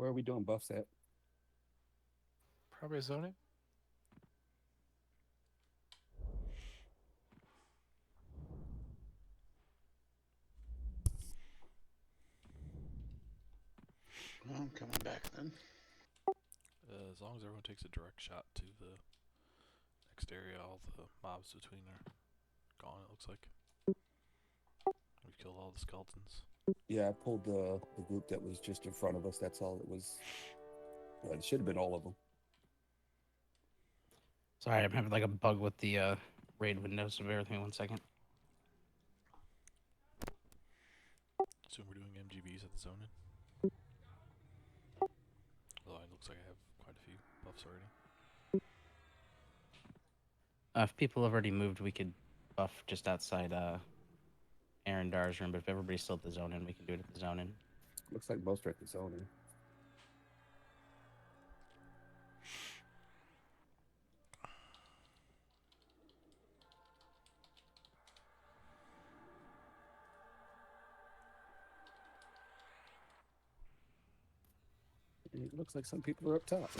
Where are we doing buffs at? Probably zoning. Well, I'm coming back then. As long as everyone takes a direct shot to the next area, all the mobs between are gone, it looks like. We've killed all the skeletons. Yeah, I pulled the group that was just in front of us. That's all it was. It should have been all of them. Sorry, I'm having like a bug with the raid windows. So bear with me 1 second. Assume we're doing MGBs at the zoning. Although it looks like I have quite a few buffs already. If people have already moved, we could buff just outside Aaron Dar's room. But if everybody's still at the zone in, we can do it at the zone in. Looks like most are at the zoning. It looks like some people are up top.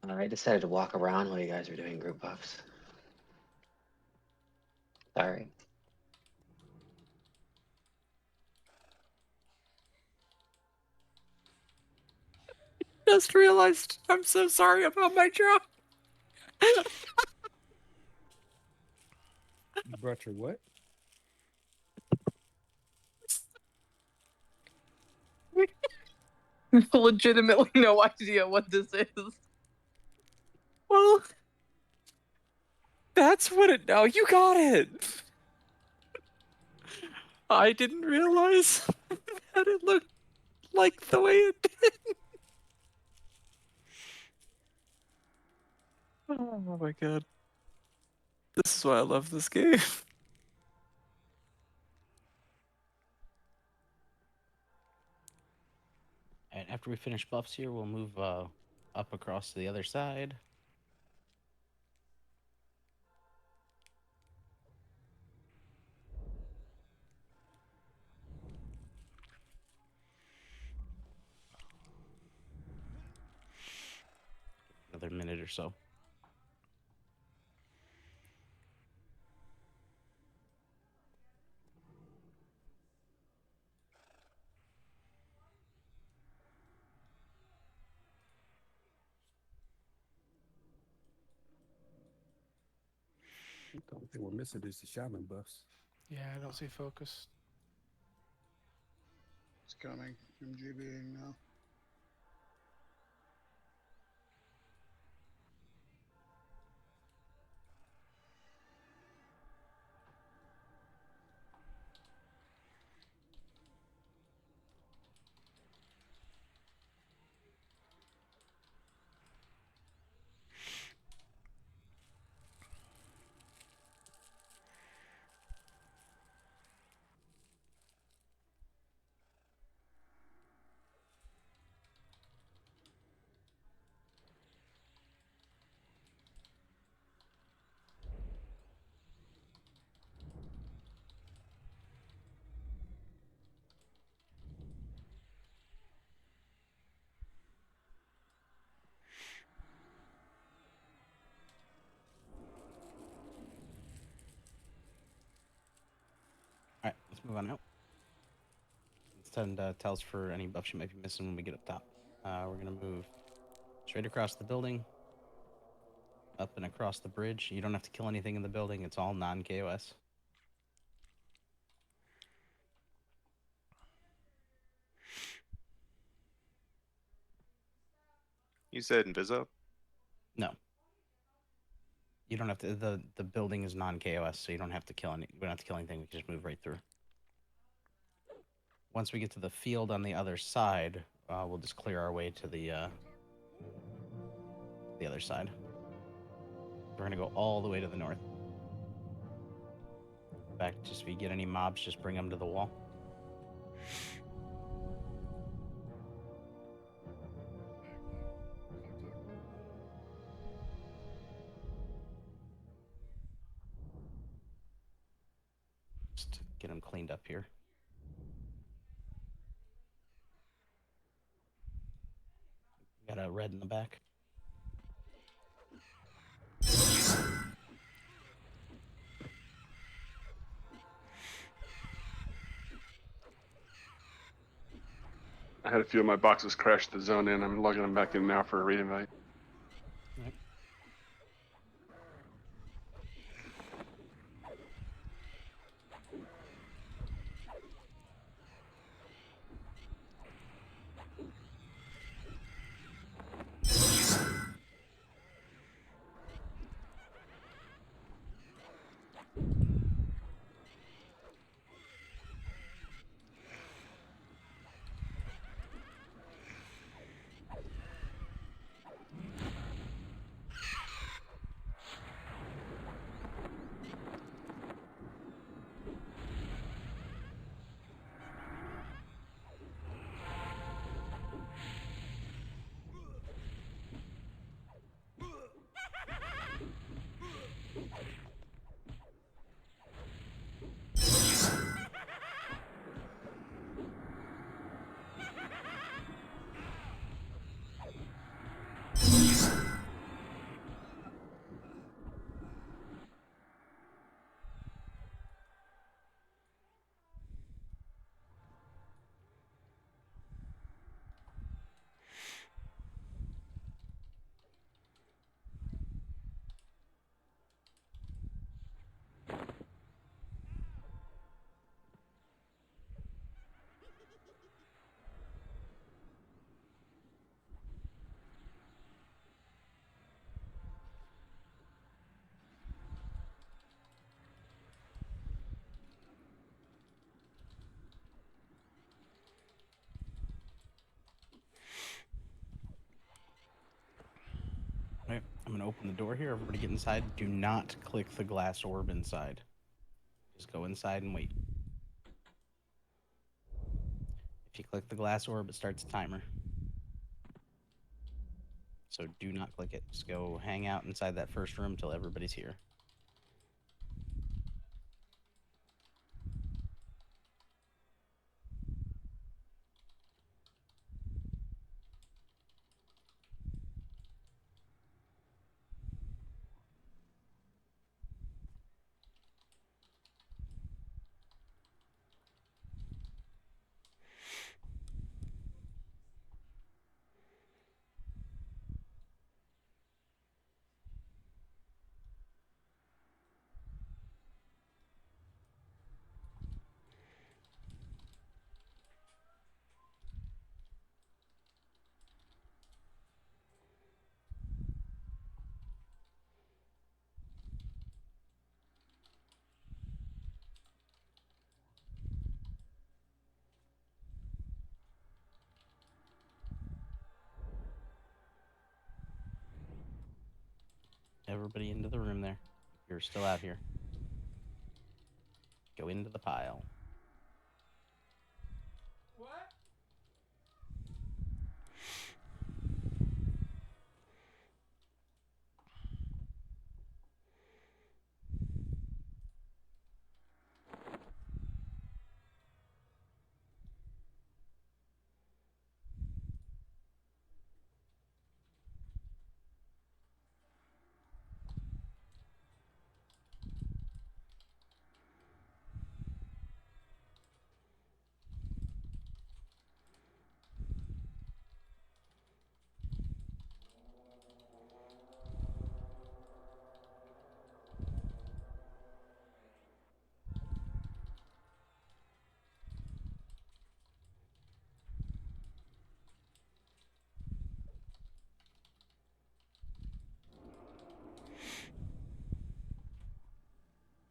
I decided to walk around while you guys were doing group buffs. Sorry. Just realized. I'm so sorry about my drop. You brought your what? Legitimately no idea what this is. Well, that's what it. Oh, you got it. I didn't realize that it looked like the way it did. Oh my god. This is why I love this game. And after we finish buffs here, we'll move up across to the other side. Another minute or so. The only thing we're missing is the shaman buffs. Yeah, I don't see focus. It's coming. MGBing now. All right, let's move on out. Send tells for any buffs you might be missing when we get up top. We're gonna move straight across the building, up and across the bridge. You don't have to kill anything in the building. It's all non-KOS. You said Inviso? No. You don't have to. The building is non-KOS, so you don't have to kill any. We don't have to kill anything. We can just move right through. Once we get to the field on the other side, we'll just clear our way to the other side. We're gonna go all the way to the north. In fact, just if you get any mobs, just bring them to the wall. Just get them cleaned up here. Got a red in the back. I had a few of my boxes crash the zone in. I'm logging them back in now for a re-invite. Right. Right. I'm gonna open the door here. Everybody get inside. Do not click the glass orb inside. Just go inside and wait. If you click the glass orb, it starts a timer. So do not click it. Just go hang out inside that first room till everybody's here. Everybody into the room there. If you're still out here. Go into the pile.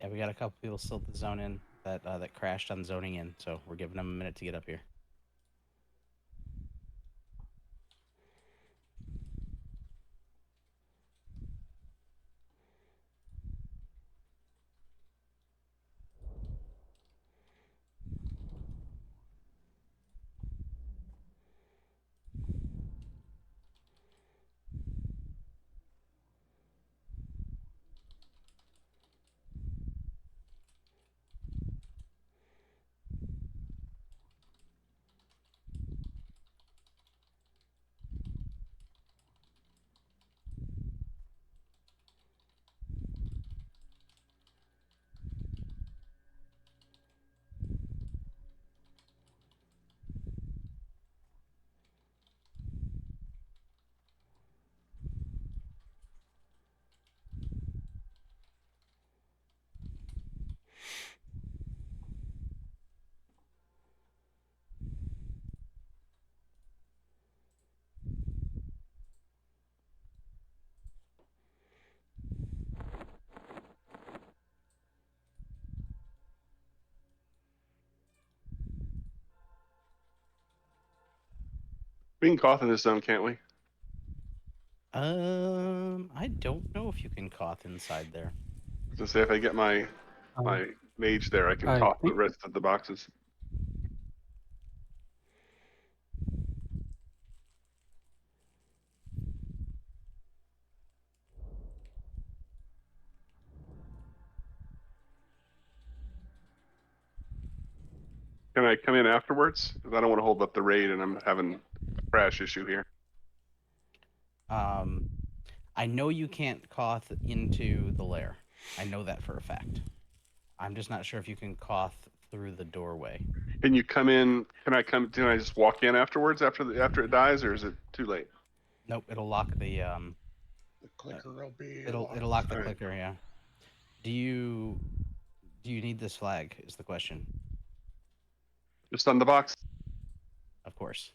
Yeah, we got a couple people still at the zone in that crashed on zoning in, so we're giving them a minute to get up here. We can cough in this zone, can't we? I don't know if you can cough inside there. To say if I get my mage there, I can I cough the think- rest of the boxes. Can I come in afterwards? Because I don't want to hold up the raid, and I'm having a crash issue here. I know you can't cough into the lair. I know that for a fact. I'm just not sure if you can cough through the doorway. Can you come in? Can I come? Can I just walk in afterwards after it dies, or is it too late? Nope, it'll lock the The clicker will be. it'll locked. lock the Alright. clicker. Yeah. Do you need this flag? Is the question. Just on the box. Of course.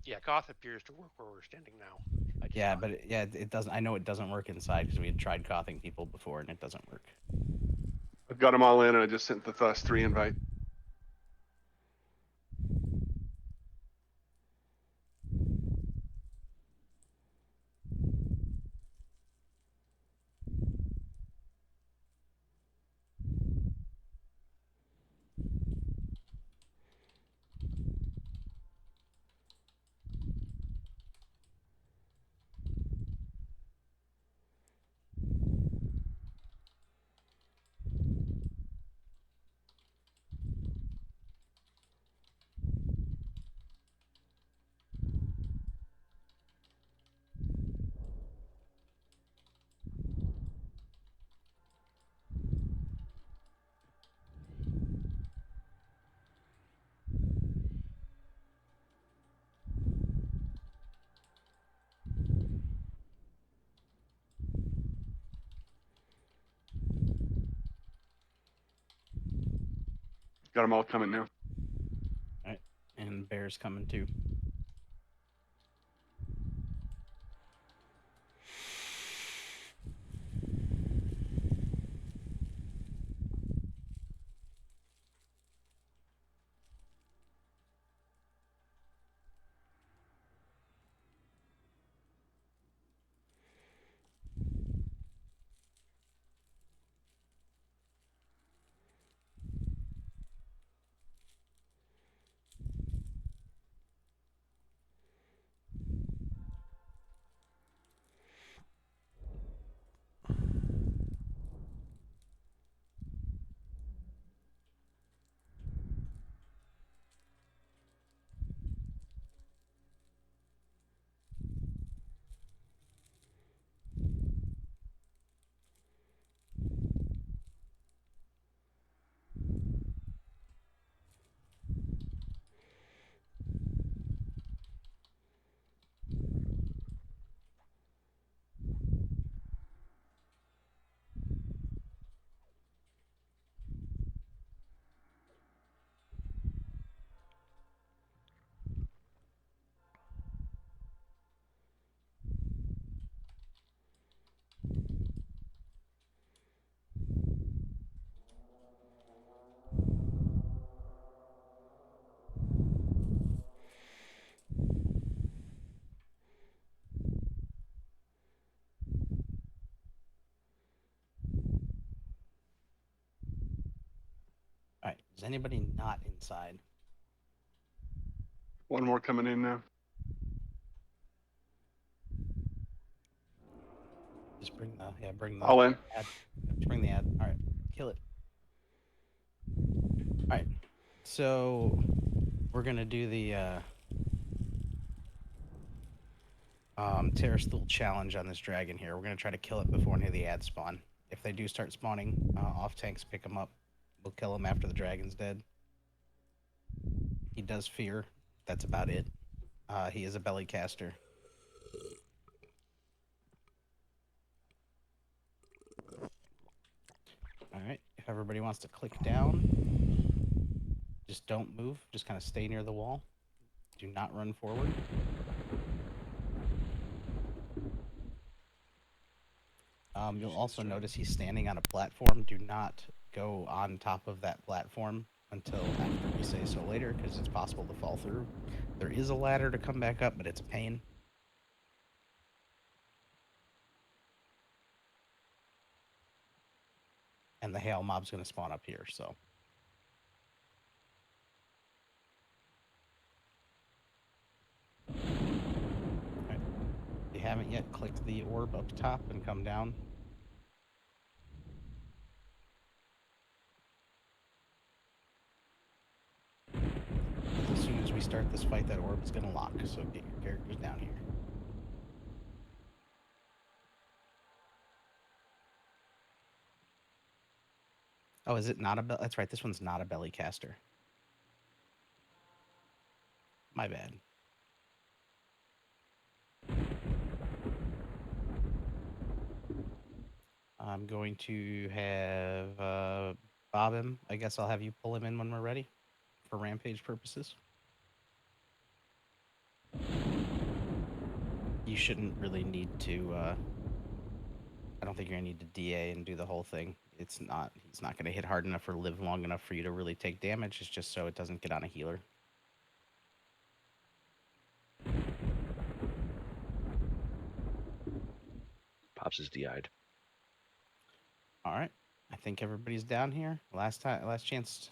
Yeah, Goth appears to work where we're standing now. I did Yeah, not. but it doesn't. I know it doesn't work inside because we had tried coughing people before and it doesn't work. I've got them all in, and I just sent the Thus 3 invite. Got them all coming now. All right, and bear's coming too. All right, is anybody not inside? One more coming in now. Just bring the All in. ad. Just bring the ad. All right, kill it. All right, so we're gonna do the terrestrial challenge on this dragon here. We're gonna try to kill it before any of the ads spawn. If they do start spawning, off tanks pick them up. We'll kill him after the dragon's dead. He does fear. That's about it. He is a belly caster. All right. If everybody wants to click down, just don't move. Just kind of stay near the wall. Do not run forward. You'll also notice he's standing on a platform. Do not go on top of that platform until after we say so later, because it's possible to fall through. There is a ladder to come back up, but it's a pain. And the hail mob's going to spawn up here, so. Right. If you haven't yet, click the orb up top and come down. As soon as we start this fight, that orb is going to lock, so get your characters down here. Oh, is it not a that's right, this one's not a belly caster. My bad. I'm going to have Bob him. I guess I'll have you pull him in when we're ready for rampage purposes. You shouldn't really need to, I don't think you're going to need to DA and do the whole thing. He's not going to hit hard enough or live long enough for you to really take damage. It's just so it doesn't get on a healer. Pops is DI'd. All right. I think everybody's down here. Last chance,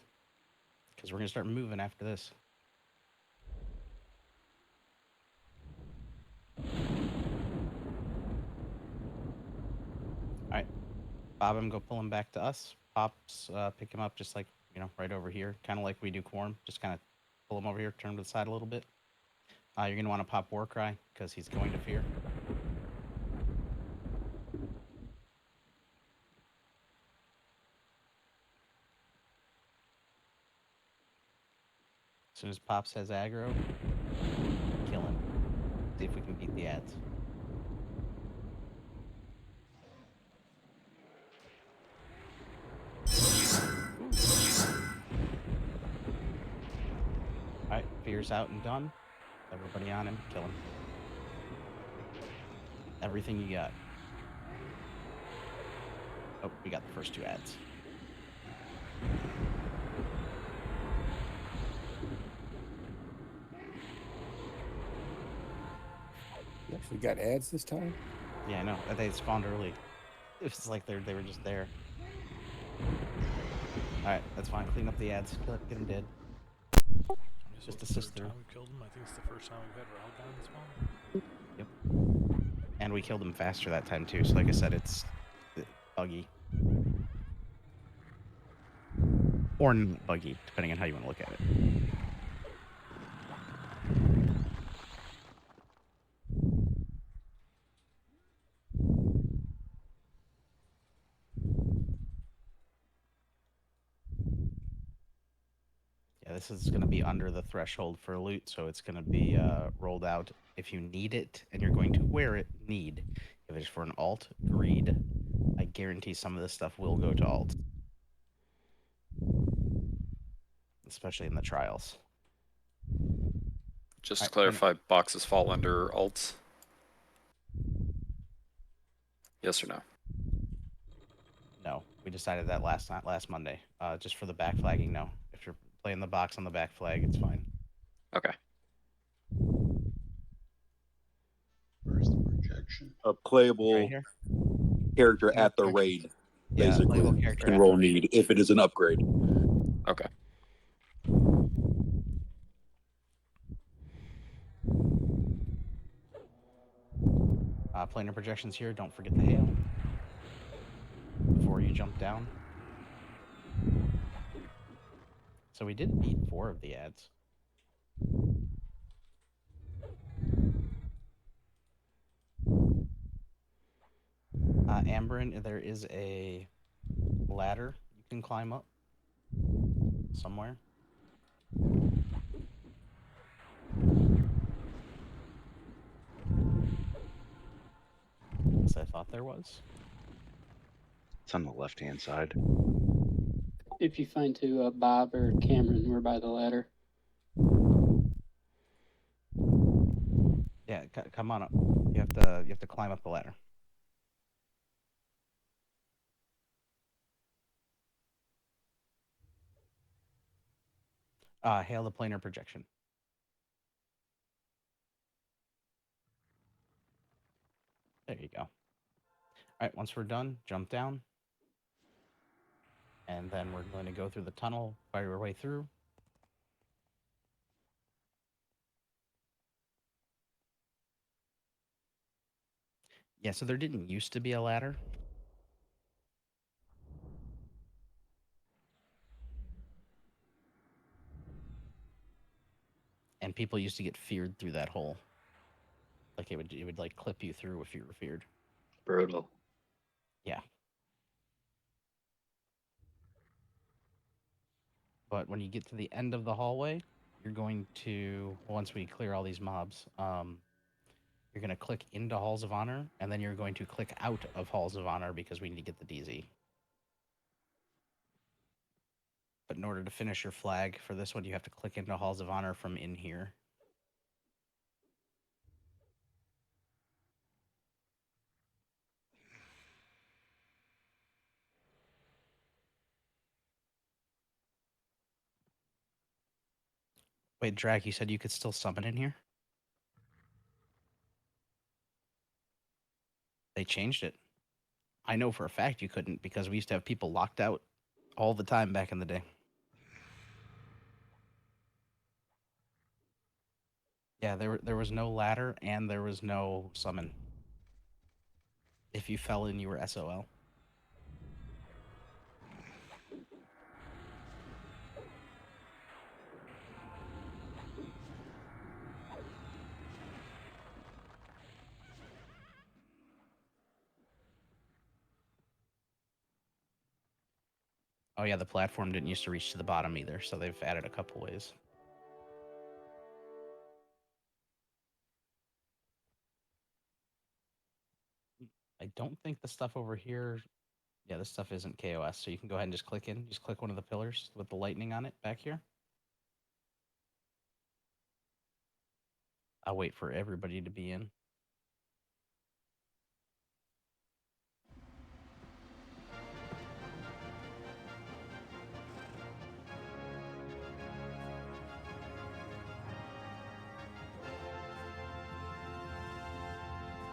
because we're going to start moving after this. All right. Bob him, go pull him back to us. Pops, pick him up just like, right over here. Kind of like we do Quorum. Just kind of pull him over here, turn him to the side a little bit. You're going to want to pop Warcry because he's going to fear. As soon as Pops has aggro, kill him. See if we can beat the ads. Alright, fear's out and done. Everybody on him, kill him. Everything you got. Oh, we got the first two ads. You actually got ads this time? Yeah, I know. They spawned early. It was like they were just there. Alright, that's fine. Clean up the ads. Kill it, get them dead. Just assist through. Time we killed him. I think it's the first time we've had Railgun spawn. Yep. And we killed him faster that time too. So like I said, it's buggy. Or not buggy, depending on how you want to look at it. Yeah, this is going to be under the threshold for loot, so it's going to be rolled out if you need it, and you're going to wear it, need. If it's for an alt, greed, I guarantee some of this stuff will go to alt. Especially in the trials. Just to clarify, boxes fall under alts? Yes or no? No, we decided that last Monday. Just for the backflagging, no. If you're playing the box on the back flag, it's fine. Okay. Where's the projection? A playable Right here? character Yeah, at the projection. raid, Yeah, basically, playable character can at roll the raid. need if it is an upgrade. Okay. Planar projections here. Don't forget the hail before you jump down. So we did beat 4 of the ads. Amberin, there is a ladder you can climb up somewhere. Yes, I thought there was. It's on the left-hand side. If you find to Bob or Cameron, we're by the ladder. Yeah, come on up. You have to climb up the ladder. Hail the planar projection. There you go. All right, once we're done, jump down. And then we're going to go through the tunnel, fire our way through. Yeah, so there didn't used to be a ladder. And people used to get feared through that hole. Like it would like clip you through if you were feared. Brutal. Yeah. But when you get to the end of the hallway, you're going to, once we clear all these mobs, you're going to click into Halls of Honor, and then you're going to click out of Halls of Honor because we need to get the DZ. But in order to finish your flag for this one, you have to click into Halls of Honor from in here. Wait, Drag, you said you could still summon in here? They changed it. I know for a fact you couldn't because we used to have people locked out all the time back in the day. Yeah, there was no ladder and there was no summon. If you fell in, you were SOL. Oh yeah, the platform didn't used to reach to the bottom either, so they've added a couple ways. I don't think the stuff over here, yeah, this stuff isn't KOS, so you can go ahead and just click in. Just click one of the pillars with the lightning on it back here. I'll wait for everybody to be in.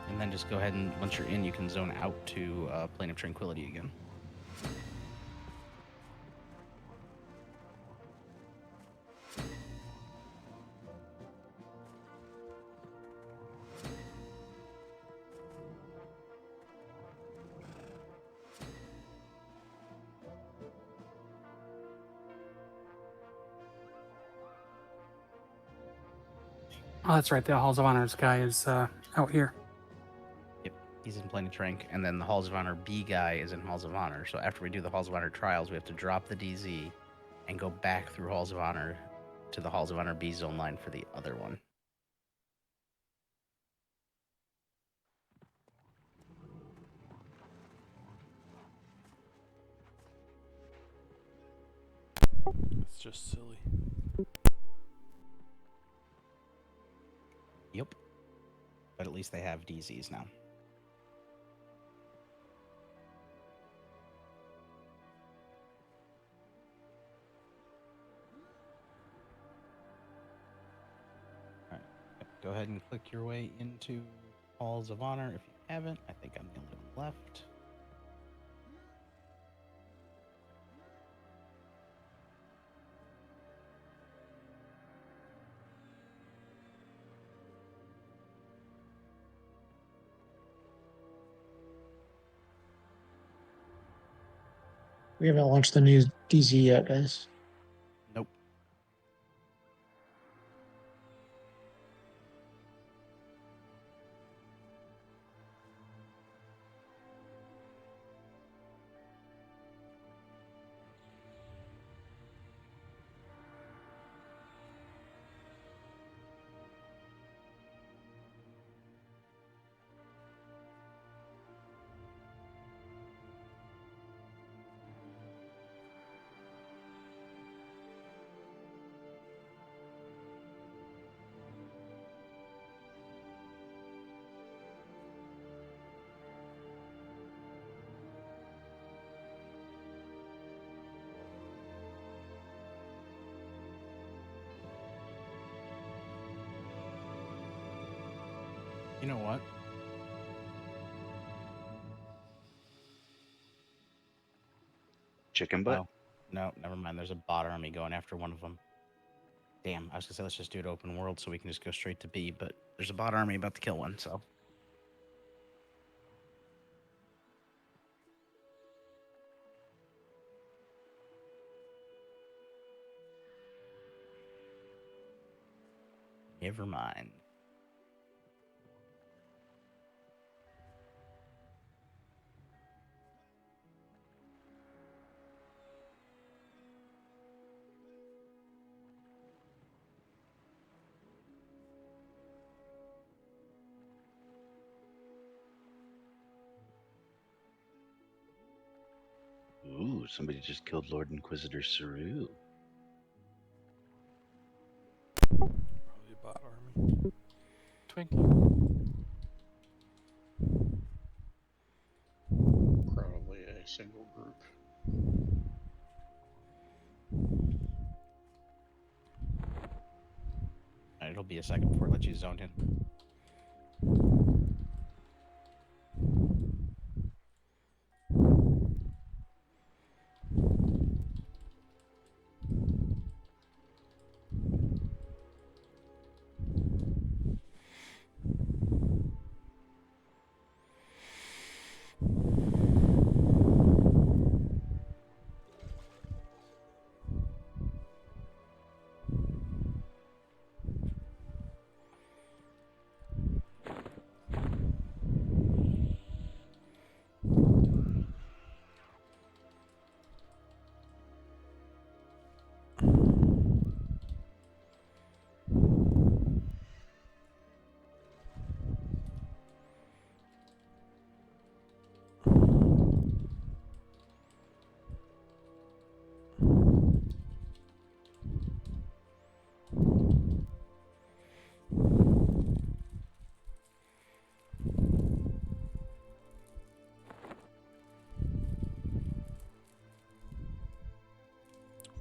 And then just go ahead and, once you're in, you can zone out to Plane of Tranquility again. Oh, that's right. The Halls of Honors guy is out here. Yep, he's in Plane of Trank, and then the Halls of Honor B guy is in Halls of Honor. So after we do the Halls of Honor trials, we have to drop the DZ and go back through Halls of Honor to the Halls of Honor B zone line for the other one. It's just silly. Yep. But at least they have DZs now. All right. Go ahead and click your way into Halls of Honor if you haven't. I think I'm the only one left. We haven't launched the new DZ yet, guys. Nope. You know what? Chicken butt. Oh, no, never mind. There's a bot army going after one of them. Damn, I was gonna say let's just do it open world so we can just go straight to B, but there's a bot army about to kill one, so. Never mind. Ooh, somebody just killed Lord Inquisitor Saru. Probably a bot army. Twinkie. Probably a single group. It'll be a second before I let you zone in.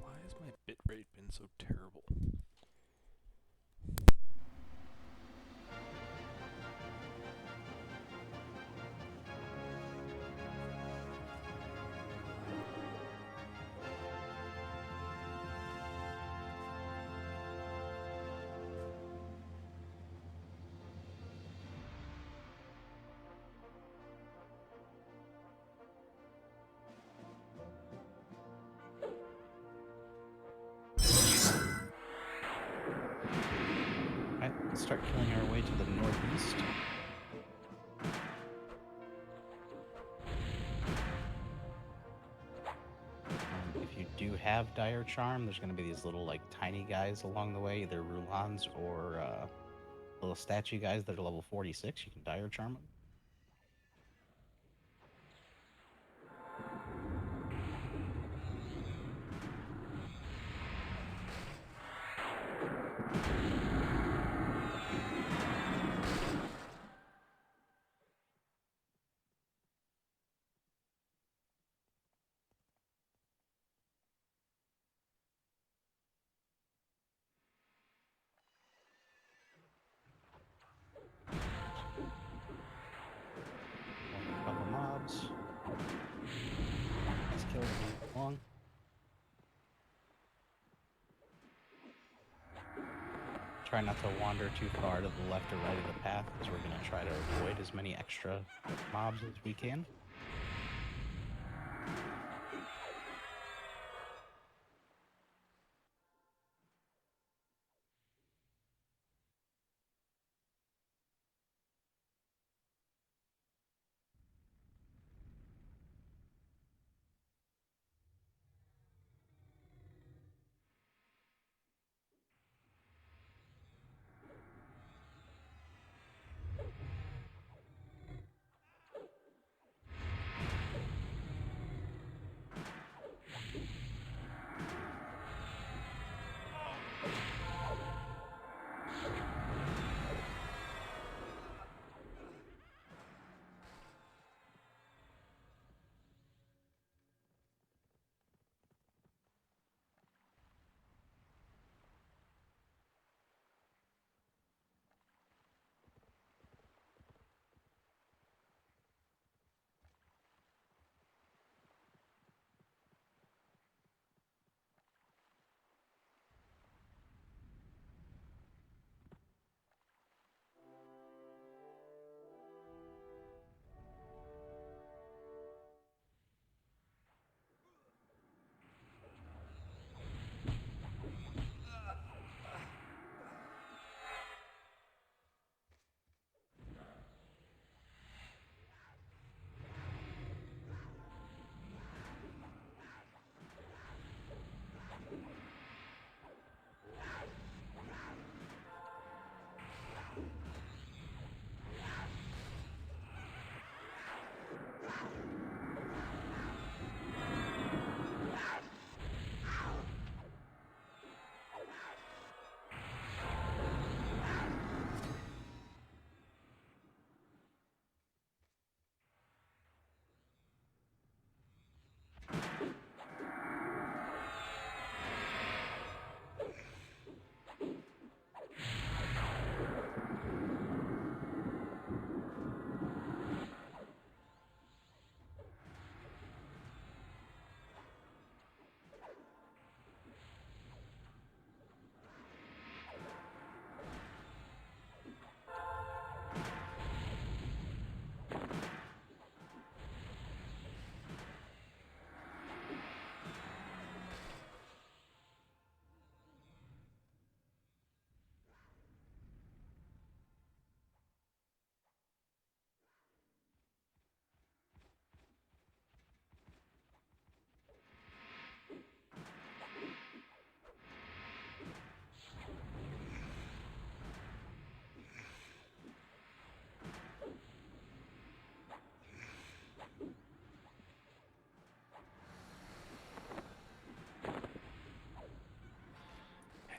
Why has my bitrate been so terrible? Alright, let's start killing our way to the northeast. If you do have Dire Charm, there's going to be these little, like, tiny guys along the way, either Rulans or little statue guys that are level 46. You can Dire Charm them. A couple mobs. Nice kill. Long. Try not to wander too far to the left or right of the path, because we're going to try to avoid as many extra mobs as we can.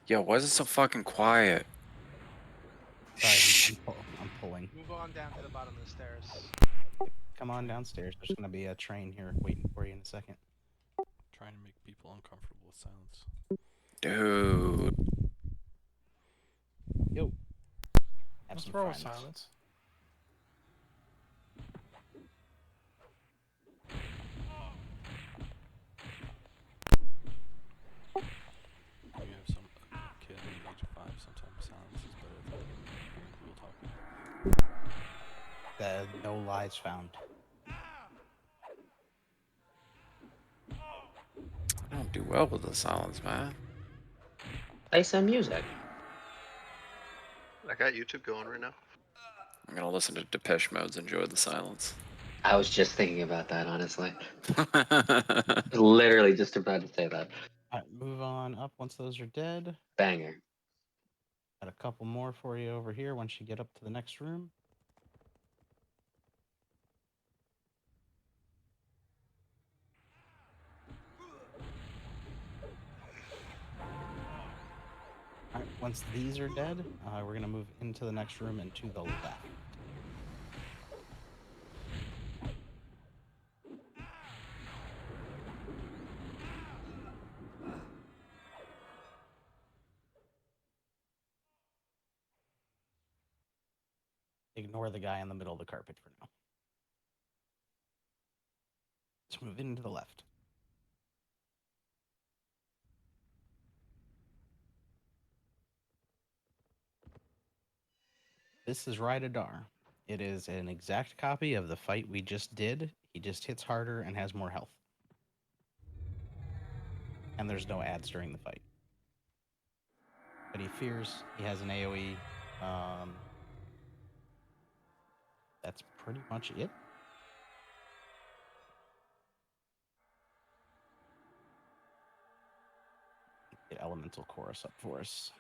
Yo, why is it so fucking quiet? Sorry, I'm pulling. Move on down to the bottom of the stairs. Come on downstairs. There's gonna be a train here waiting for you in a second. Trying to make people uncomfortable with silence. Dude. Yo. Have What's some wrong with friends. silence? When you have some kid in the age of 5, sometimes silence is better than hearing people talking. No lies found. I don't do well with the silence, man. Play some music. I got YouTube going right now. I'm gonna listen to Depeche Mode's Enjoy the Silence. I was just thinking about that, honestly. Literally just about to say that. All right, move on up once those are dead. Banger. Got a couple more for you over here once you get up to the next room. All right, once these are dead, we're gonna move into the next room and to the left. Ignore the guy in the middle of the carpet for now. Let's move into the left. This is Rydadar. It is an exact copy of the fight we just did. He just hits harder and has more health. And there's no ads during the fight. But he fears he has an AoE. That's pretty much it. Get Elemental Chorus up for us.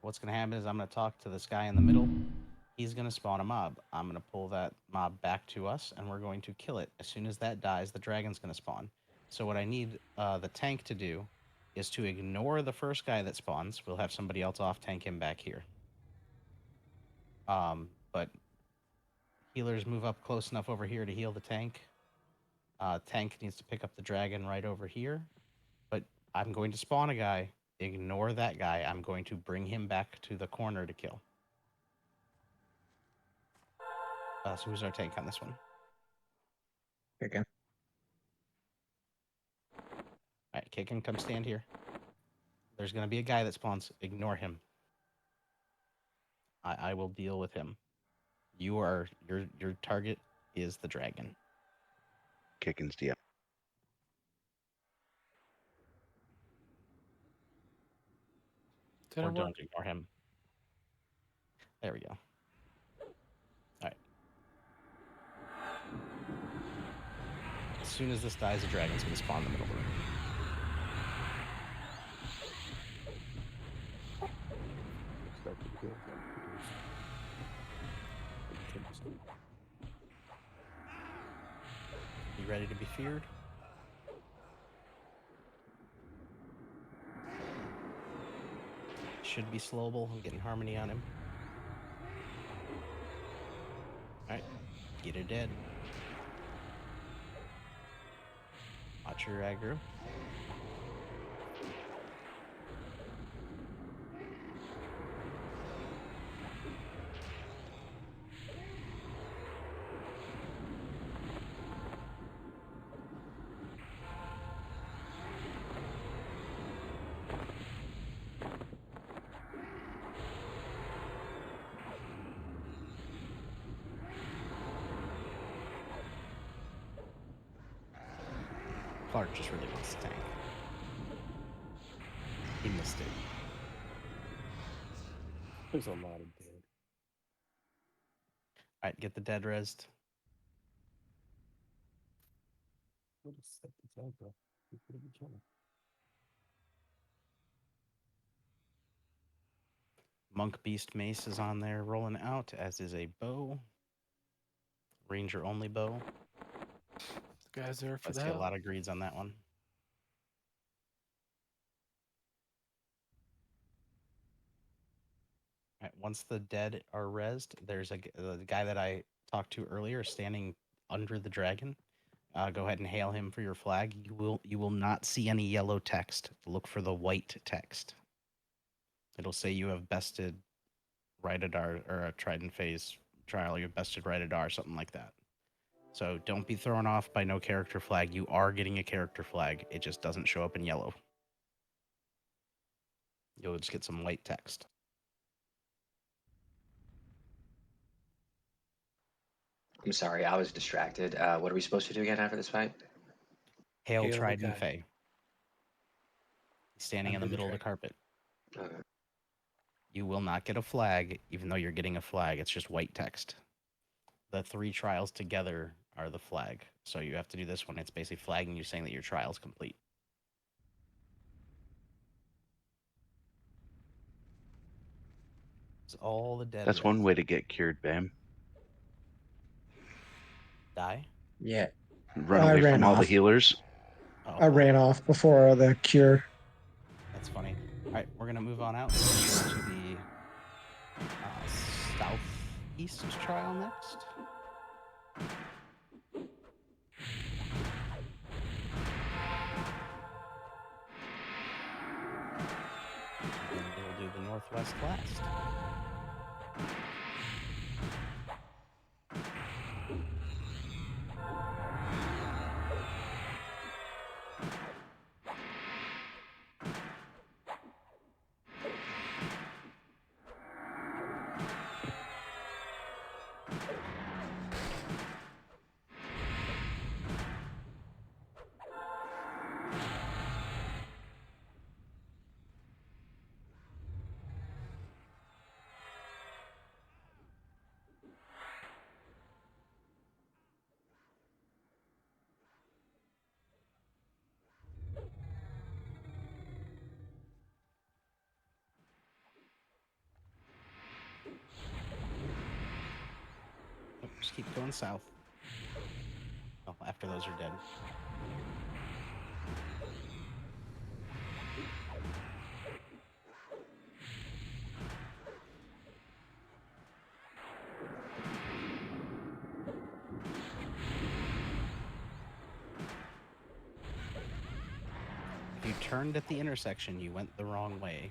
What's going to happen is I'm going to talk to this guy in the middle. He's going to spawn a mob. I'm going to pull that mob back to us, and we're going to kill it. As soon as that dies, the dragon's going to spawn. So what I need the tank to do is to ignore the first guy that spawns. We'll have somebody else off tank him back here. But healers move up close enough over here to heal the tank. Tank needs to pick up the dragon right over here. But I'm going to spawn a guy. Ignore that guy. I'm going to bring him back to the corner to kill. So who's our tank on this one? Again. All right, Kicken, come stand here. There's going to be a guy that spawns. Ignore him. I will deal with him. You are your target is the dragon. Kickin's DM. Did Or it work? don't ignore him. There we go. All right. As soon as this dies, the dragon's going to spawn in the middle of the room. Expected kill. You ready to be feared? Should be slowable. I'm getting harmony on him. Alright. Get her dead. Watch your aggro. Clark just really wants to tank. He missed it. There's a lot of dead. Alright, get the dead rezzed. What a set this out, bro. You could have killed him. Monk Beast Mace is on there rolling out, as is a bow. Ranger only bow. The guy's there for I see a that. lot of greeds on that one. once the dead are rezzed, there's the guy that I talked to earlier standing under the dragon. Go ahead and hail him for your flag. You will not see any yellow text. Look for the white text. It'll say you have bested Raidadar or a Trident phase trial. You have bested Raidadar, something like that. So don't be thrown off by no character flag. You are getting a character flag. It just doesn't show up in yellow. You'll just get some white text. I'm sorry, I was distracted. What are we supposed to do again after this fight? Hail Hail the Trident guy. Fae. He's standing in the Under the middle of the dragon. carpet. Okay. You will not get a flag, even though you're getting a flag. It's just white text. The 3 trials together are the flag. So you have to do this one. It's basically flagging you, saying that your trial's complete. It's all the dead. That's one way to get cured, Bam. Die. Yeah. Run I away ran from all the off. healers. Oh, I ran off before the cure. that's funny. All right, we're gonna move on out. Let's go to the southeast trial next. And we'll do the northwest last. Nope, just keep going south. Oh, after those are dead. If you turned at the intersection, you went the wrong way.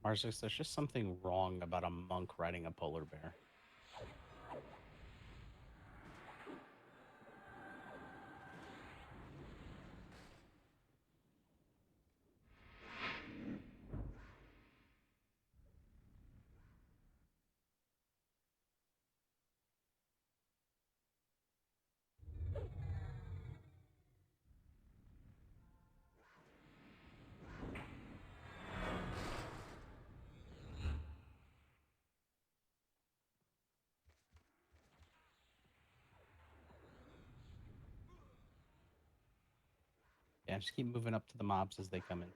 Marcus, there's just something wrong about a monk riding a polar bear. Yeah, just keep moving up to the mobs as they come in.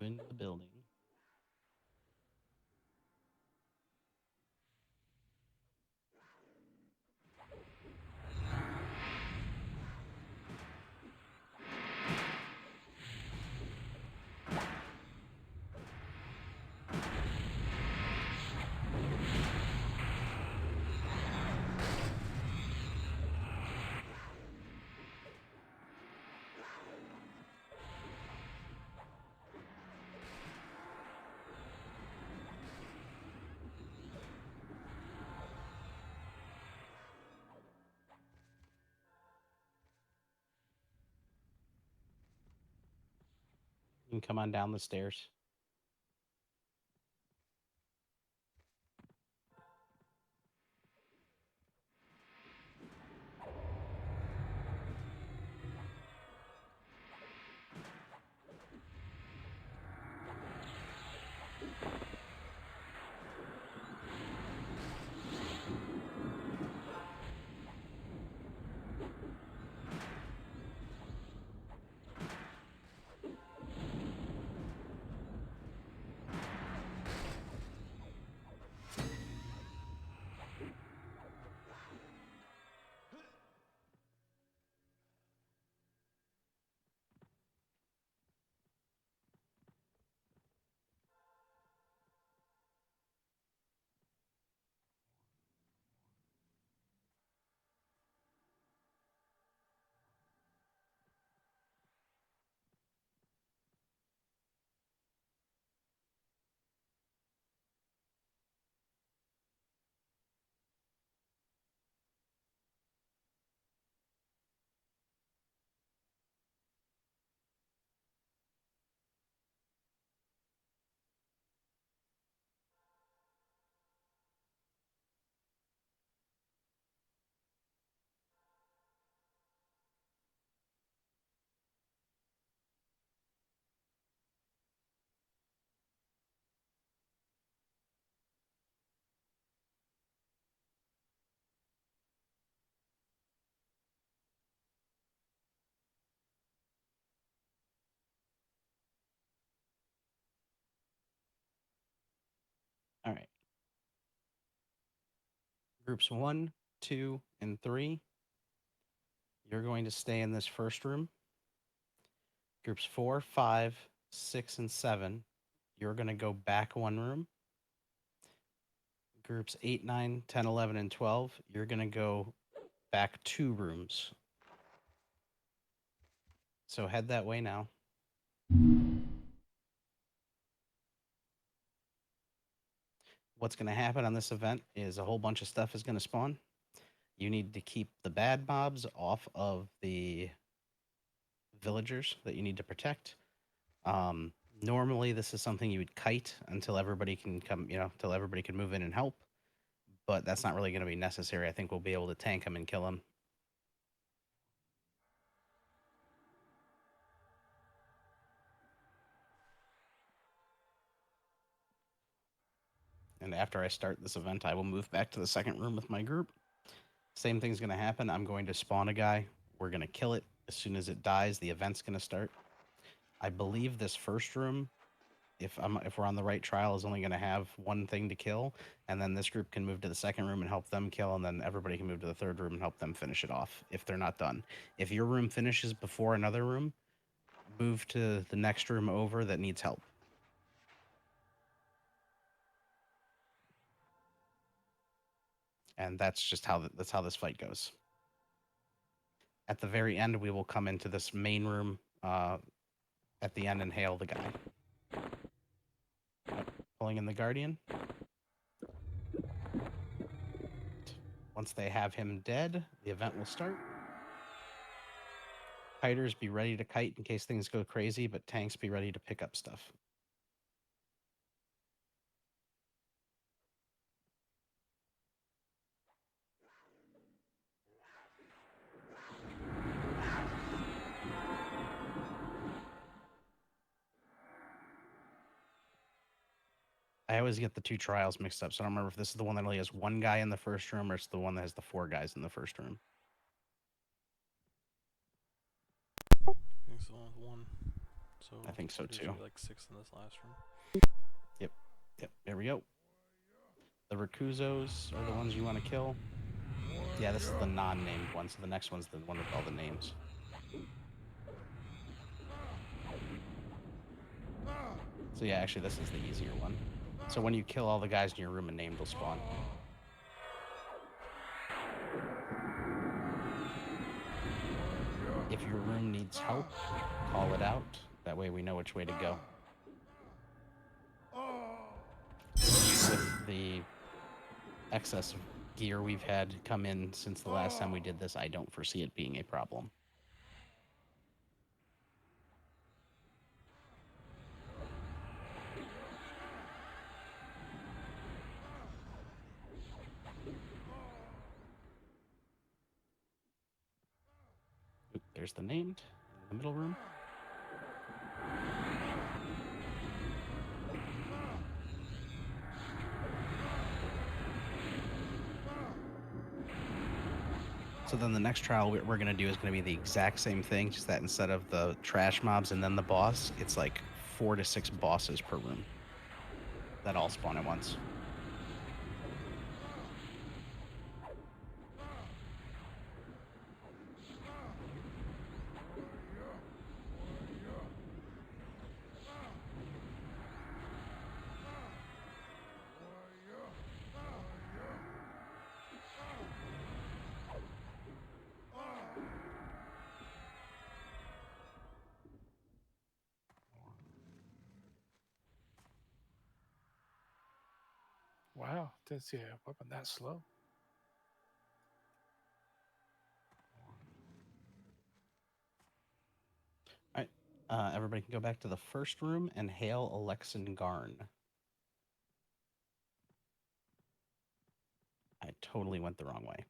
Move into the building. can come on down the stairs. All right. Groups 1, 2, and 3. You're going to stay in this first room. Groups 4, 5, 6, and 7. You're going to go back one room. Groups 8, 9, 10, 11, and 12. You're going to go back 2 rooms. So head that way now. What's going to happen on this event is a whole bunch of stuff is going to spawn. You need to keep the bad mobs off of the villagers that you need to protect. Normally, this is something you would kite until everybody can come, until everybody can move in and help. But that's not really going to be necessary. I think we'll be able to tank them and kill them. And after I start this event, I will move back to the second room with my group. Same thing's going to happen. I'm going to spawn a guy. We're going to kill it. As soon as it dies, the event's going to start. I believe this first room, if we're on the right trial, is only going to have one thing to kill. And then this group can move to the second room and help them kill. And then everybody can move to the third room and help them finish it off if they're not done. If your room finishes before another room, move to the next room over that needs help. And that's just that's how this fight goes. At the very end, we will come into this main room at the end and hail the guy. Pulling in the Guardian. Once they have him dead, the event will start. Kiters, be ready to kite in case things go crazy, but tanks, be ready to pick up stuff. I always get the 2 trials mixed up, so I don't remember if this is the one that only has 1 guy in the first room or it's the one that has the 4 guys in the first room. I think it's the one with 1. So I think so there's too. like 6 in this last room. Yep, there we go. The Rakuzos are the ones you want to kill. Yeah, this is the non-named one, so the next one's the one with all the names. So yeah, actually this is the easier one. So when you kill all the guys in your room, a name will spawn. If your room needs help, call it out. That way we know which way to go. With the excess of gear we've had come in since the last time we did this, I don't foresee it being a problem. there's the named in the middle room. So then the next trial we're going to do is going to be the exact same thing, just that instead of the trash mobs and then the boss, it's like 4 to 6 bosses per room that all spawn at once. Wow, didn't see a weapon that slow. All right, everybody can go back to the first room and hail Alexan Garn. I totally went the wrong way.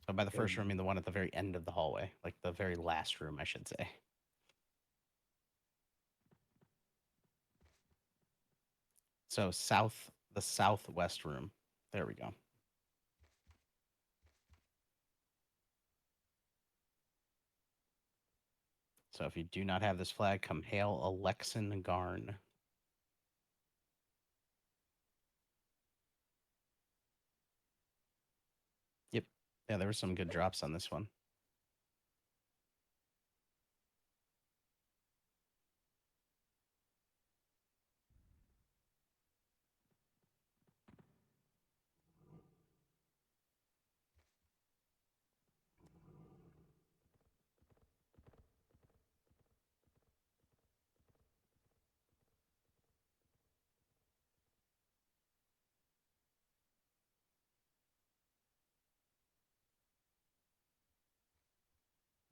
So by the first room, I mean the one at the very end of the hallway, like the very last room, I should say. So the southwest room. There we go. So if you do not have this flag, come hail Alexan Garn. Yep. Yeah, there were some good drops on this one.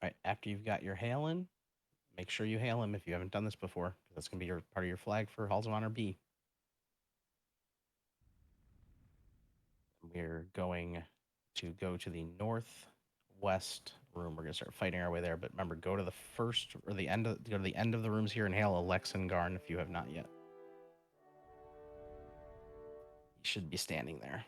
All right, after you've got your hail in, make sure you hail him if you haven't done this before, because that's going to be part of your flag for Halls of Honor B. We're going to go to the northwest room. We're going to start fighting our way there, but remember, go to the first or the end of go to the end of the rooms here and hail Alexan Garn if you have not yet. You should be standing there.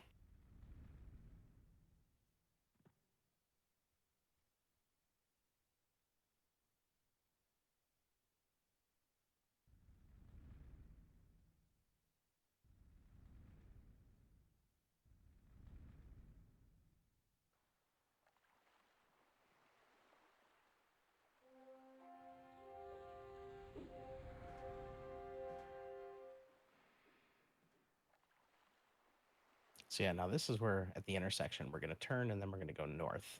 So yeah, now this is where at the intersection we're going to turn and then we're going to go north.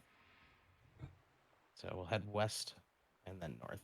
So we'll head west and then north.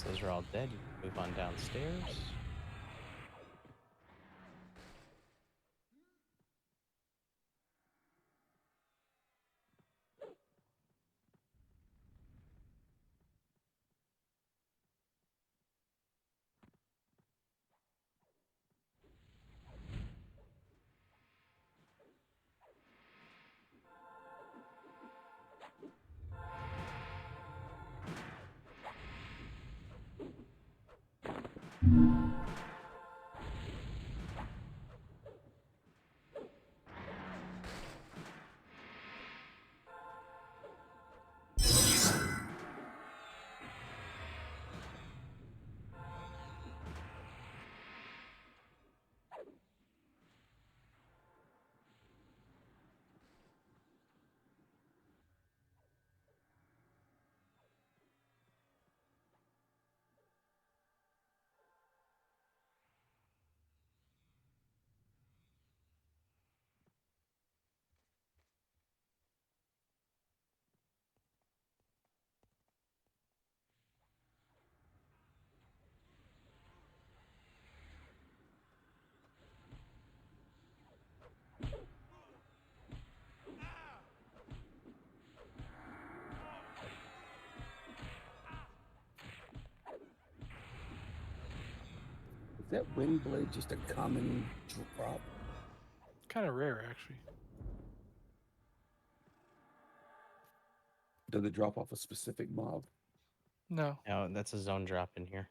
Once those are all dead, you can move on downstairs. Is that wind blade just a common drop? Kind of rare, actually. Does it drop off a specific mob? No. No, that's a zone drop in here.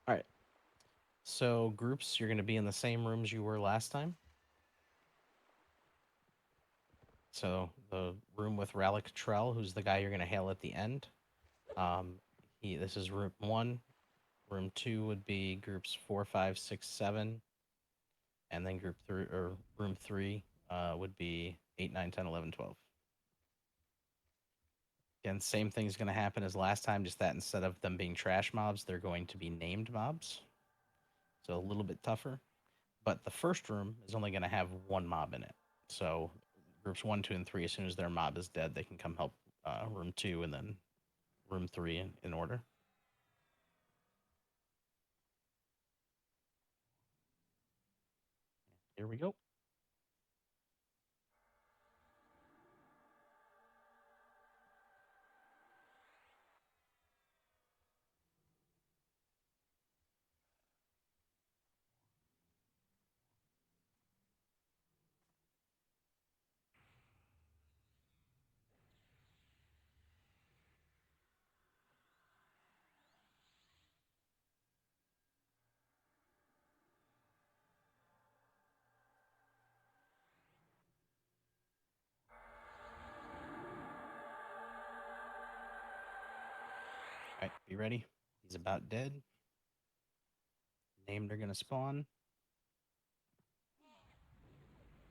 All right. So groups, you're going to be in the same rooms you were last time. So the room with Relic Trell, who's the guy you're going to hail at the end. This is room 1. Room 2 would be groups 4, 5, 6, 7. And then group 3 or room 3 would be 8, 9, 10, 11, 12. Again, same thing's going to happen as last time, just that instead of them being trash mobs, they're going to be named mobs. So a little bit tougher. But the first room is only going to have one mob in it. So groups 1, 2, and 3, as soon as their mob is dead, they can come help room 2 and then room 3 in order. Here we go. All right, be ready. He's about dead. Named are going to spawn.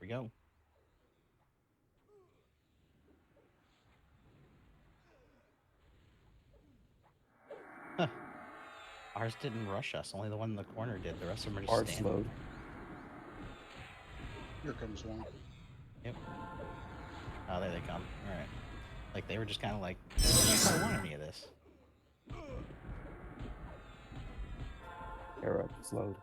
Here we go. Huh. Ours didn't rush us. Only the one in the corner did. The rest of them are just Hard standing. slowed. Here comes one. Yep. Oh, there they come. All right. Like, they were just kind of like, I don't know if I want any of this. Air up, slowed.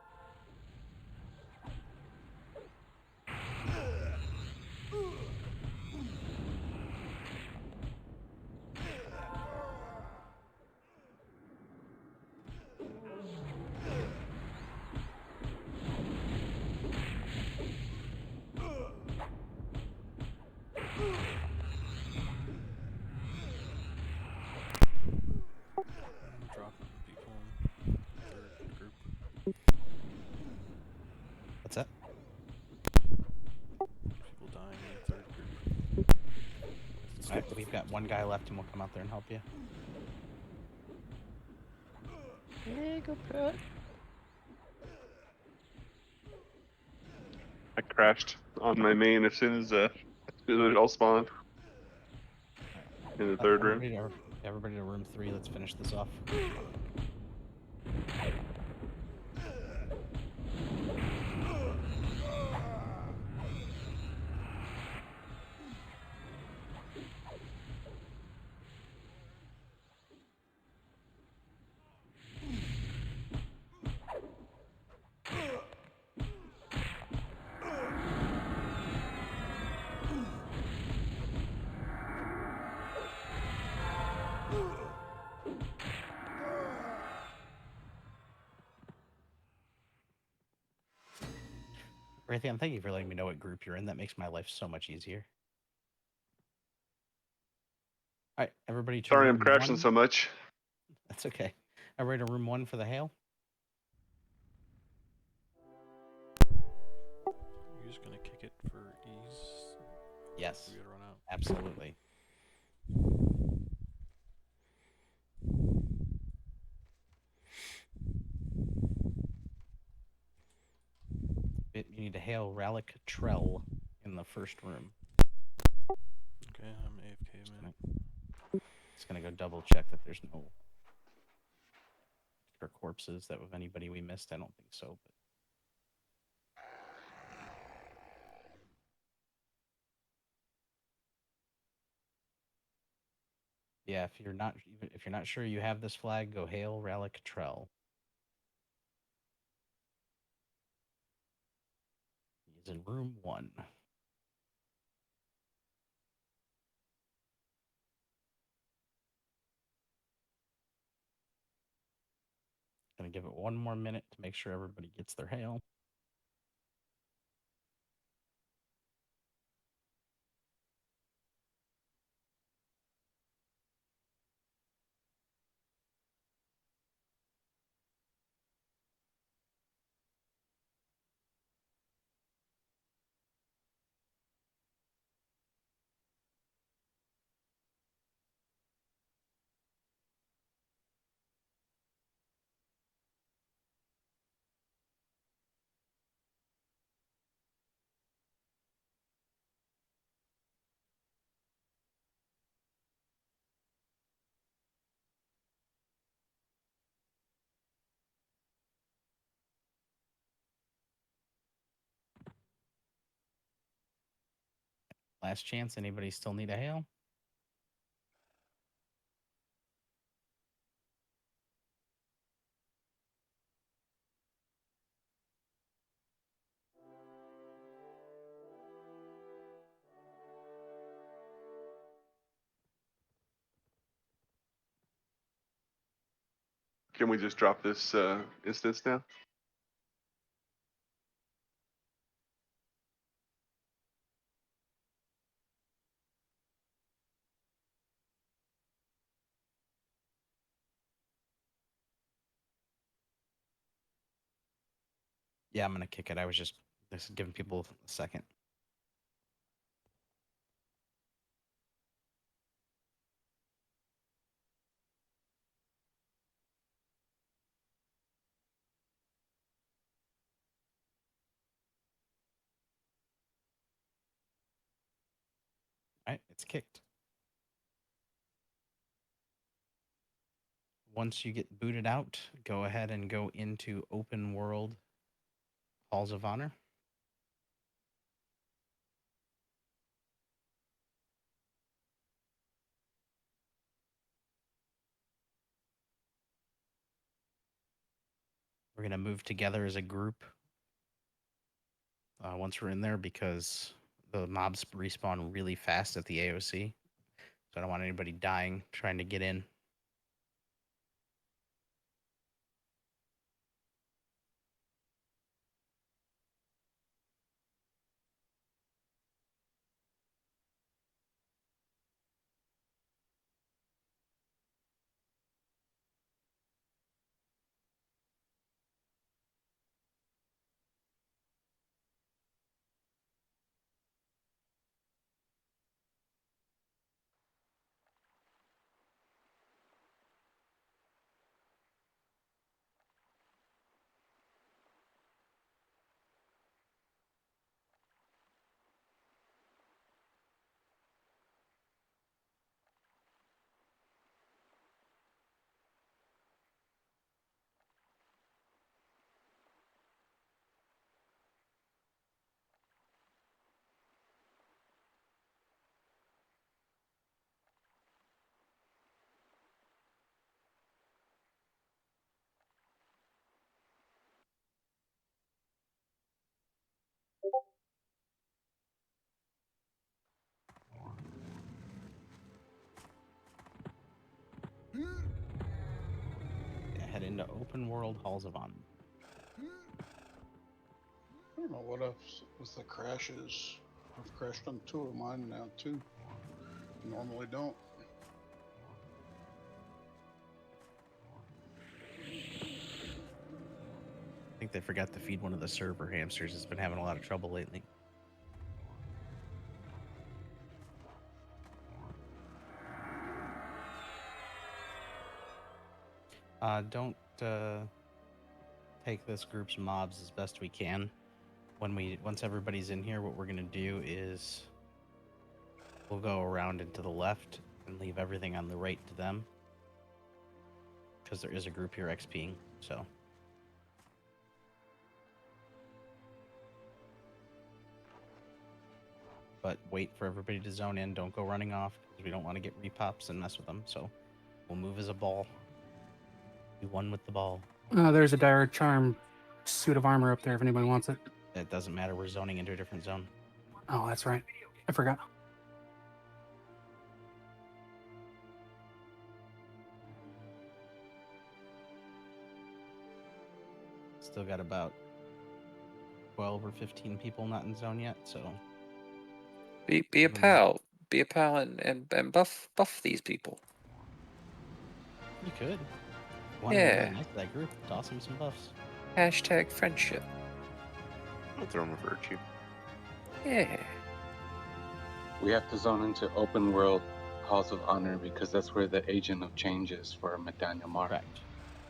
Dropping people in third group. What's that? People dying in third group. All right, we've got one guy left, and we'll come out there and help you. Hey, go pet. I crashed on my main as soon as it all spawned in the third room. Everybody to room 3. Let's finish this off. Raytheon, thank you for letting me know what group you're in. That makes my life so much easier. All right, everybody to Sorry, I'm room crashing 1. so much. That's okay. Everybody to room 1 for the hail. You're just gonna kick it for ease. Yes, We gotta run out. absolutely. You need to hail Relic Trell in the first room. Okay, I'm AFK, man. Just gonna go double check that there's no extra corpses that of anybody we missed. I don't think so. But yeah, if you're not sure you have this flag, go hail Relic Trell. He's in room 1. Gonna give it one more minute to make sure everybody gets their hail. Last chance. Anybody still need a hail? Can we just drop this instance now? Yeah, I'm gonna kick it. I was just giving people a second. All right, it's kicked. Once you get booted out, go ahead and go into open world Halls of Honor. We're going to move together as a group once we're in there because the mobs respawn really fast at the AOC. So I don't want anybody dying trying to get in. Head into open world Halls of Honor. don't know what else with the crashes. I've crashed on 2 of mine now too. Normally don't. I think they forgot to feed one of the server hamsters. It's been having a lot of trouble lately. Don't take this group's mobs as best we can. Once everybody's in here, what we're gonna do is we'll go around and to the left and leave everything on the right to them, because there is a group here XPing. So. But wait for everybody to zone in. Don't go running off, because we don't want to get repops and mess with them. So we'll move as a ball. Be one with the ball. There's a dire charm suit of armor up there if anybody wants it. It doesn't matter. We're zoning into a different zone. Oh, that's right. I forgot. Still got about 12 or 15 people not in zone yet, so Be a pal. Be a pal and buff these people. you could. Want to be really nice to that group? Toss them some buffs. Hashtag friendship. I'll throw him a virtue. Yeah. We have to zone into open world halls of honor because that's where the agent of change is for Medania Mark. Correct.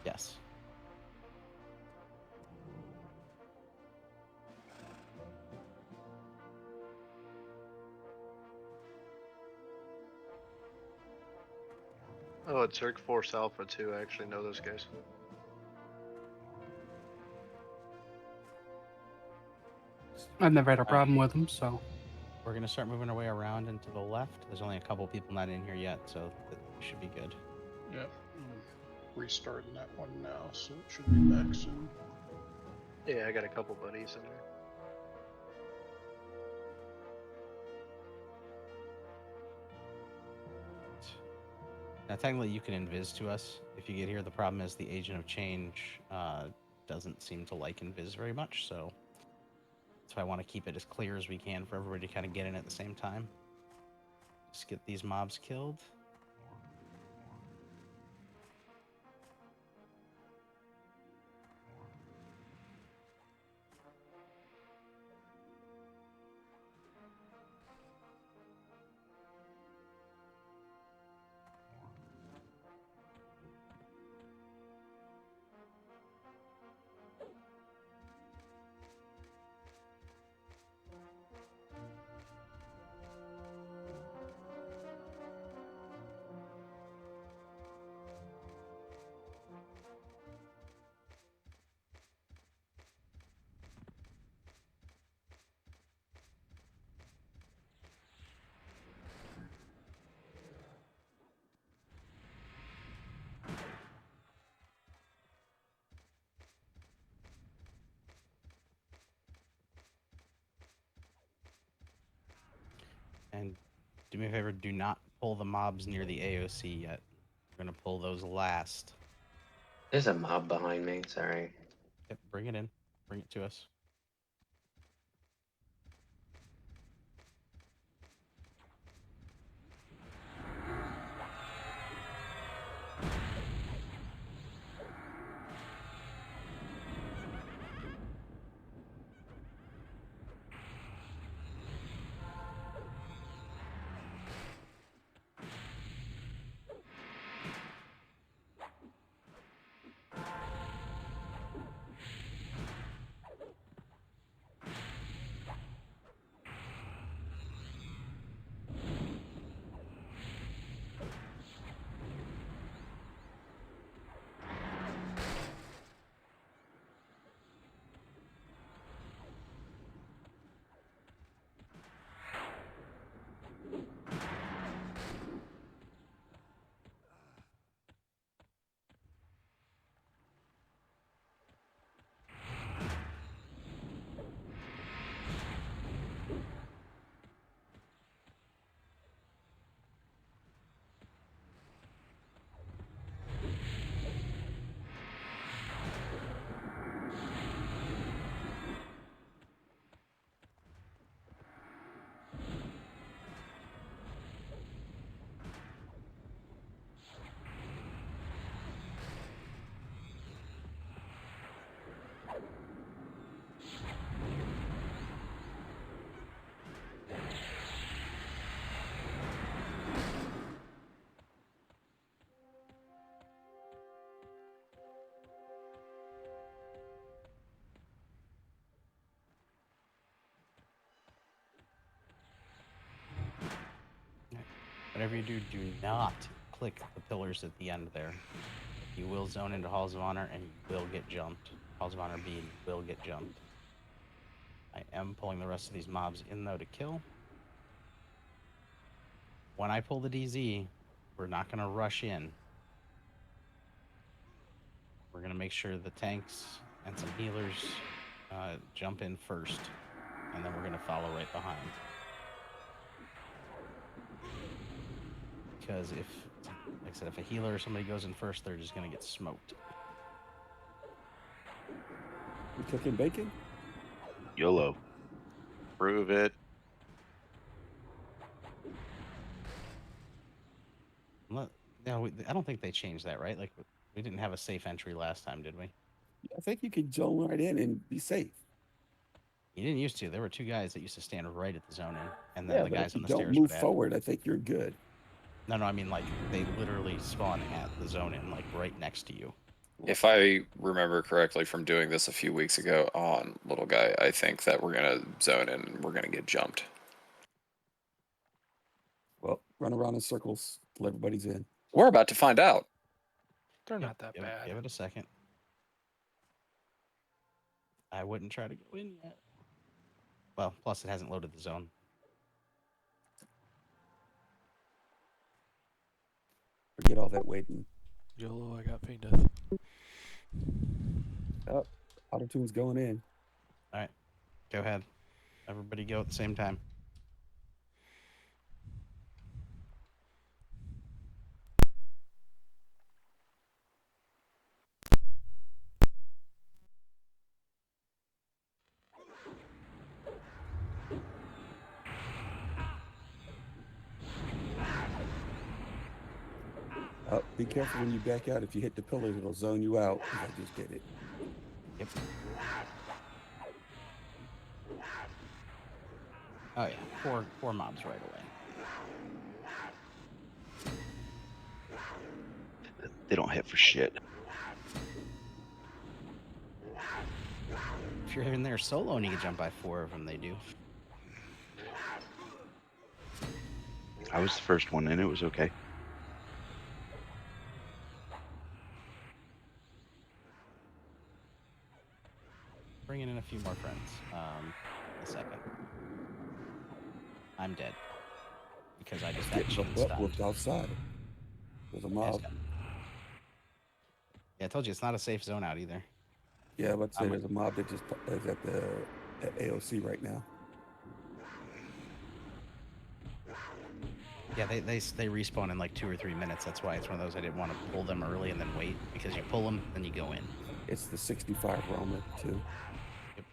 Yes. Oh, it's Zerg Force Alpha too. I actually know those guys. I've never had a problem with them, so. We're going to start moving our way around and to the left. There's only a couple people not in here yet, so that should be good. Yep. I'm restarting that one now, so it should be back soon. Yeah, I got a couple buddies in there. Now, technically, you can invis to us if you get here. The problem is the agent of change doesn't seem to like invis very much, so that's why I want to keep it as clear as we can for everybody to kind of get in at the same time. Just get these mobs killed. And do me a favor, do not pull the mobs near the AOC yet. We're going to pull those last. There's a mob behind me, sorry. Yep, bring it in. Bring it to us. Whatever you do, do not click the pillars at the end there. You will zone into Halls of Honor and you will get jumped. Halls of Honor B, and you will get jumped. I am pulling the rest of these mobs in, though, to kill. When I pull the DZ, we're not going to rush in. We're going to make sure the tanks and some healers jump in first, and then we're going to follow right behind. Because if, like I said, if a healer or somebody goes in first, they're just going to get smoked. You cooking bacon? YOLO. Prove it. No, I don't think they changed that, right? Like, we didn't have a safe entry last time, did we? I think you could zone right in and be safe. You didn't used to. There were two guys that used to stand right at the zone in, and then Yeah, the but guys if you on the don't stairs move would add. forward, I think you're good. No, I mean, like, they literally spawn at the zone in, like, right next to you. If I remember correctly from doing this a few weeks ago on Little Guy, I think that we're going to zone in and we're going to get jumped. Well, run around in circles till everybody's in. We're about to find out. They're not that Give bad. it a second. I wouldn't try to go in yet. Well, plus it hasn't loaded the zone. Forget all that waiting. YOLO, I got pain death. Oh, auto-tune's going in. All right, go ahead. Everybody go at the same time. Be careful when you back out. If you hit the pillars, it'll zone you out. I just did it. Yep. Oh yeah, four mobs right away. They don't hit for shit. If you're in there solo and you can jump by 4 of them, they do. I was the first one in. It was okay. Bringing in a few more friends. A second. I'm dead. Because I just got chain stunned. Whooped outside. There's a mob. Yeah, I told you, it's not a safe zone out either. Yeah, let's say there's a mob that just is at the AOC right now. Yeah, they respawn in like 2 or 3 minutes. That's why it's one of those I didn't want to pull them early and then wait, because you pull them, then you go in. It's the 65 roamer too. Yep.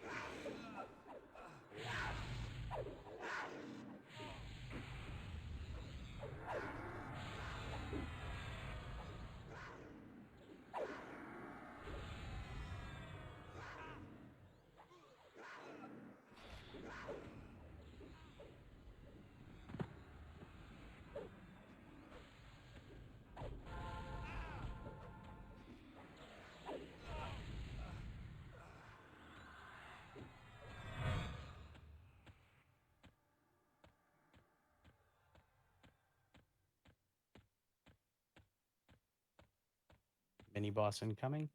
Mini boss incoming.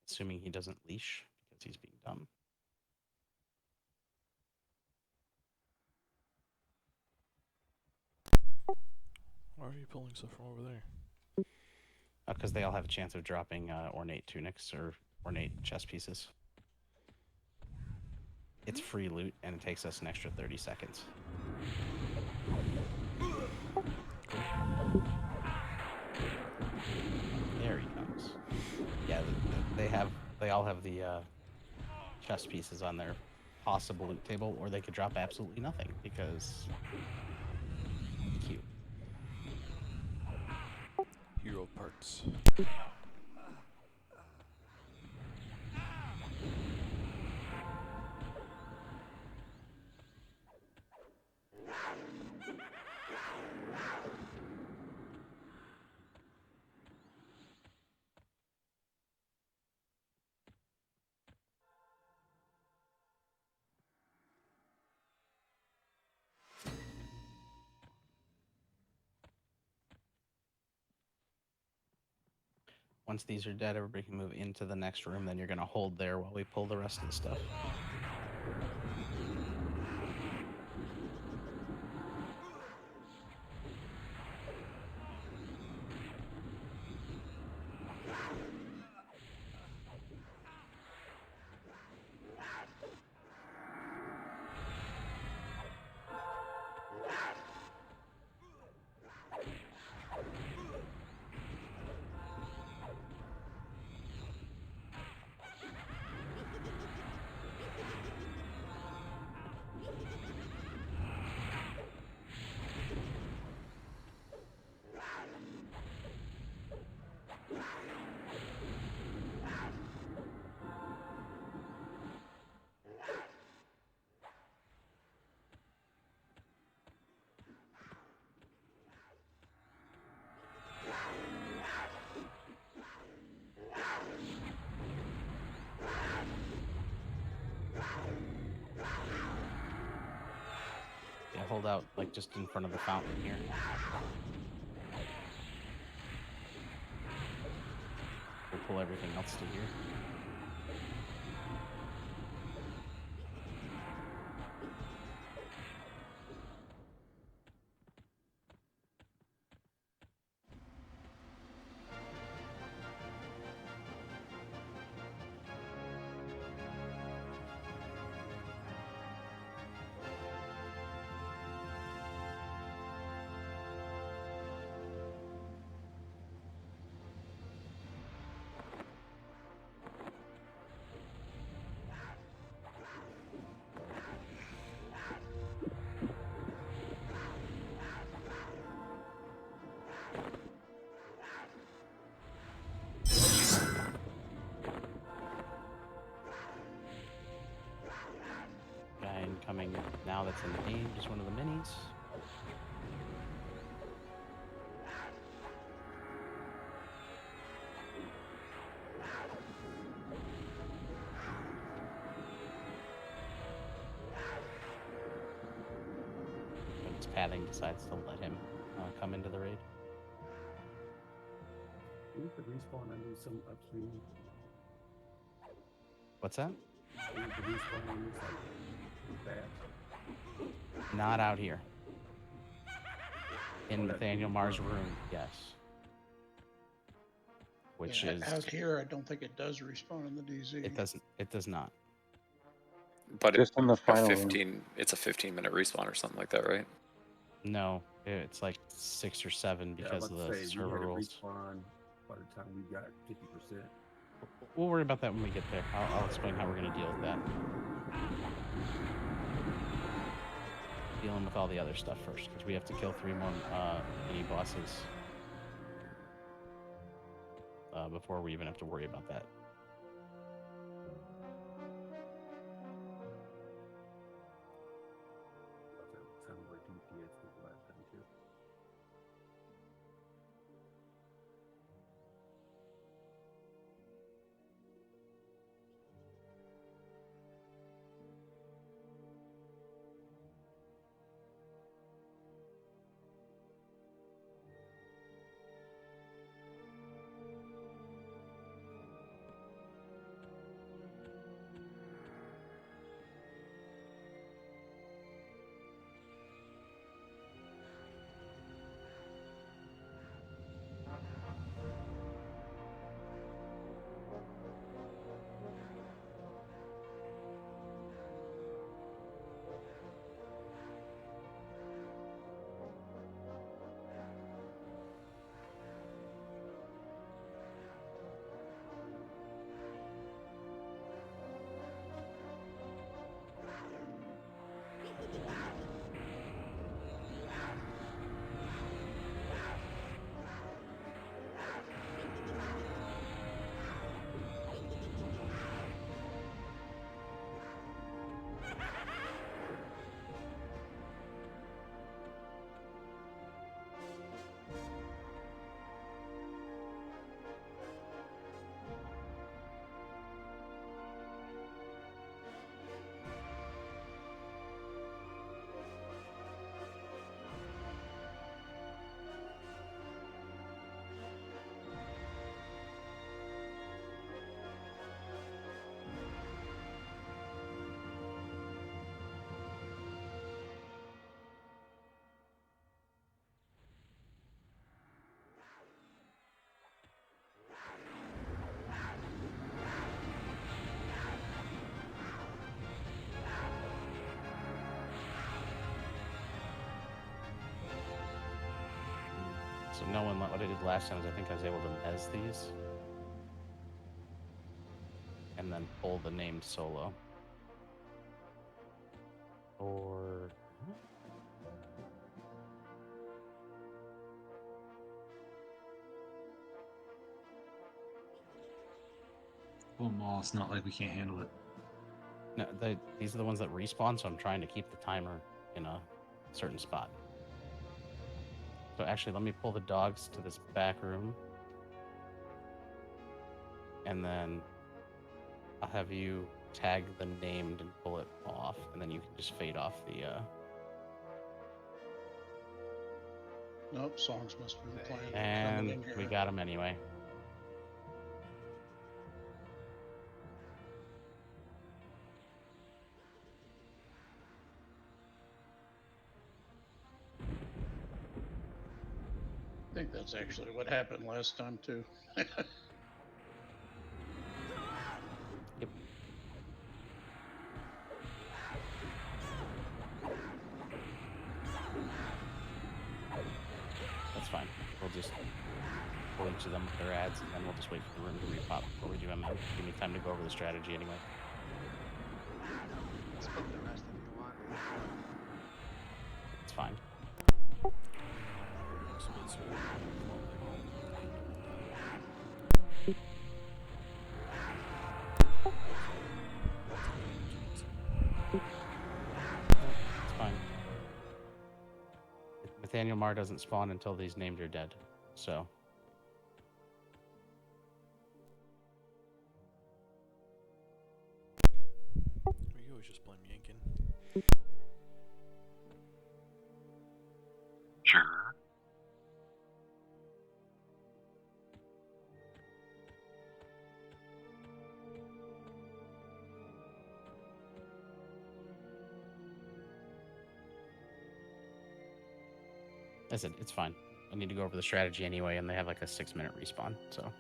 Assuming he doesn't leash because he's being dumb. Why are you pulling stuff from over there? Because they all have a chance of dropping ornate tunics or ornate chest pieces. It's free loot, and it takes us an extra 30 seconds. There he comes. Yeah, they all have the chest pieces on their possible loot table, or they could drop absolutely nothing because cute. Hero parts. Once these are dead, everybody can move into the next room. Then you're gonna hold there while we pull the rest of the stuff. Yeah, hold out like just in front of the fountain here. We'll pull everything else to here. Guy incoming now that's in the game, just one of the minis. When his padding decides to let him come into the raid. We could respawn and do some upstream. What's that? We could respawn and do something bad. Not out here. In Nathaniel Mars' room, yes. Which Yeah, is out here. I don't think it does respawn in the DZ. it doesn't. It does not. But Just in the final room. 15. It's a 15-minute respawn or something like that, right? No, it's like 6 or 7 because of the server rules. Respawn by the time we got 50%. We'll worry about that when we get there. I'll explain how we're going to deal with that. Dealing with all the other stuff first, because we have to kill 3 more mini bosses before we even have to worry about that. Sounded like DPS did the last time too. So knowing what I did last time is I think I was able to mez these. And then pull the name solo. Or... Pull them all. It's not like we can't handle it. No, these are the ones that respawn, so I'm trying to keep the timer in a certain spot. So actually, let me pull the dogs to this back room. And then I'll have you tag the named and pull it off, and then you can just fade off the... Nope, songs must have been playing. And coming in here. we got him anyway. I think that's actually what happened last time too. Yep. That's fine. We'll just pull each of them with their ads, and then we'll just wait for the room to repop before we do MM. Give me time to go over the strategy anyway. Split the rest if you want. It's fine. It's fine. Nathaniel Marr doesn't spawn until these named are dead, so... We always just blame Yankin. Sure. I said, it's fine. I need to go over the strategy anyway, and they have like a 6-minute respawn, so...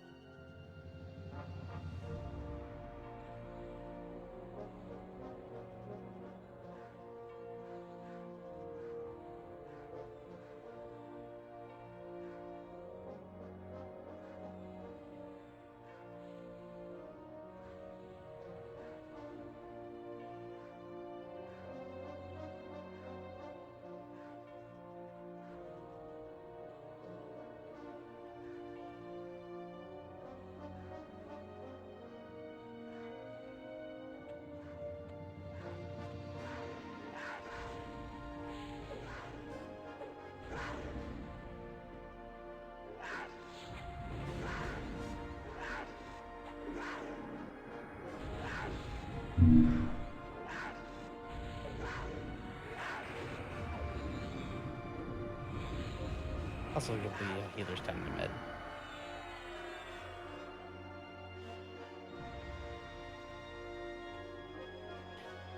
Also give the healers time to med.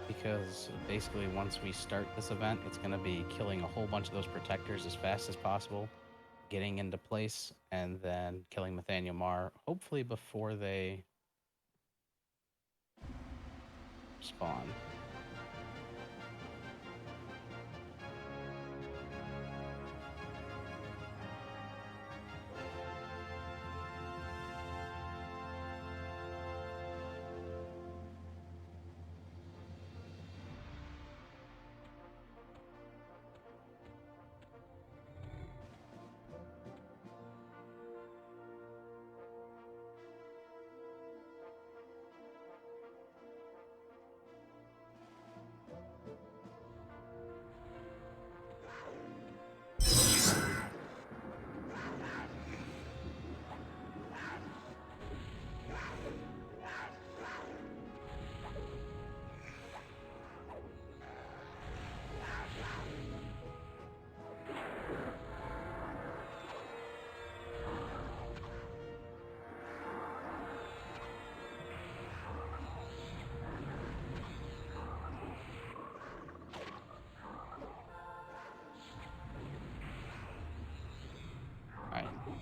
Because basically once we start this event, it's going to be killing a whole bunch of those protectors as fast as possible, getting into place, and then killing Nathaniel Marr, hopefully before they spawn.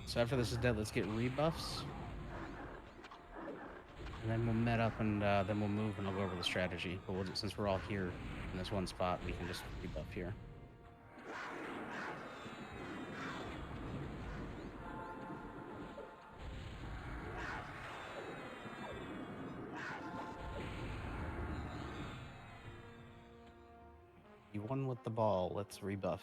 So after this is dead, let's get rebuffs. And then we'll met up and then we'll move and I'll go over the strategy. But we'll since we're all here in this one spot, we can just rebuff here. You won with the ball. Let's rebuff.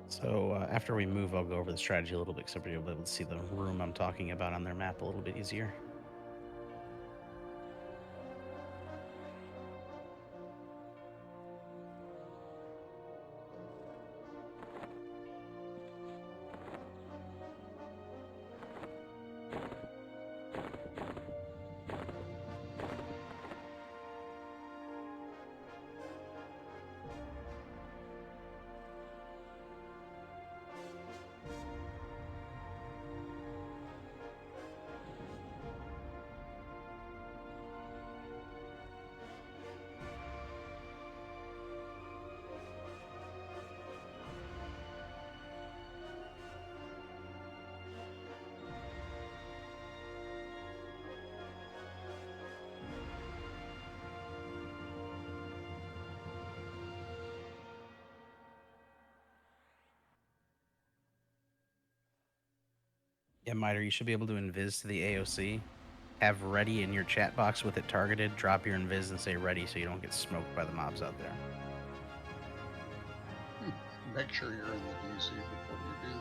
So after we move, I'll go over the strategy a little bit, so everybody will be able to see the room I'm talking about on their map a little bit easier. Yeah, Miter, you should be able to invis to the AOC. Have ready in your chat box with it targeted. Drop your invis and say ready so you don't get smoked by the mobs out there. Make sure you're in the DC before you do.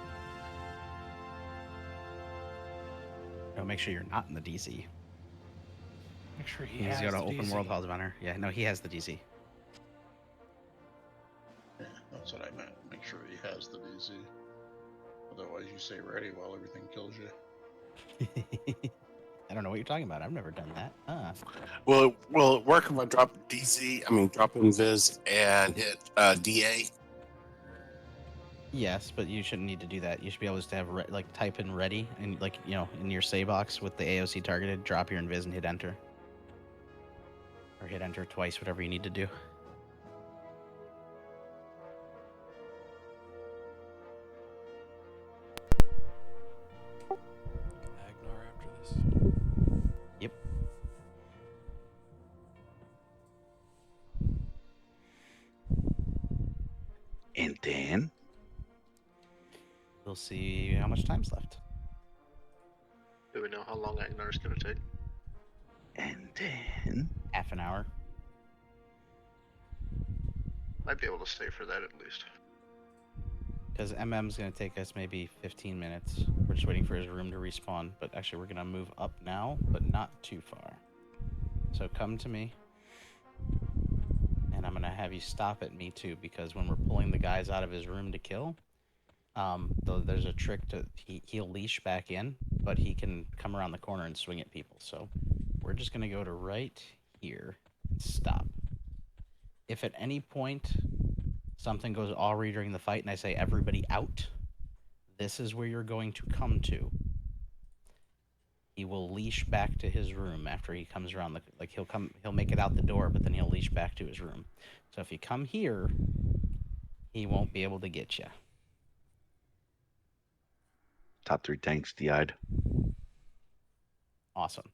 No, make sure you're not in the DC. Make sure he He's has got the an open DC. world Halls of Honor. Yeah, no, he has the DC. Yeah, that's what I meant. Make sure he has the DC. Otherwise, you say ready while everything kills you. I don't know what you're talking about. I've never done that. Will it work if I drop DC? I mean, drop invis and hit DA? Yes, but you shouldn't need to do that. You should be able to have like type in ready and like in your say box with the AOC targeted. Drop your invis and hit enter, or hit enter twice, whatever you need to do. Agnar after this. Yep. And then we'll see how much time's left. Do we know how long Agnar's gonna take? And then half an hour. Might be able to stay for that at least. Because MM's going to take us maybe 15 minutes. We're just waiting for his room to respawn. But actually, we're going to move up now, but not too far. So come to me. And I'm going to have you stop at me, too. Because when we're pulling the guys out of his room to kill, there's a trick to... He'll leash back in, but he can come around the corner and swing at people. So we're just going to go to right here and stop. If at any point... something goes awry during the fight and I say everybody out, this is where you're going to come to. He will leash back to his room after he comes around he'll make it out the door, but then he'll leash back to his room. So if you come here, he won't be able to get you. top 3 tanks DI'd. Awesome.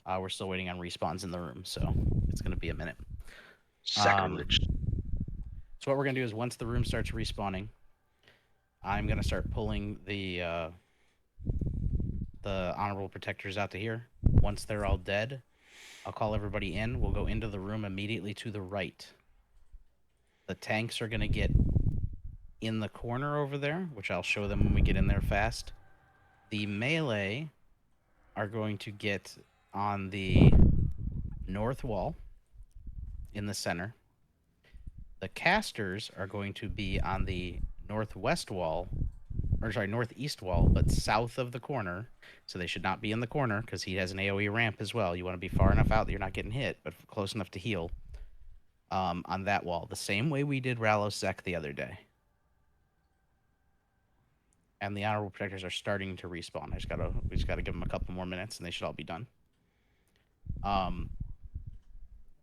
We're still waiting on respawns in the room, so it's going to be a minute. Sacrilege. So what we're going to do is once the room starts respawning, I'm going to start pulling the honorable protectors out to here. Once they're all dead, I'll call everybody in. We'll go into the room immediately to the right. The tanks are going to get in the corner over there, which I'll show them when we get in there fast. The melee are going to get on the north wall in the center. The casters are going to be on the northwest wall, or sorry, northeast wall, but south of the corner. So they should not be in the corner because he has an AoE ramp as well. You want to be far enough out that you're not getting hit, but close enough to heal. On that wall, the same way we did Rallosec the other day. And the honorable protectors are starting to respawn. We just gotta give them a couple more minutes, and they should all be done.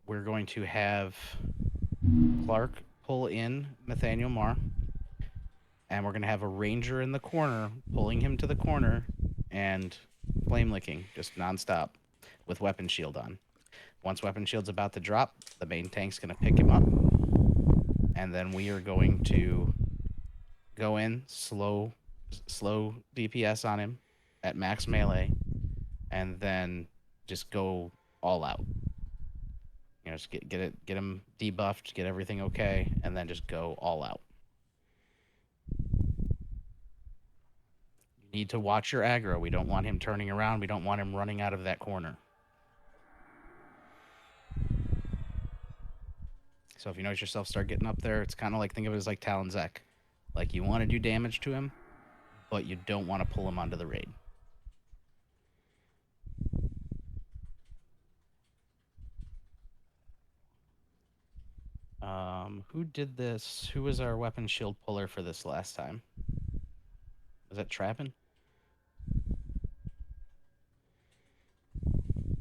We're going to have Clark pull in Nathaniel Marr, and we're gonna have a ranger in the corner pulling him to the corner and flame licking just nonstop with weapon shield on. Once weapon shield's about to drop, the main tank's gonna pick him up, and then we are going to go in slow DPS on him at max melee, and then just go all out. You know, just get him debuffed, get everything okay, and then just go all out. You need to watch your aggro. We don't want him turning around. We don't want him running out of that corner. So if you notice yourself start getting up there, it's kind of like, think of it as like Talon Zek. Like, you want to do damage to him, but you don't want to pull him onto the raid. Who did this? Who was our weapon shield puller for this last time? Was that Trappin?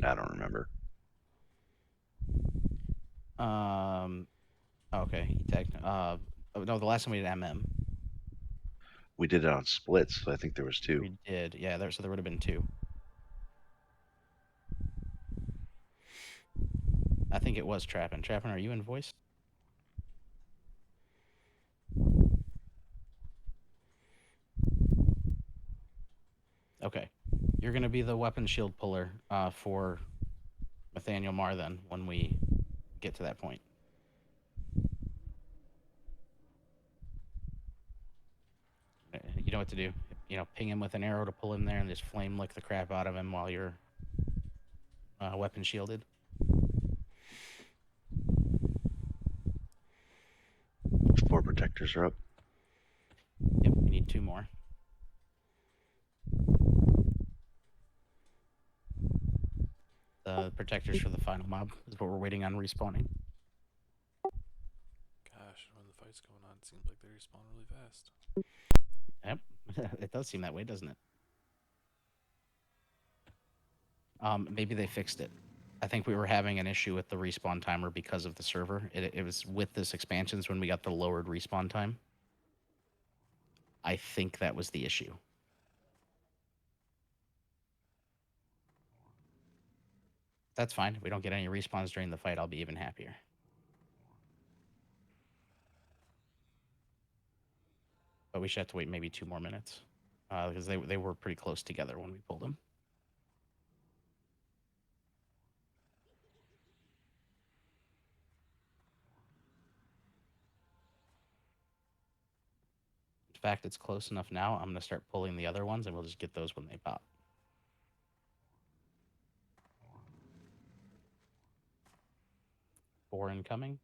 I don't remember. Okay, he tagged. No, the last time we did MM. We did it on splits, so I think there was 2. We did, yeah. So there would have been 2. I think it was Trappin. Trappin, are you in voice? Okay, you're gonna be the weapon shield puller for Nathaniel Marr then when we get to that point. You know what to do. You know, ping him with an arrow to pull him there and just flame lick the crap out of him while you're weapon shielded. 4 protectors are up. Yep, we need 2 more. The protectors for the final mob is what we're waiting on respawning. Gosh, when the fight's going on, it seems like they respawn really fast. Yep, it does seem that way, doesn't it? Maybe they fixed it. I think we were having an issue with the respawn timer because of the server. It was with this expansions when we got the lowered respawn time. I think that was the issue. That's fine. If we don't get any respawns during the fight, I'll be even happier. But we should have to wait maybe 2 more minutes. Because they were pretty close together when we pulled them. In fact, it's close enough now. I'm going to start pulling the other ones, and we'll just get those when they pop. Four incoming.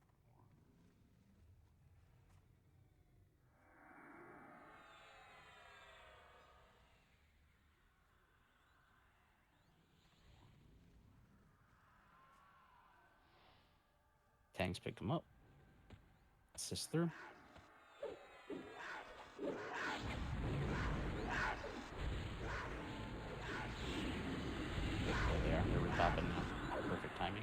Tanks pick them up. Assist through. There they are. They're repopping now. Perfect timing.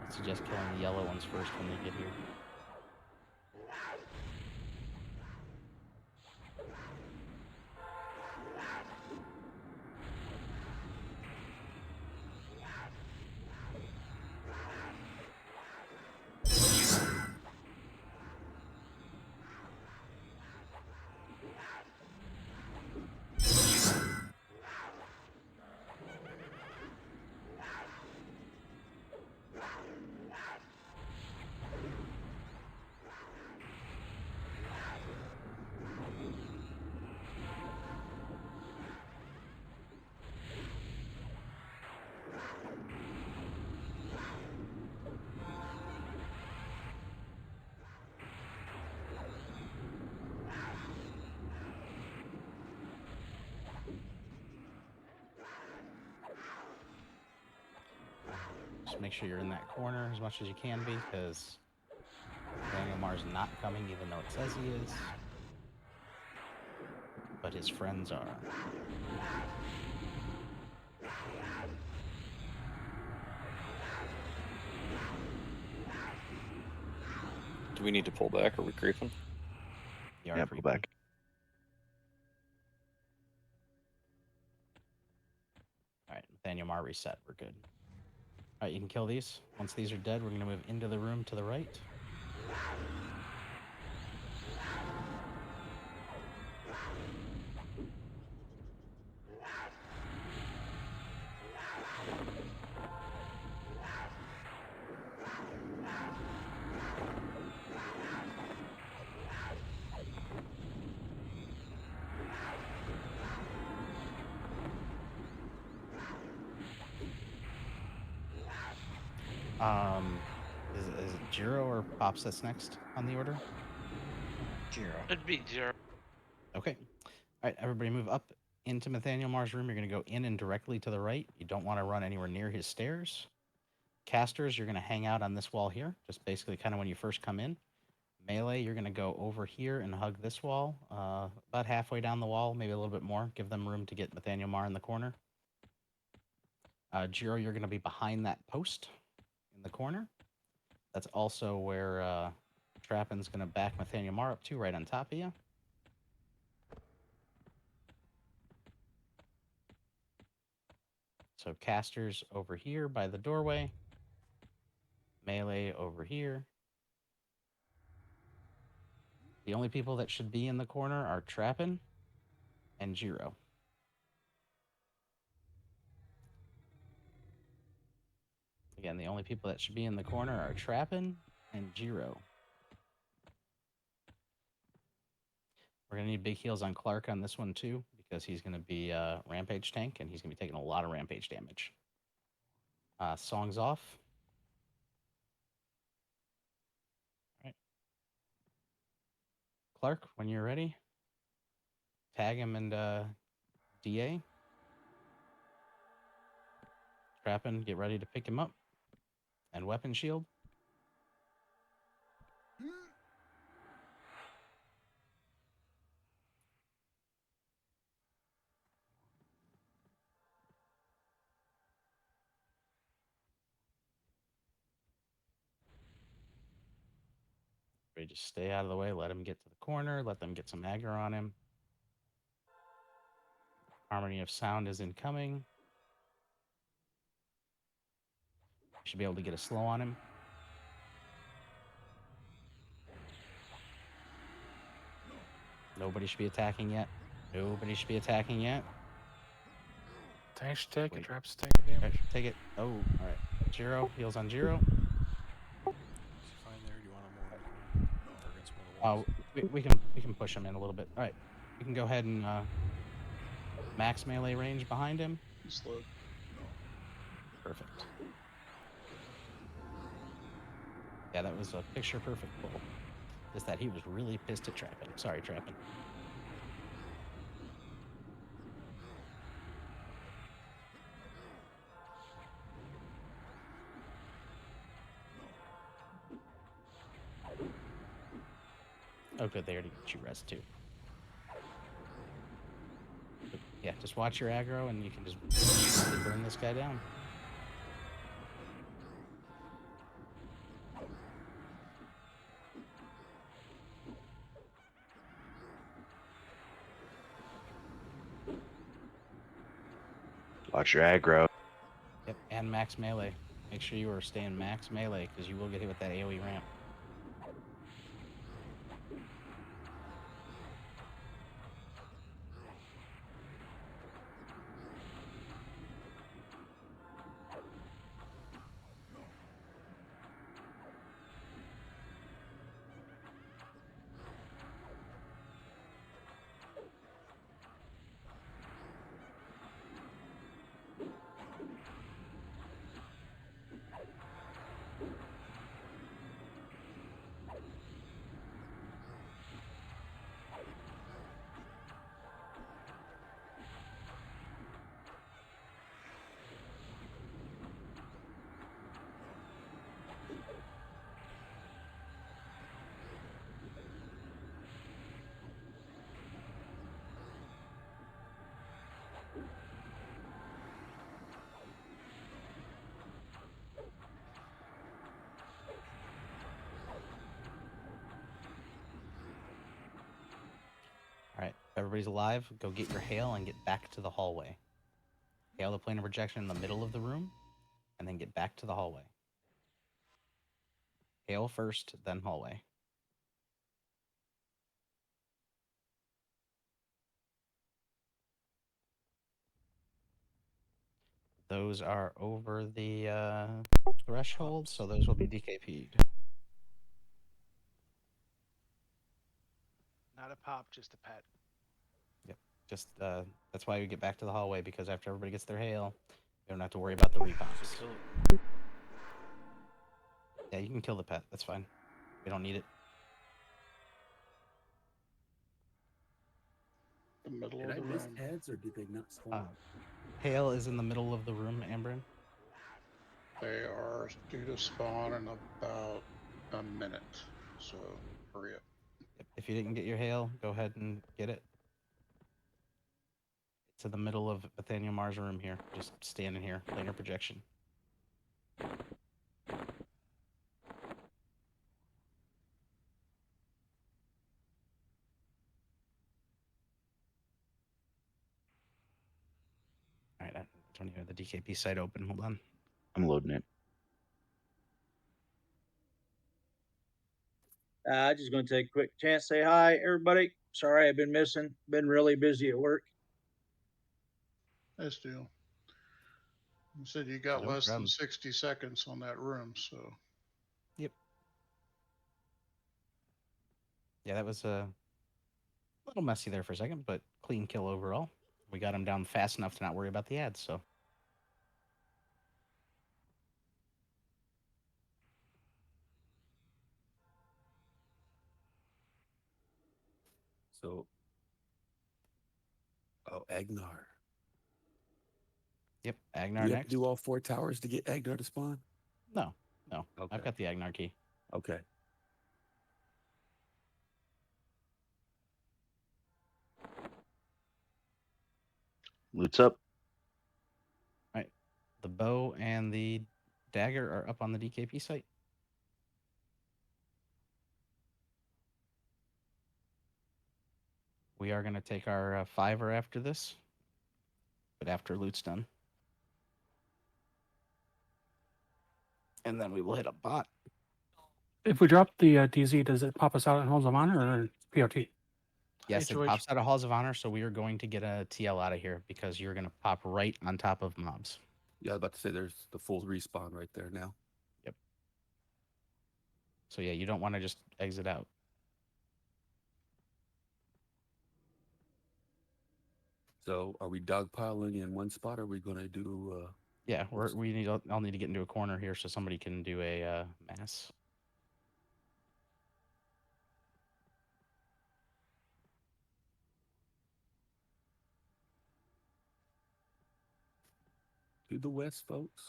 I suggest killing the yellow ones first when they get here. make sure you're in that corner as much as you can be, because Daniel Mar's not coming, even though it says he is. But his friends are. Do we need to pull back? Are we creeping? Yeah, pull back. All right, Nathaniel Mar reset. We're good. All right, you can kill these. Once these are dead, we're going to move into the room to the right. Is it Jiro or Pops that's next on the order? Jiro. It'd be Jiro. Okay. All right, everybody move up into Nathaniel Mar's room. You're going to go in and directly to the right. You don't want to run anywhere near his stairs. Casters, you're going to hang out on this wall here, just basically kind of when you first come in. Melee, you're going to go over here and hug this wall, about halfway down the wall, maybe a little bit more. Give them room to get Nathaniel Mar in the corner. Jiro, you're going to be behind that post in the corner. That's also where Trappin's going to back Nathaniel Mar up to, right on top of you. So Casters over here by the doorway. Melee over here. The only people that should be in the corner are Trappin and Jiro. Again, the only people that should be in the corner are Trappin and Jiro. We're going to need big heals on Clark on this one, too, because he's going to be Rampage tank, and he's going to be taking a lot of Rampage damage. Songs off. All right. Clark, when you're ready, tag him and DA. Trappin, get ready to pick him up. And weapon shield. Just stay out of the way. Let him get to the corner. Let them get some aggro on him. Harmony of Sound is incoming. Should be able to get a slow on him. Nobody should be attacking yet. Nobody should be attacking yet. Tanks take Wait. it. Traps taking damage. Right, take it. Oh, all right. Jiro, heals on Jiro. Is he fine there? Do you want him more in the corner? Or against one of the walls? We can push him in a little bit. All right. We can go ahead and max melee range behind him. He's slow. Perfect. Yeah, that was a picture perfect pull. Just that he was really pissed at Trappin. Sorry, Trappin. Oh, good. They already got you rest, too. But yeah, just watch your aggro, and you can just burn this guy down. Watch your aggro. Yep, and max melee. Make sure you are staying max melee, because you will get hit with that AoE ramp. Everybody's alive. Go get your hail and get back to the hallway. Hail the plane of projection in the middle of the room, and then get back to the hallway. Hail first, then hallway. Those are over the threshold, so those will be DKP'd. Not a pop, just a pet. Yep. Just that's why we get back to the hallway, because after everybody gets their hail, we don't have to worry about the repops. Kill it. Yeah, you can kill the pet. That's fine. We don't need it. The middle Did of I the miss room. heads or did they not spawn? Hail is in the middle of the room, Ambrin. They are due to spawn in about a minute, so hurry up. If you didn't get your hail, go ahead and get it. It's in the middle of Nathaniel Mars' room here. Just standing here, planar projection. All right, I don't even have the DKP site open. Hold on. I'm loading it. I just going to take a quick chance to say hi, everybody. Sorry I've been missing. Been really busy at work. Nice deal. You said you got No less problem. than 60 seconds on that room, so. Yep. Yeah, that was a little messy there for a second, but clean kill overall. We got him down fast enough to not worry about the ads, so. So, oh, Agnar. Yep, Do Agnar you have to next. do all 4 towers to get Agnar to spawn? No. Okay. I've got the Agnar key. Okay. Loot's up. All right. The bow and the dagger are up on the DKP site. We are going to take our 5er after this, but after loot's done. And then we will hit a bot. If we drop the DZ, does it pop us out in Halls of Honor or POT? Yes, it HOH. pops out of Halls of Honor, so we are going to get a TL out of here because you're going to pop right on top of mobs. Yeah, I was about to say there's the full respawn right there now. Yep. So yeah, you don't want to just exit out. So are we dogpiling in one spot or are we going to do... Yeah, I'll need to get into a corner here so somebody can do a mass. To the west, folks.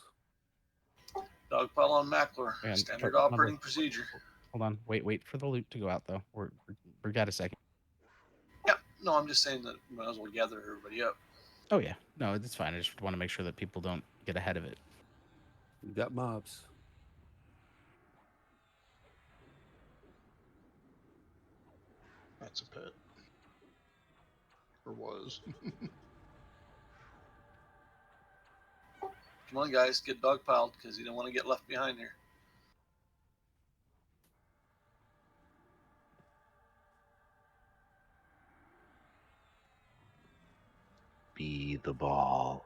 Dogpile on Mackler. And Standard operating procedure. Hold on. Wait for the loot to go out, though. We got a second. Yeah, no, I'm just saying that we might as well gather everybody up. Oh, yeah. No, it's fine. I just want to make sure that people don't get ahead of it. We got mobs. That's a pet. Or was. Come on, guys, get dogpiled because you don't want to get left behind here. Be the ball.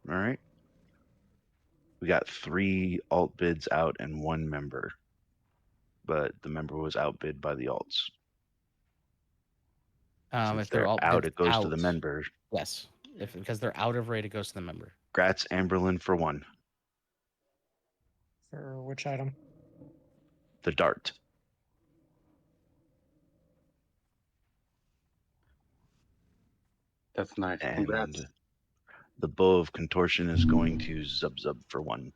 All right. We got 3 alt bids out and 1 member, but the member was outbid by the alts. So If they're all out, it goes out, to the member. Yes. Because they're out of raid, it goes to the member. Gratz Amberlin for 1. For which item? The dart. That's nice. And Congrats. the bow of contortion is going to Zub Zub for 1.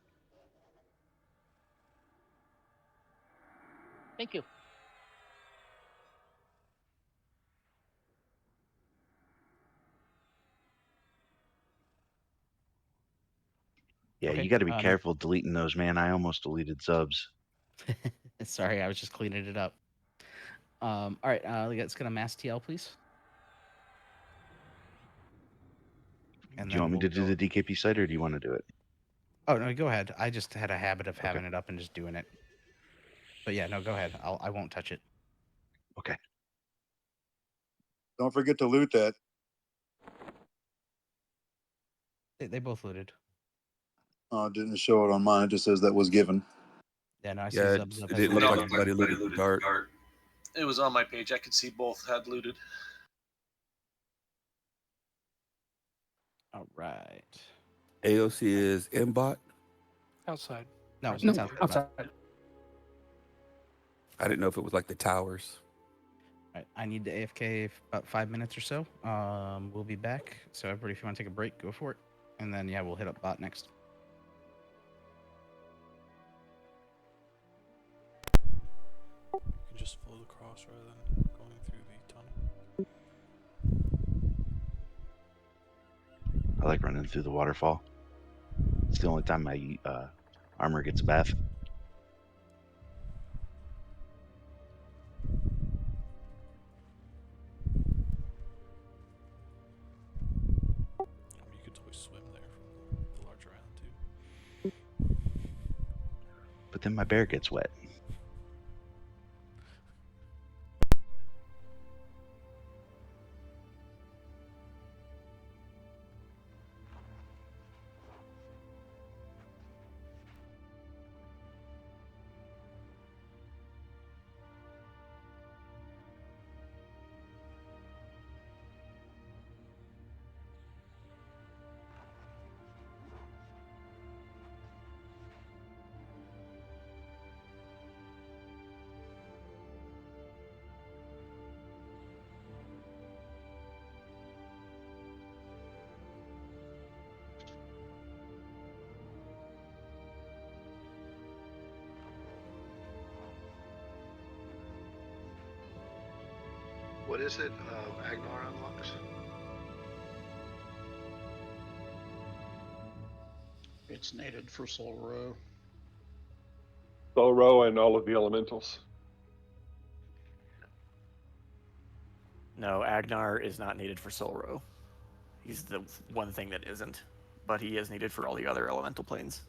Thank you. Yeah, Okay, you got to be careful deleting those, man. I almost deleted Zubs. Sorry, I was just cleaning it up. All right, let's get a mass TL, please. And Do you want me we'll to do go- the DKP site, or do you want to do it? Oh no, go ahead. I just had a habit of having it up and just doing it. But yeah, no, go ahead. I won't touch it. Okay. Don't forget to loot that. They both looted. It didn't show it on mine. It just says that was given. Yeah, no, I see Yeah, Zub Zub it has didn't look looted. like anybody looted the dart. It was on my page. I could see both had looted. All right. AOC is Mbot. Outside. No, Outside. it's outside. I didn't know if it was like the towers. All right, I need to AFK about 5 minutes or so. We'll be back. So everybody, if you want to take a break, go for it. And then yeah, we'll hit up bot next. You can just follow the cross rather than going through the tunnel. I like running through the waterfall. It's the only time my armor gets a bath. I mean, you could always swim there from the larger island too. But then my bear gets wet. What is it? Agnar unlocks. It's nated for Soul Row. Soul Row and all of the elementals. No, Agnar is not needed for Soul Row. He's the one thing that isn't, but he is needed for all the other elemental planes.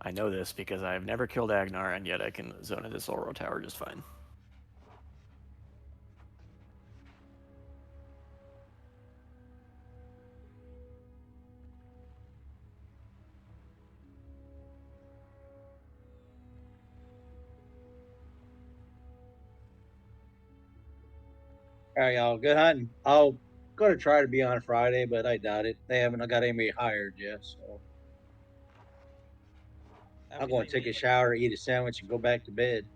I know this because I've never killed Agnar, and yet I can zone into Soul Row Tower just fine. All right, y'all. Good hunting. I'll gonna try to be on Friday, but I doubt it. They haven't got anybody hired yet, so I'm going to take a shower, eat a sandwich, and go back to bed.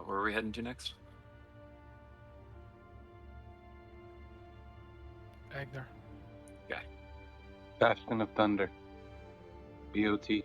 Where are we heading to next? Agner. Okay. Bastion of Thunder. BOT.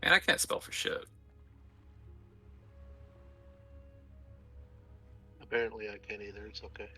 Man, I can't spell for shit. Apparently I can't either. It's okay.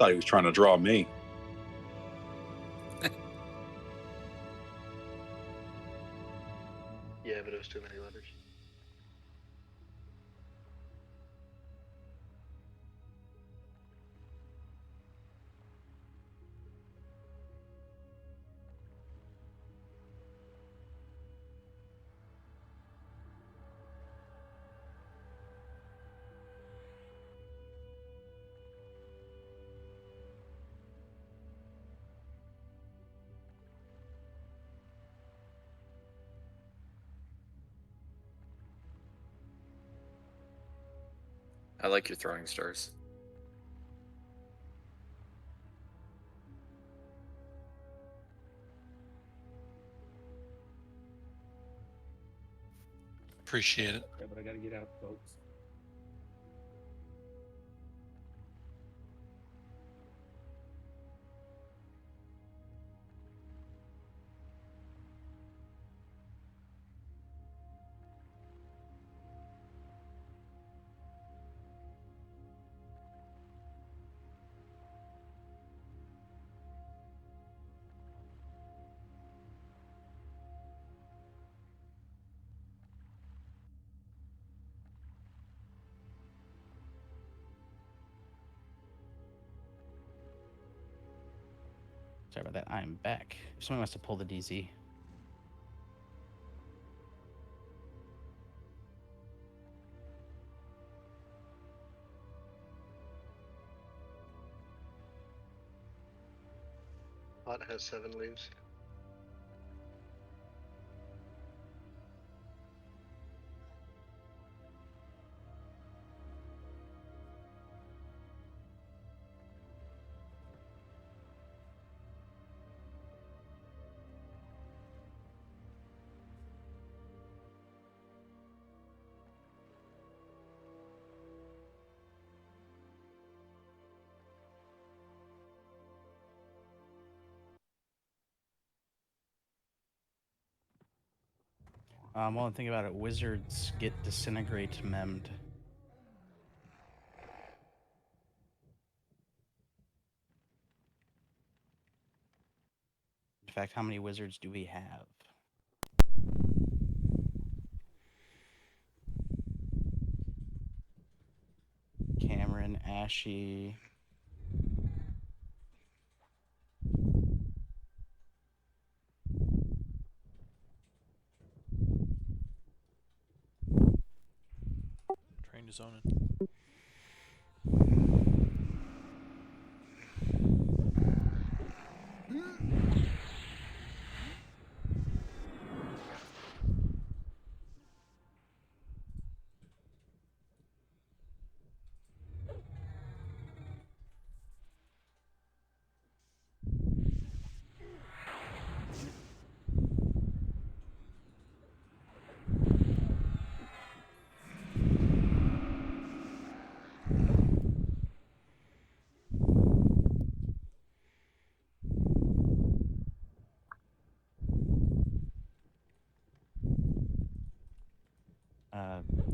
thought he was trying to draw me. Yeah, but it was too many letters. I like your throwing stars. Appreciate it. Yeah, but I gotta get out, folks. Sorry about that. I'm back. Someone wants to pull the DZ. Hot has 7 leaves. While I'm thinking about it, wizards get disintegrate memmed. In fact, how many wizards do we have? Cameron, Ashy. Train to zone in.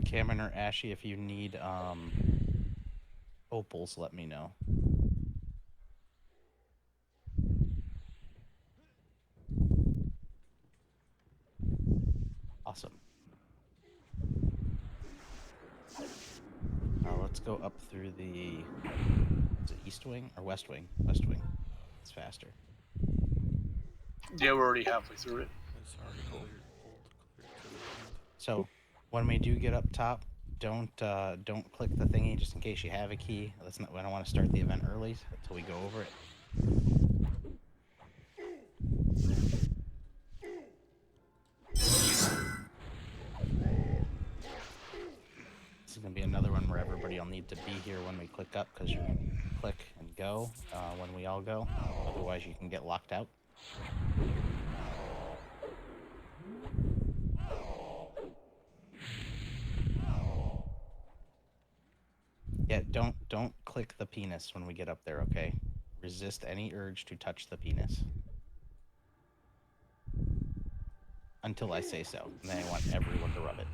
Cameron or Ashy, if you need opals, let me know. Awesome. Let's go up through the... Is it East Wing or West Wing? West Wing. It's faster. Yeah, we're already halfway through it. It's already cleared to the end. So when we do get up top, don't click the thingy just in case you have a key. Let's not. I don't want to start the event early until we go over it. This is gonna be another one where everybody will need to be here when we click up, because you can click and go when we all go. Otherwise, you can get locked out. Yeah, don't click the penis when we get up there, okay? Resist any urge to touch the penis. Until I say so, and then I want everyone to rub it.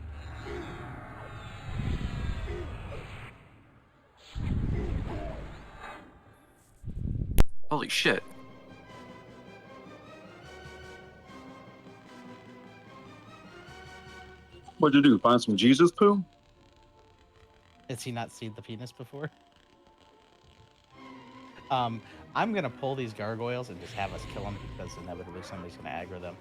Holy shit. What'd you do? Find some Jesus poo? Has he not seen the penis before? I'm gonna pull these gargoyles and just have us kill them because inevitably somebody's gonna aggro them.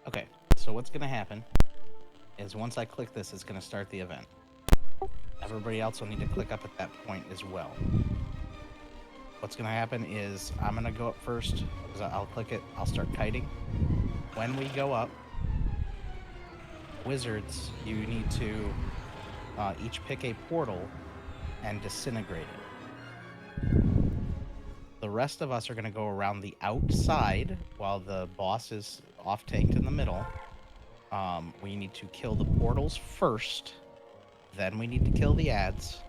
Okay, so what's going to happen is once I click this, it's going to start the event. Everybody else will need to click up at that point as well. What's going to happen is I'm going to go up first, because I'll click it, I'll start kiting. When we go up, wizards, you need to each pick a portal and disintegrate it. The rest of us are going to go around the outside while the boss is off tanked in the middle. We need to kill the portals first, then we need to kill the ads,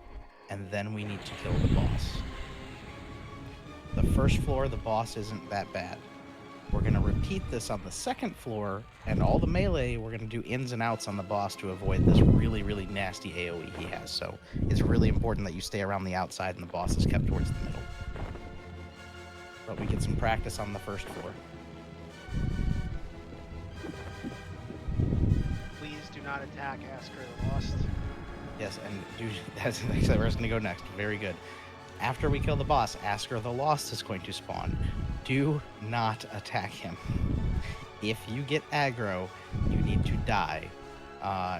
and then we need to kill the boss. The first floor, the boss isn't that bad. We're going to repeat this on the second floor, and all the melee, we're going to do ins and outs on the boss to avoid this really, really nasty AoE he has. So it's really important that you stay around the outside and the boss is kept towards the middle. But we get some practice on the first floor. Please do not attack Asker the Lost. Yes, and that's actually where I was going to go next. Very good. After we kill the boss, Asker the Lost is going to spawn. Do not attack him. If you get aggro, you need to die.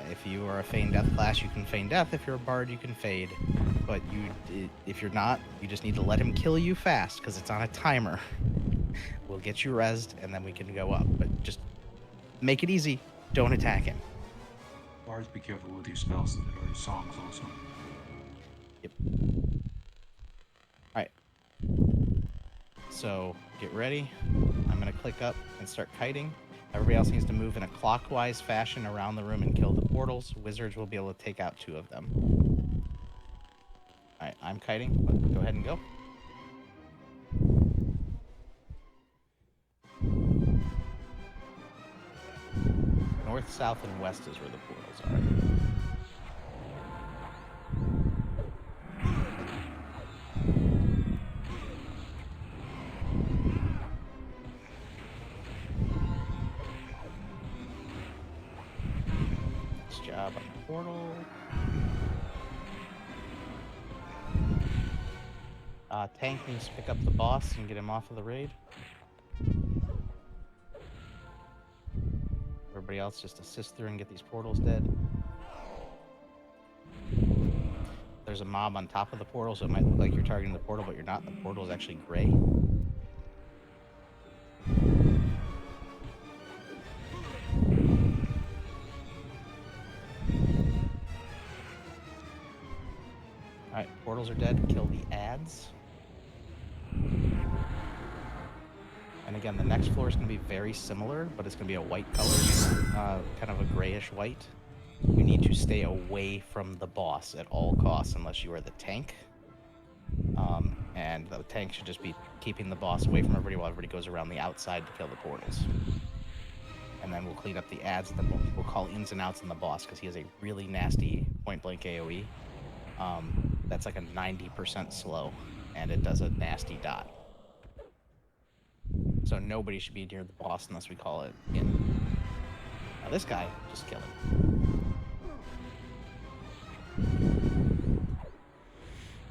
If you are a feign death class, you can feign death. If you're a bard, you can fade. But if you're not, you just need to let him kill you fast because it's on a timer. We'll get you rezzed and then we can go up. But just make it easy. Don't attack him. Bards, be careful with your spells or your songs also. Yep. Alright. So, get ready. I'm going to click up and start kiting. Everybody else needs to move in a clockwise fashion around the room and kill the portals. Wizards will be able to take out 2 of them. Alright, I'm kiting. Go ahead and go. North, south, and west is where the portals are. Nice job on the portal. Tank needs to pick up the boss and get him off of the raid. Everybody else just assist through and get these portals dead. There's a mob on top of the portal, so it might look like you're targeting the portal, but you're not. The portal is actually gray. Alright, portals are dead. Kill the ads. And again, the next floor is going to be very similar, but it's going to be a white color, kind of a grayish white. You need to stay away from the boss at all costs unless you are the tank. And the tank should just be keeping the boss away from everybody while everybody goes around the outside to kill the portals. And then we'll clean up the ads, and then we'll call ins and outs on the boss because he has a really nasty point-blank AoE. That's like a 90% slow, and it does a nasty dot. So nobody should be near the boss unless we call it in. Now this guy, just kill him.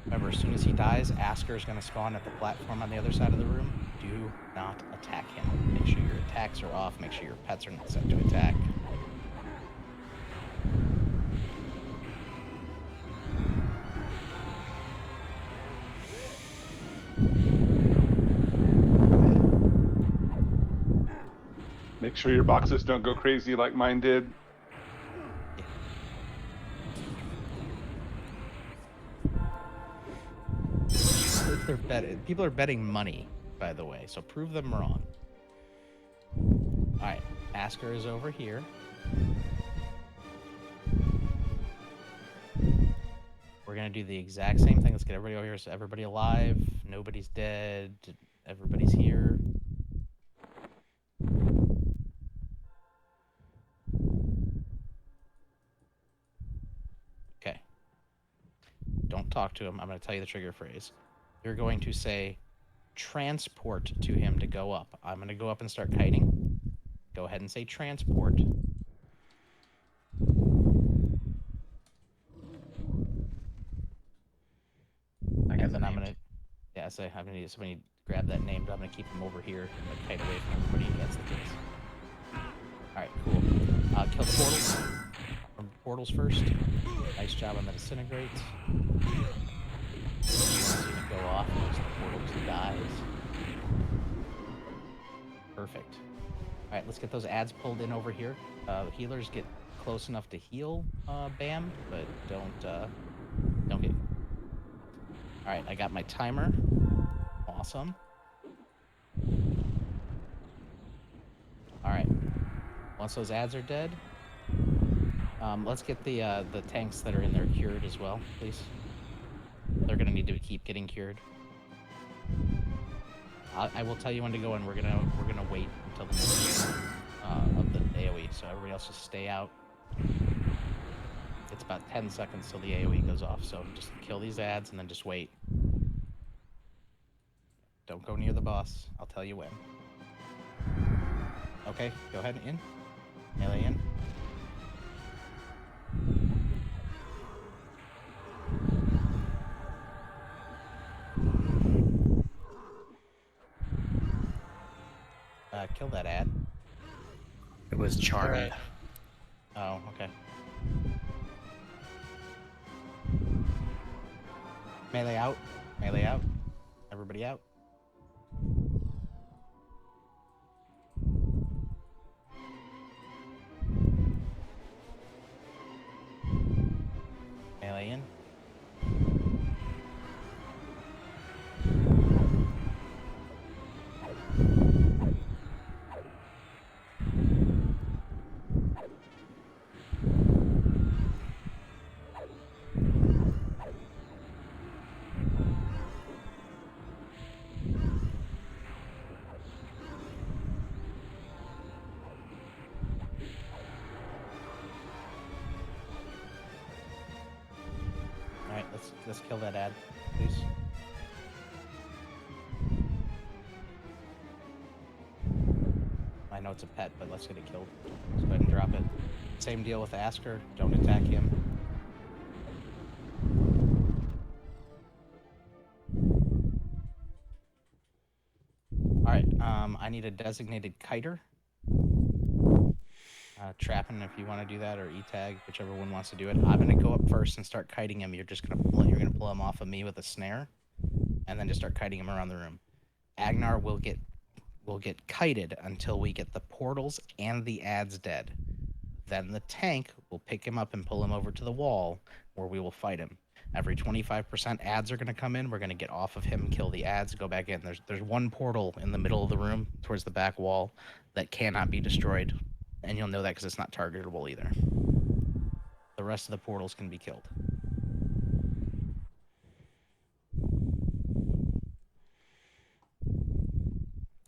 Remember, as soon as he dies, Asker is going to spawn at the platform on the other side of the room. Do not attack him. Make sure your attacks are off. Make sure your pets are not set to attack. Make sure your boxes don't go crazy like mine did. They're betting. People are betting money, by the way, so prove them wrong. All right, Asker is over here. We're gonna do the exact same thing. Let's get everybody over here. So everybody alive. Nobody's dead. Everybody's here. Okay. Don't talk to him. I'm gonna tell you the trigger phrase. You're going to say, transport to him to go up. I'm gonna go up and start kiting. Go ahead and say transport. And then I'm gonna, I'm gonna need somebody to grab that name, but I'm gonna keep him over here and like kite away from everybody if that's the case. All right, cool. Kill the portals. From portals first. Nice job on the disintegrates. See it go off once the portals dies. Perfect. All right, let's get those ads pulled in over here. Healers get close enough to heal Bam, but don't get. All right, I got my timer. Awesome. All right. Once those ads are dead, let's get the tanks that are in there cured as well, please. They're gonna need to keep getting cured. I will tell you when to go in. We're gonna wait until the next of the AOE, so everybody else just stay out. It's about 10 seconds till the AOE goes off, so just kill these ads and then just wait. Don't go near the boss. I'll tell you when. Okay, go ahead and in. Melee in. Kill that ad. It was charmed. Oh, okay. Melee out. Melee out. Everybody out. Melee in. Alright, let's kill that ad, please. I know it's a pet, but let's get it killed. Let's go ahead and drop it. Same deal with Asker. Don't attack him. Alright, I need a designated kiter. Trapping if you want to do that, or E-tag, whichever one wants to do it. I'm gonna go up first and start kiting him. You're gonna pull him off of me with a snare, and then just start kiting him around the room. Agnar will get kited until we get the portals and the ads dead. Then the tank will pick him up and pull him over to the wall, where we will fight him. Every 25% ads are gonna come in. We're gonna get off of him, kill the ads, go back in. There's one portal in the middle of the room towards the back wall that cannot be destroyed. And you'll know that because it's not targetable either. The rest of the portals can be killed.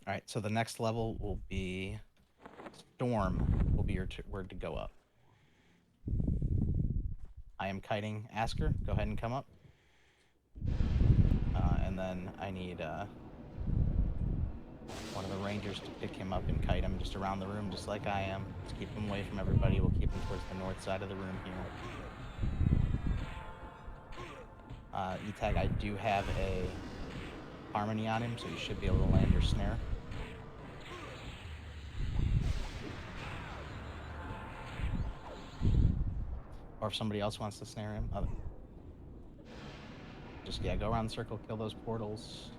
Alright, so the next level will be Storm, will be your word to go up. I am kiting Asker. Go ahead and come up. And then I need one of the rangers to pick him up and kite him just around the room, just like I am. Let's keep him away from everybody. We'll keep him towards the north side of the room here. E-tag, I do have a harmony on him, so you should be able to land your snare. Or if somebody else wants to snare him, just go around the circle, kill those portals.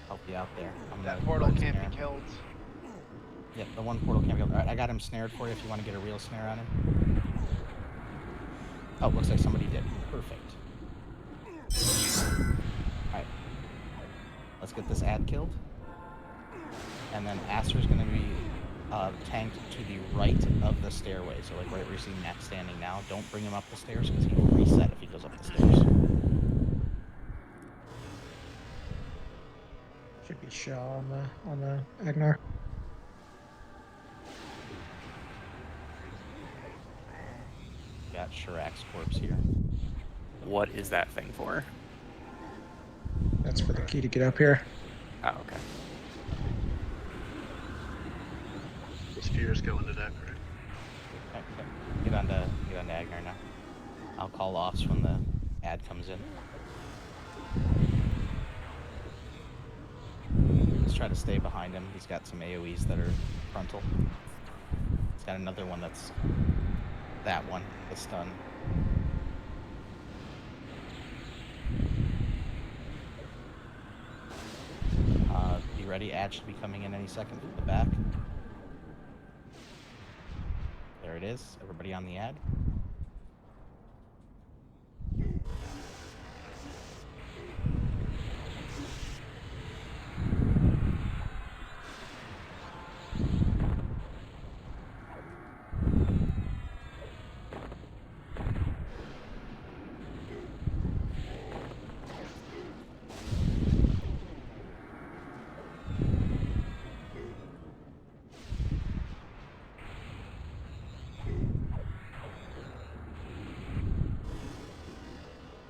help you out there. I'm That gonna portal go can't snare be him. killed. Yep, the one portal can't be killed. Alright, I got him snared for you if you want to get a real snare on him. Oh, looks like somebody did. Perfect. Alright. Let's get this ad killed. And then Aster's going to be tanked to the right of the stairway. So, like, right where you see Matt standing now. Don't bring him up the stairs because he will reset if he goes up the stairs. Should be Shaw on the Agnar. Got Shirak's corpse here. What is that thing for? That's for the key to get up here. Oh, okay. The spheres go into that, correct? Okay. Get on to Agnar now. I'll call offs when the ad comes in. Let's try to stay behind him. He's got some AoEs that are frontal. He's got another one that's that one, the stun. Be ready. Ad should be coming in any second from the back. There it is. Everybody on the ad.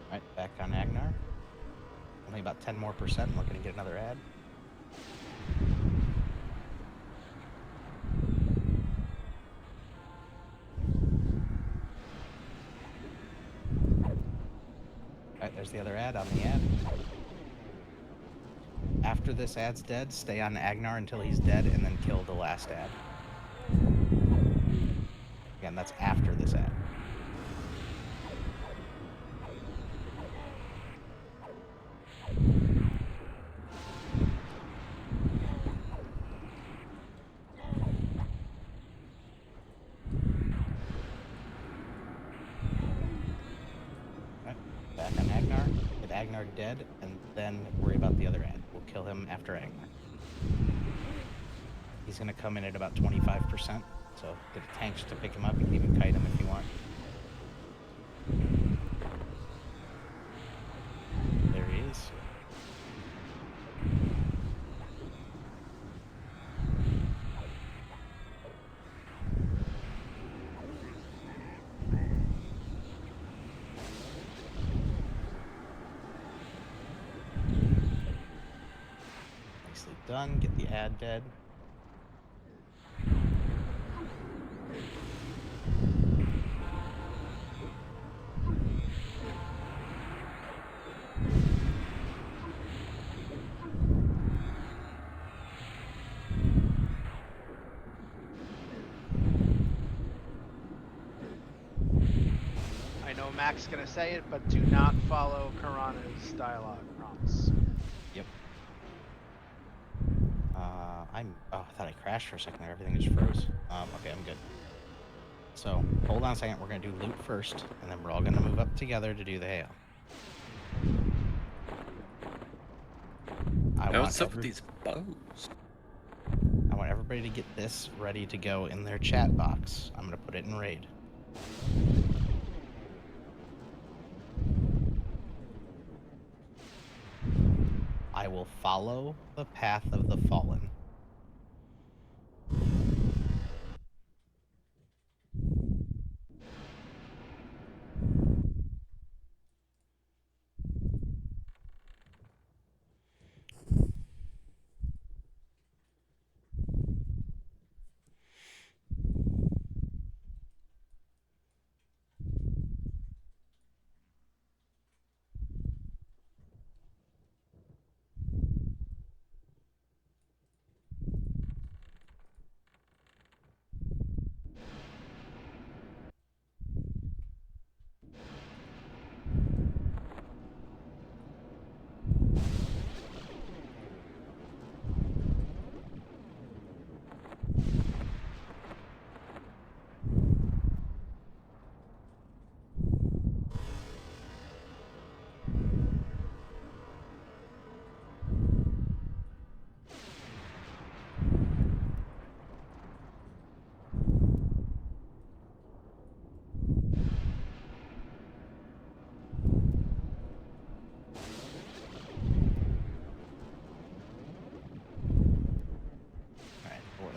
Alright, back on Agnar. Only about 10% more, and we're going to get another ad. Alright, there's the other ad on the ad. After this ad's dead, stay on Agnar until he's dead, and then kill the last ad. Again, that's after this ad. Back on Agnar, get Agnar dead, and then worry about the other ad. We'll kill him after Agnar. He's going to come in at about 25%, so get a tank to pick him up. You can even kite him if you want. There he is. Nicely done. Get the ad dead. I know Mac's gonna say it, but do not follow Karana's dialogue, promise. Yep. I thought I crashed for a second there. Everything just froze. Okay, I'm good. So, hold on a second. We're going to do loot first, and then we're all going to move up together to do the hail. What's up with these bows? I want everybody to get this ready to go in their chat box. I'm going to put it in raid. I will follow the path of the fallen.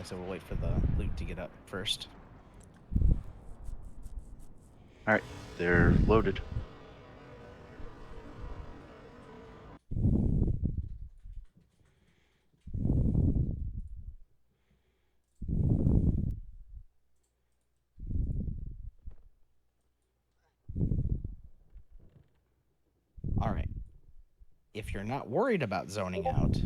so we'll wait for the loot to get up first. All right, they're loaded. All right. If you're not worried about zoning out,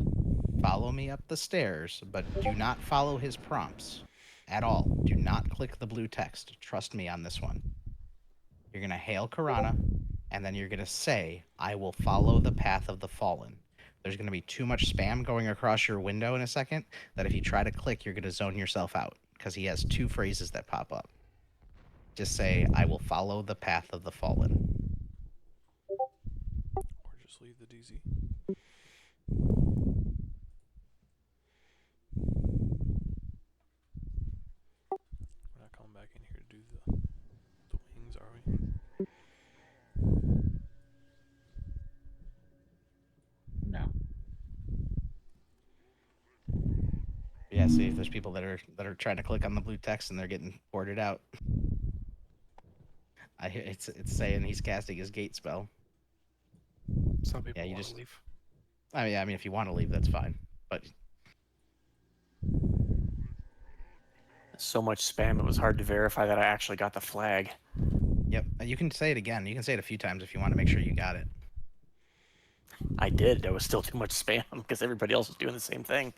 follow me up the stairs, but do not follow his prompts at all. Do not click the blue text. Trust me on this one. You're going to hail Karana, and then you're going to say, I will follow the path of the fallen. There's going to be too much spam going across your window in a second that if you try to click, you're going to zone yourself out because he has 2 phrases that pop up. Just say, I will follow the path of the fallen. Or just leave the DZ. We're not coming back in here to do the wings, are we? No. Yeah, see if there's people that are trying to click on the blue text and they're getting ported out. It's saying he's casting his gate spell. Some people you want just to leave. I mean, if you want to leave, that's fine. But So much spam, it was hard to verify that I actually got the flag. yep, and you can say it again. You can say it a few times if you want to make sure you got it. I did. There was still too much spam because everybody else was doing the same thing.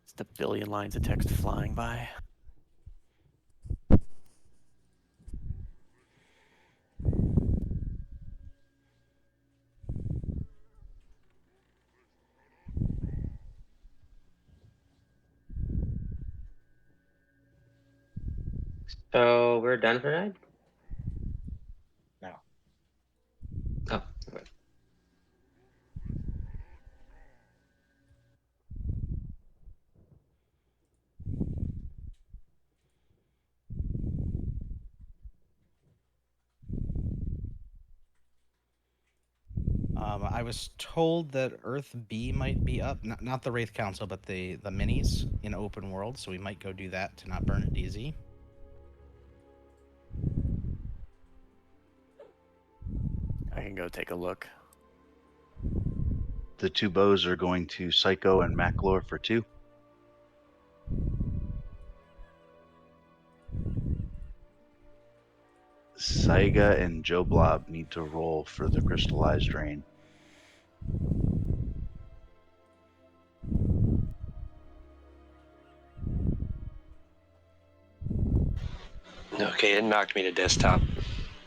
Just a billion lines of text flying by. So we're done for tonight? No. Oh, okay. I was told that Earth B might be up, not the Wraith Council, but the minis in open world, so we might go do that to not burn a DZ. I can go take a look. The 2 bows are going to Psycho and Maclor for 2. Saiga and Joe Blob need to roll for the crystallized rain. Okay, it knocked me to desktop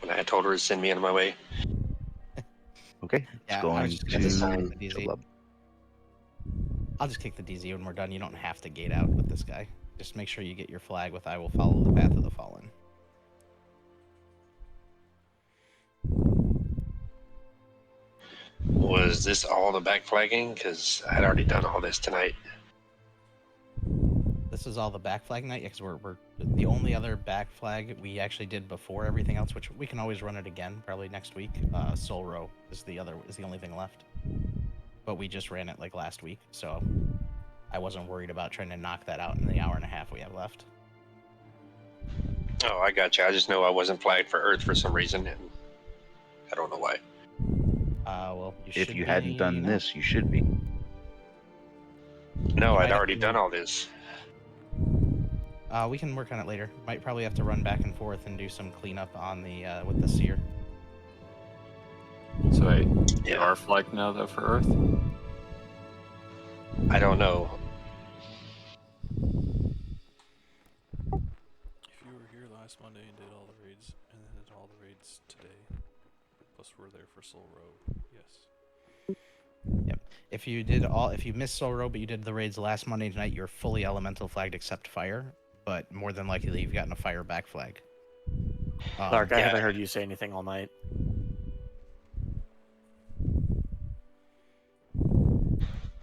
when I told her to send me on my way. Okay, it's Yeah, I going was just to gonna say the Joe DZ. Blob. I'll just kick the DZ when we're done. You don't have to gate out with this guy. Just make sure you get your flag with I will follow the path of the fallen. Was this all the backflagging? Because I had already done all this tonight. This is all the back flag night because we're the only other back flag we actually did before everything else, which we can always run it again probably next week. Soul Row is the only thing left, but we just ran it like last week, so I wasn't worried about trying to knock that out in the hour and a half we have left. Oh, I got you. I just know I wasn't flagged for Earth for some reason, and I don't know why. Well, If you hadn't done this, you should be. No, You I'd might have already to- done all this. We can work on it later. Might probably have to run back and forth and do some cleanup on the with the seer. So wait, you are flagged now though for Earth? I don't know. If you were here last Monday and did all the raids, and then did all the raids today, plus we're there for Soul Row, yes. Yep. If you missed Soul Row but you did the raids last Monday night, you're fully elemental flagged except fire. But more than likely, you've gotten a fire back flag. Clark, I haven't heard you say anything all night.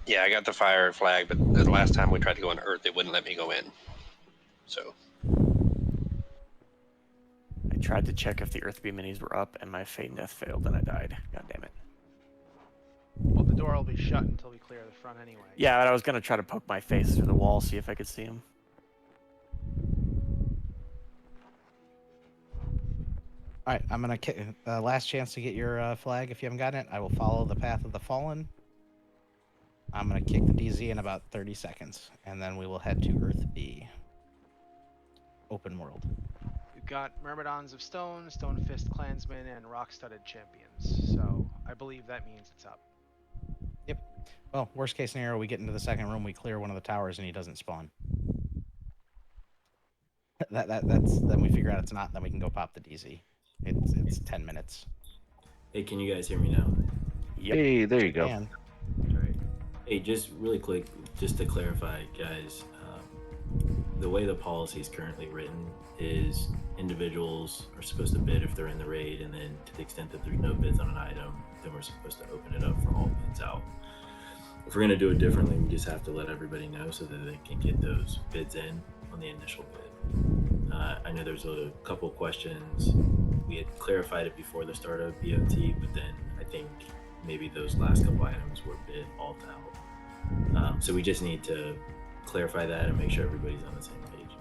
Yeah, I got the fire flag, but the last time we tried to go on Earth, it wouldn't let me go in. So. I tried to check if the Earth B minis were up, and my Fate and Death failed, and I died. God damn it. Well, door will be shut until we clear the front anyway. Yeah, but I was gonna try to poke my face through the wall, see if I could see him. All right, I'm gonna last chance to get your flag. If you haven't gotten it, I will follow the path of the fallen. I'm gonna kick the DZ in about 30 seconds, and then we will head to Earth B. Open world. We've got Myrmidons of Stone, Stone Fist Clansmen, and Rock-Studded Champions. So I believe that means it's up. Yep. Well, worst case scenario, we get into the second room, we clear one of the towers, and he doesn't spawn. That's then we figure out it's not, then we can go pop the DZ. It's 10 minutes. Hey, can you guys hear me now? Yep. Hey, there you go. And Right. Hey, just really quick, just to clarify, guys, the way the policy is currently written is individuals are supposed to bid if they're in the raid, and then to the extent that there's no bids on an item, then we're supposed to open it up for all bids out. If we're going to do it differently, we just have to let everybody know so that they can get those bids in on the initial bid. I know there's a couple questions. We had clarified it before the start of BOT, but then I think maybe those last couple items were bid alt out. So we just need to clarify that and make sure everybody's on the same page.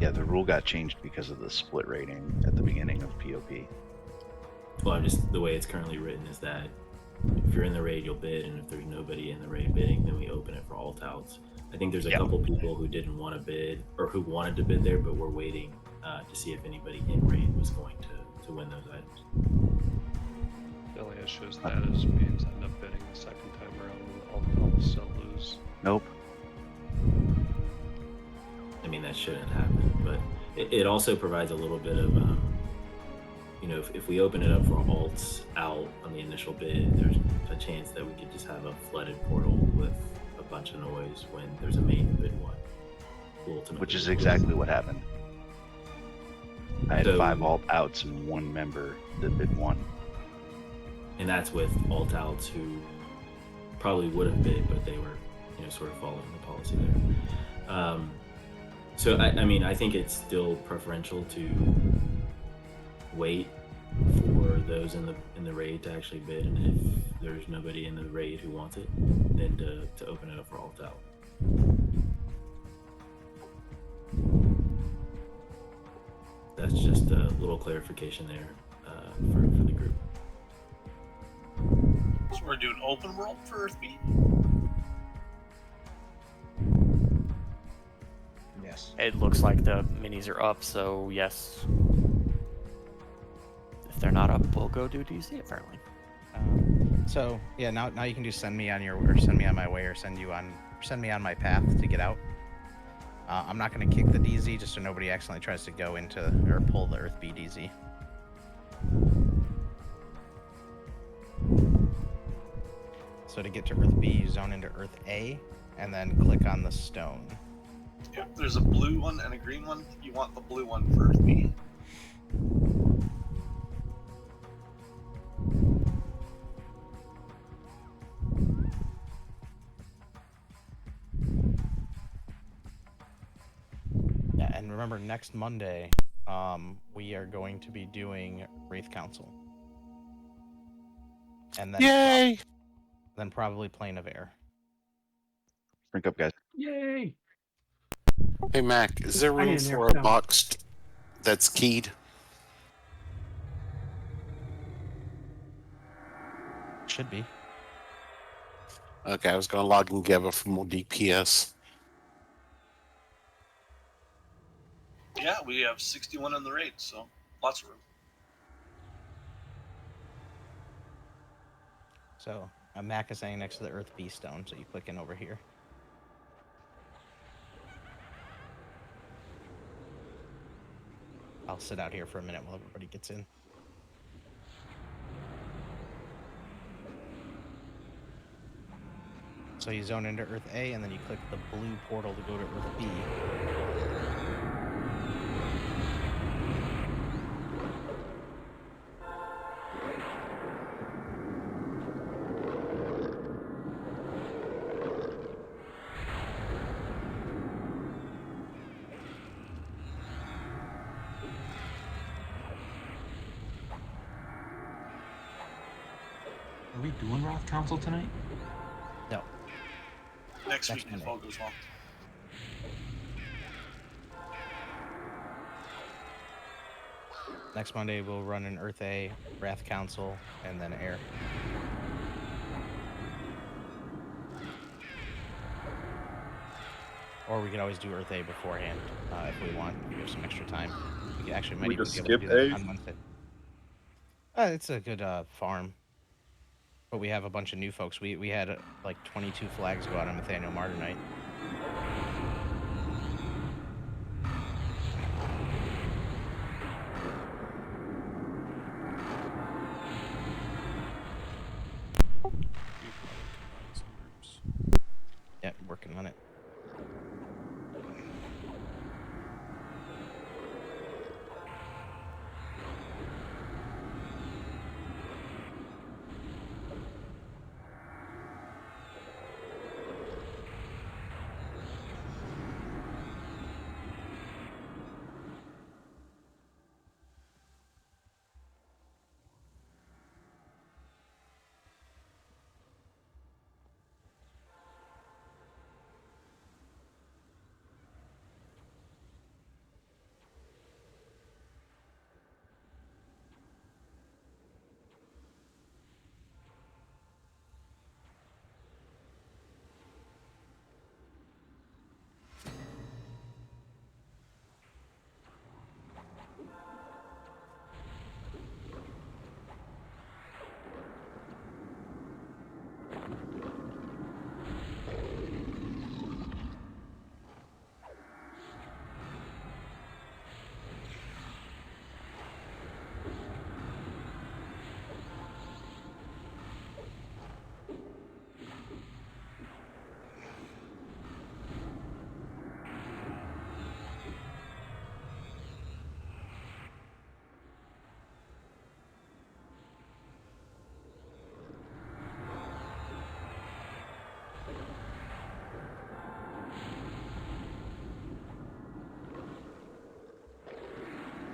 Yeah, the rule got changed because of the split rating at the beginning of PoP. Well, I'm just, the way it's currently written is that if you're in the raid, you'll bid, and if there's nobody in the raid bidding, then we open it for alt outs. I think there's a couple people who didn't want to bid, or who wanted to bid there, but we're waiting to see if anybody in raid was going to win those items. The only issue is that is means end up bidding the second time around and I'll still lose. Nope. I mean, that shouldn't happen, but it also provides a little bit of, you know, if we open it up for alts out on the initial bid, there's a chance that we could just have a flooded portal with a bunch of noise when there's a main bid one. Which is exactly what happened. I had 5 alt outs and 1 member that bid 1. And that's with alt outs who probably would have bid, but they were, you know, sort of following the policy there. So I mean, I think it's still preferential to wait for those in the raid to actually bid, and if there's nobody in the raid who wants it, then to open it up for alt out. That's just a little clarification there for the group. So we're doing open world for Earth B? Yes. It looks like the minis are up, so yes. If they're not up, we'll go do DC apparently. So yeah, now you can just send me on or send me on my way, or send me on my path to get out. I'm not going to kick the DZ just so nobody accidentally tries to go into or pull the Earth B DZ. So to get to Earth B, you zone into Earth A, and then click on the stone. Yeah, there's a blue one and a green one. You want the blue one for Earth B. Yeah, and remember, next Monday, we are going to be doing Wraith Council. And then Yay! Then probably Plane of Air. Drink up, guys. Yay! Hey Mac, is there I room need an air for a down. box that's keyed? Should be. Okay, I was gonna log in Geva for more DPS. Yeah, we have 61 in the raid, so lots of room. So Mac is saying next to the Earth B stone, so you click in over here. I'll sit out here for a minute while everybody gets in. So you zone into Earth A, and then you click the blue portal to go to Earth B. Are we doing Wrath Council tonight? No. Next week, Monday. if all goes well. Next Monday we'll run an Earth A, Wrath Council, and then Air. Or we could always do Earth A beforehand if we want. If we have some extra time. We could actually might We even just be able to skip do that A? on Wednesday. It's a good farm. But we have a bunch of new folks. We had like 22 flags go out on Nathaniel Martyr night. Yep, working on it.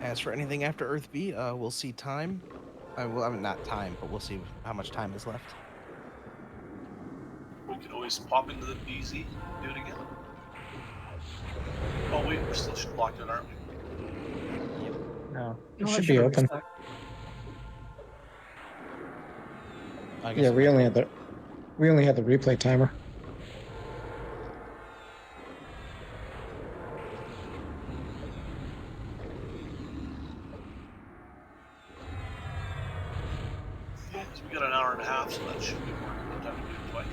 As for anything after Earth B, we'll see time. I mean, not time, but we'll see how much time is left. We could always pop into the DZ and do it again. Oh wait, we're still locked in, aren't we? No, No, it I should be have open. reset. I guess Yeah, it we might only be. had the replay timer. Yeah, 'cause we got an hour and a half, so that should be more than time to do it twice.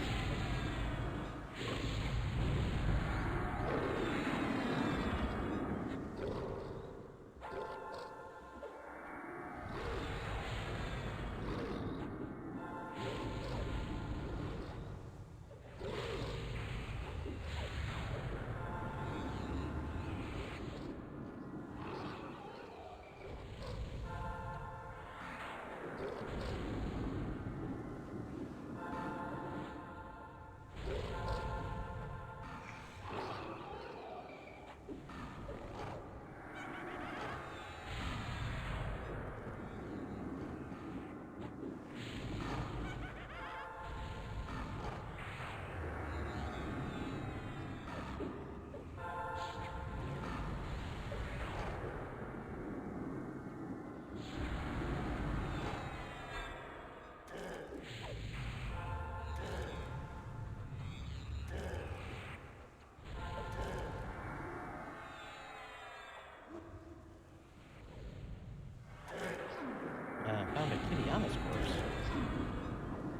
Found a Kittyana's corpse.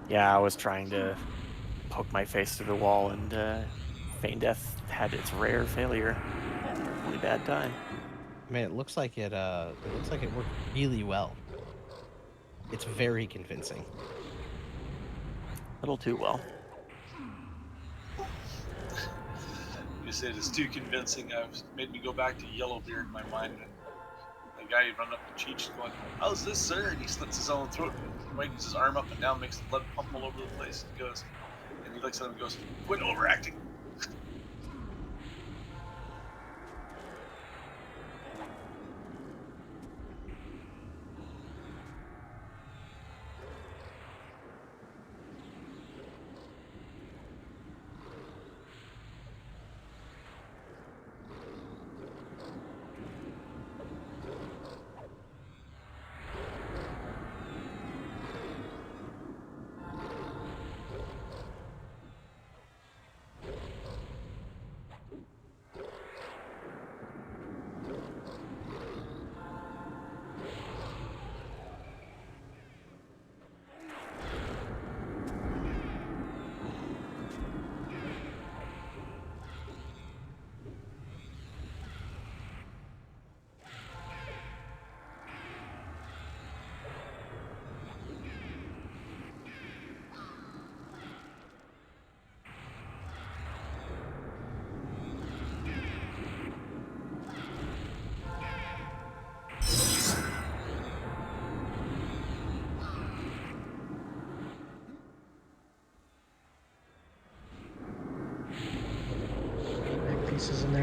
Yeah, I was trying to poke my face through the wall, and Feign Death had its rare failure. Really bad time. I mean, it looks like it worked really well. It's very convincing. A little too well. You said it's too convincing. Made me go back to Yellowbeard in my mind, and the guy run up to Cheech going, "How's this, sir?" And he slits his own throat and waggles his arm up and down, makes the blood pump all over the place. And goes, and he looks at him and goes, "Quit overacting."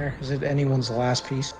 there? Is it anyone's last piece?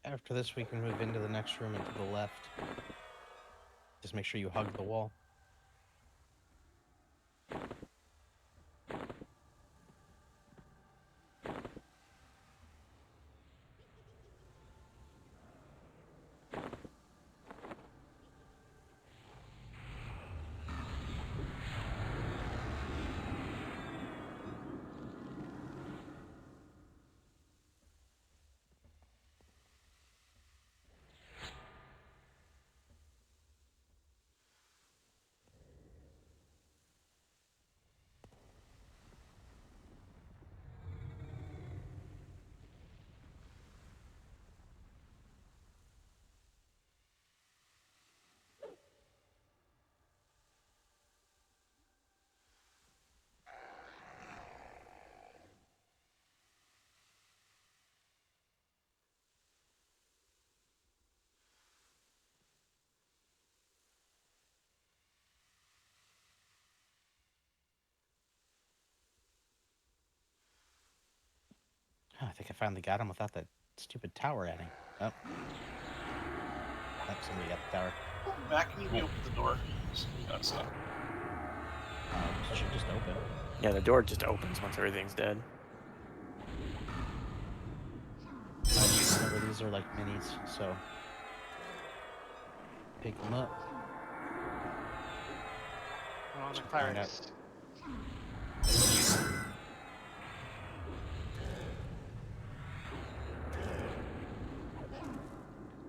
After this, we can move into the next room and to the left. Just make sure you hug the wall. Oh, I think I finally got him without that stupid tower adding. Oh. Oh, somebody got the tower. Mac, can you reopen the door? Somebody got stuck. It should just open. Yeah, the door just opens once everything's dead. Remember, these are like minis, so pick them up. One on the Find out. clerics.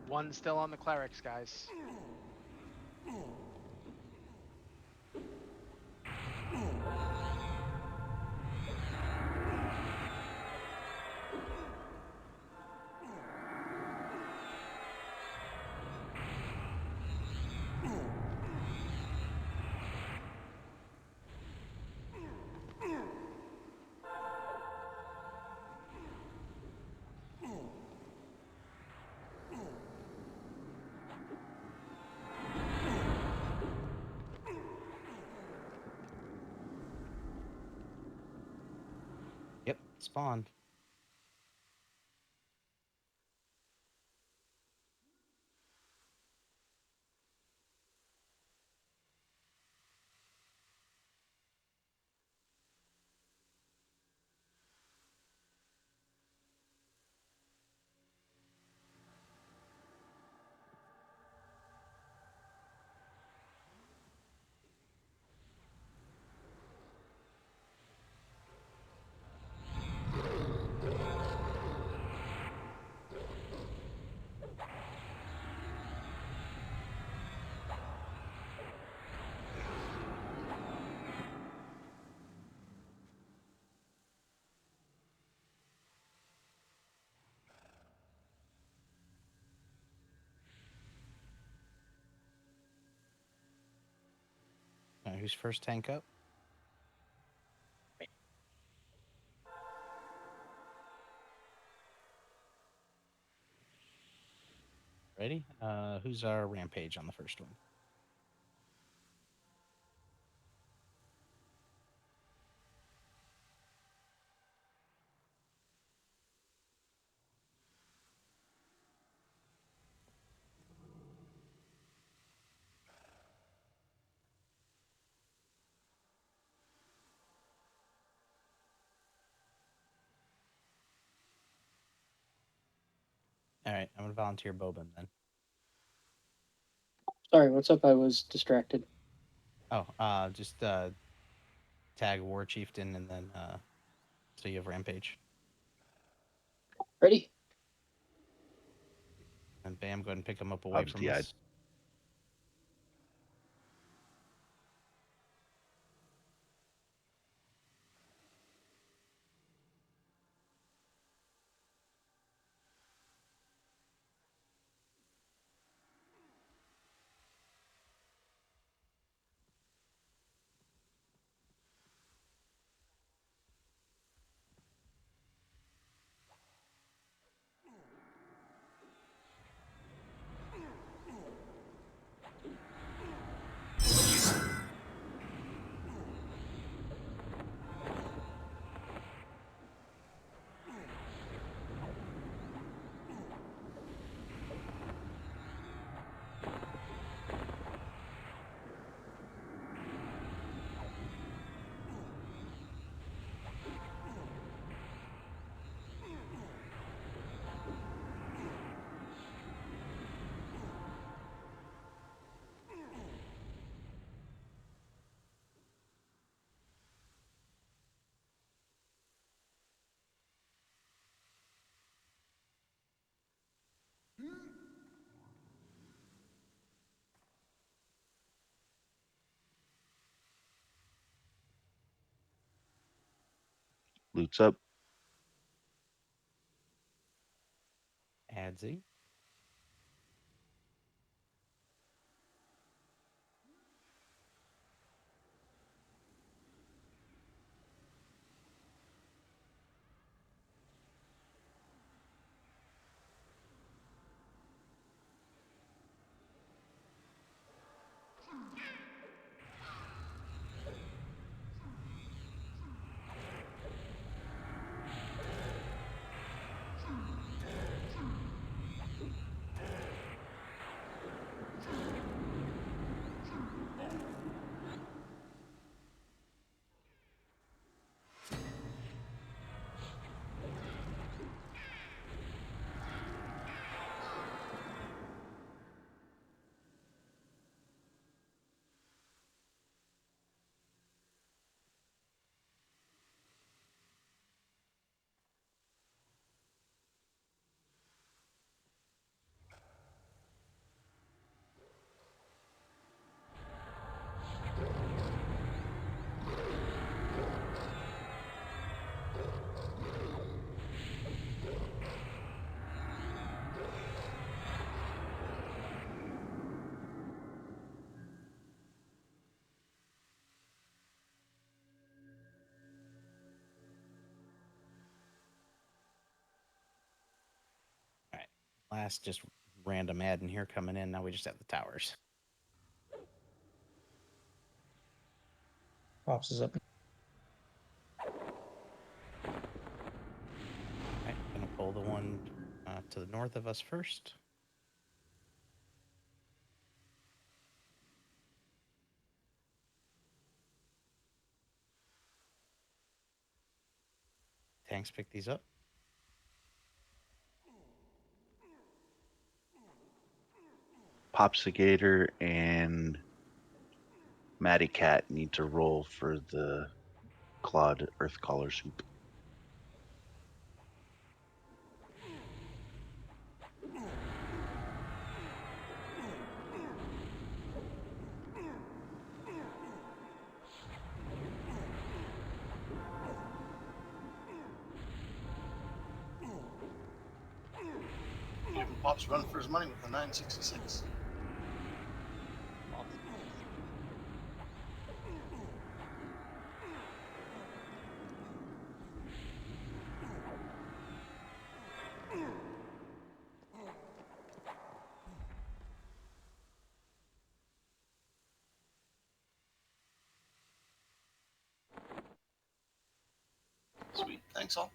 One still on the clerics, guys. Yep, spawned. who's first tank up? Ready? Who's our rampage on the first one? All right, I'm gonna volunteer Bobin then. Sorry, what's up? I was distracted. Oh, just tag War Chieftain and then so you have rampage. Ready? And bam, go ahead and pick him up away from Yeah. us. Loot's up. Adsy. All right. Last just random ad in here coming in. Now we just have the towers. Pops is up. All right, gonna pull the one to the north of us first. Tanks pick these up. Popsigator and Matty Cat need to roll for the Clawed Earthcaller soup. Gave him Pop's run for his money with the 966. Thanks all.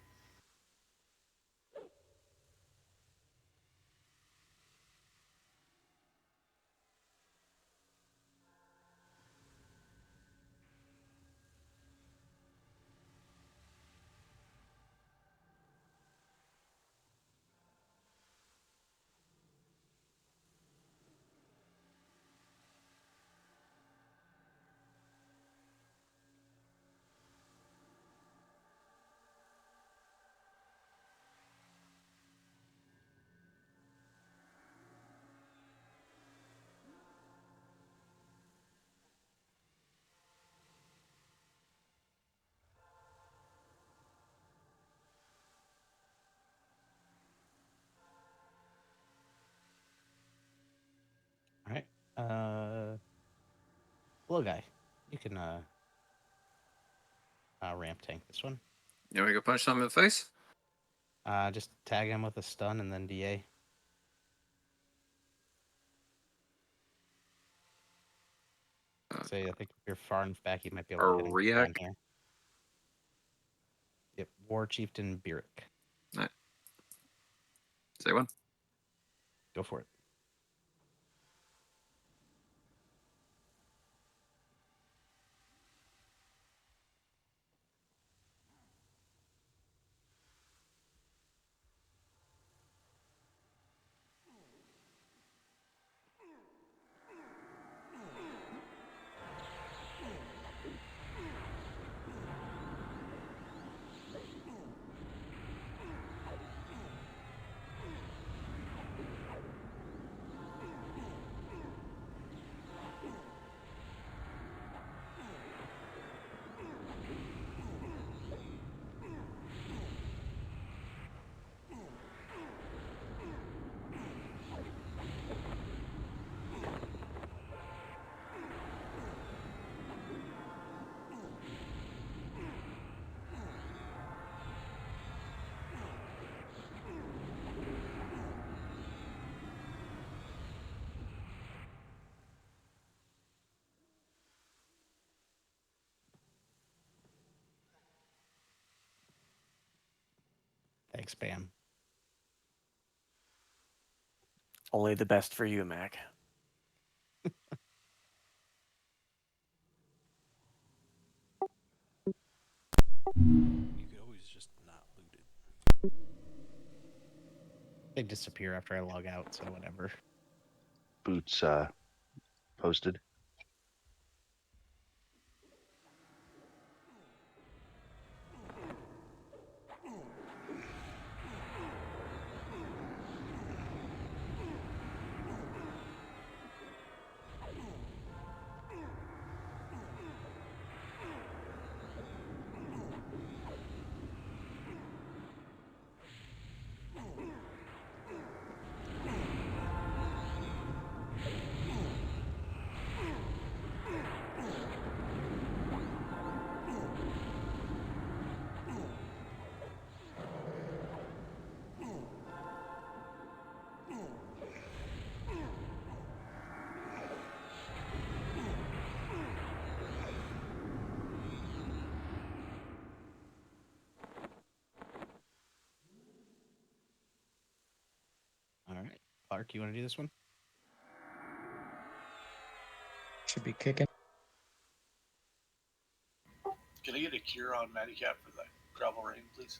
All right. Little guy, you can ramp tank this one. You want me to go punch someone in the face? Just tag him with a stun and then DA. Say, I think if you're far enough back, you might be able to hit him down React. here. Yep, War Chieftain Birick. Right. Say one. Go for it. Thanks, Bam. Only the best for you, Mac. You could always just not loot it. They disappear after I log out, so whatever. Boots posted. All right. Clark, you want to do this one? Should be kicking. Can I get a cure on Matty Cat for that gravel rain, please?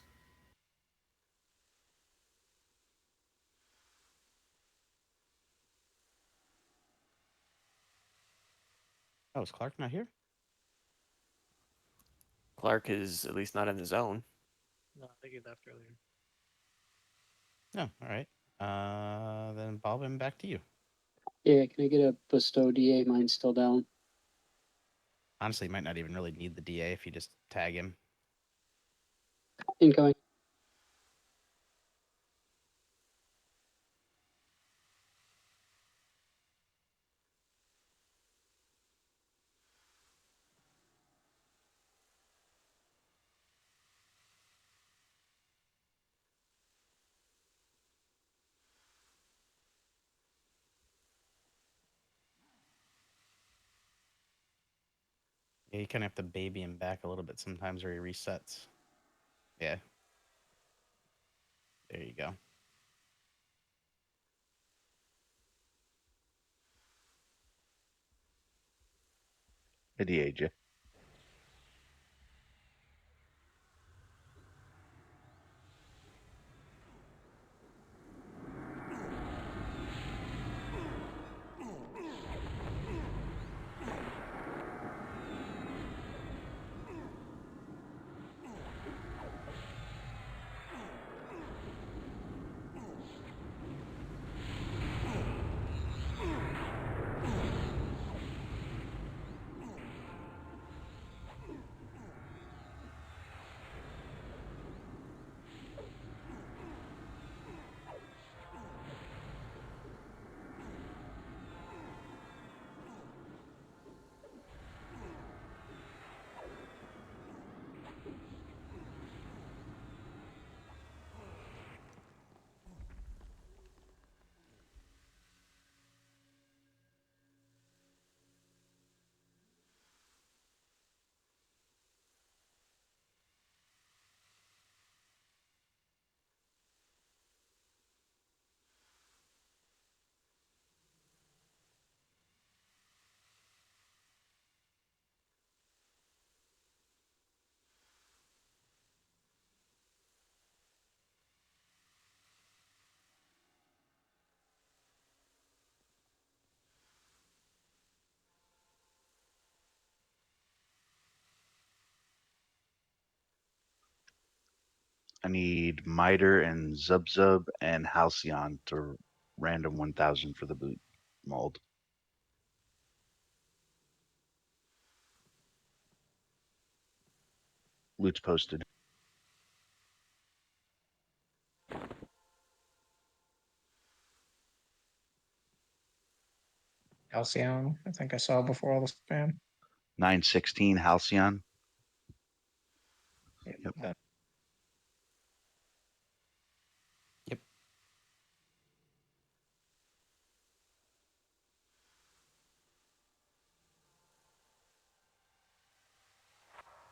Oh, is Clark not here? Clark is at least not in the zone. No, I think he left earlier. No. All right. Then Bob, I'm back to you. Yeah, can I get a bestow DA? Mine's still down. Honestly, you might not even really need the DA if you just tag him. Incoming. Yeah, you kind of have to baby him back a little bit sometimes, or he resets. Yeah, There you go. Idiot. I need Miter and Zub Zub and Halcyon to random 1000 for the boot mold. Loot's posted. Halcyon, I think I saw before all the spam. 916 Halcyon. Yep.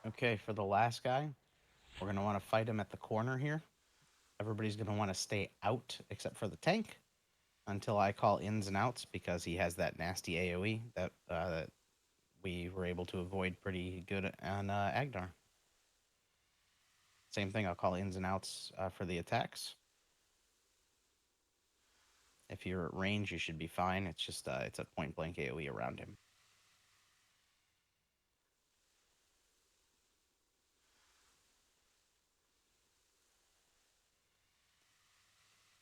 Okay, for the last guy, we're going to want to fight him at the corner here. Everybody's going to want to stay out except for the tank until I call ins and outs because he has that nasty AoE that we were able to avoid pretty good on Agnar. Same thing, I'll call ins and outs for the attacks. If you're at range, you should be fine. It's just it's a point blank AoE around him.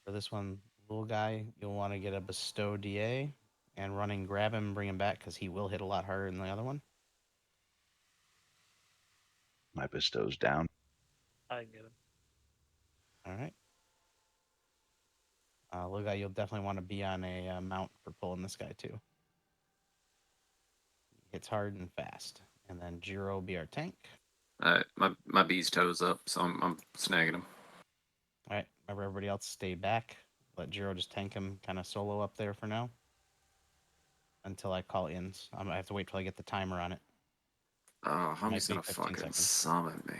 For this one, little guy, you'll want to get a bestow DA and running grab him and bring him back because he will hit a lot harder than the other one. My bestow's down. I can get him. All right. Little guy, you'll definitely want to be on a mount for pulling this guy too. Hits hard and fast. And then Jiro will be our tank. My bee's toes up, so I'm snagging him. All right. Remember, everybody else stay back. Let Jiro just tank him kind of solo up there for now. Until I call ins. I'm gonna have to wait till I get the timer on it. Oh, Might homie's be gonna 15 fucking seconds. summon me.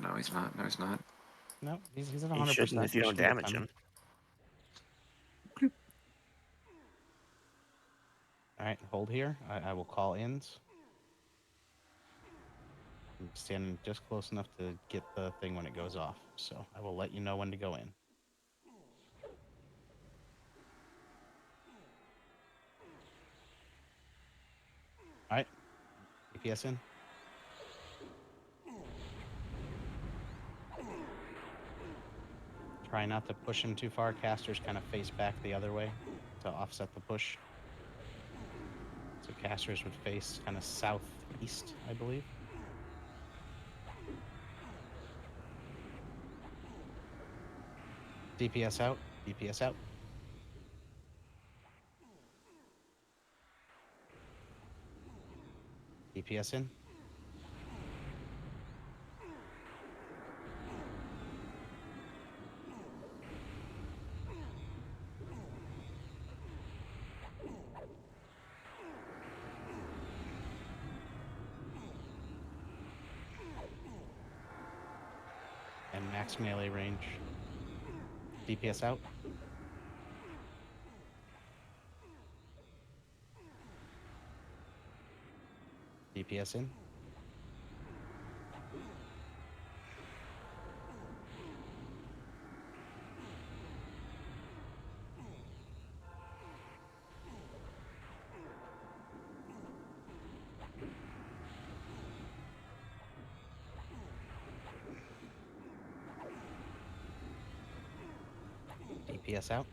No, he's not. No, he's not. No, he's at 100%. He shouldn't if you don't damage him. All right, hold here. I will call ins. I'm standing just close enough to get the thing when it goes off. So I will let you know when to go in. All right, DPS in. Try not to push him too far. Casters kind of face back the other way to offset the push. So casters would face kind of southeast, I believe. DPS out. DPS out. DPS in. And Max melee range. DPS out. DPS in. DPS out.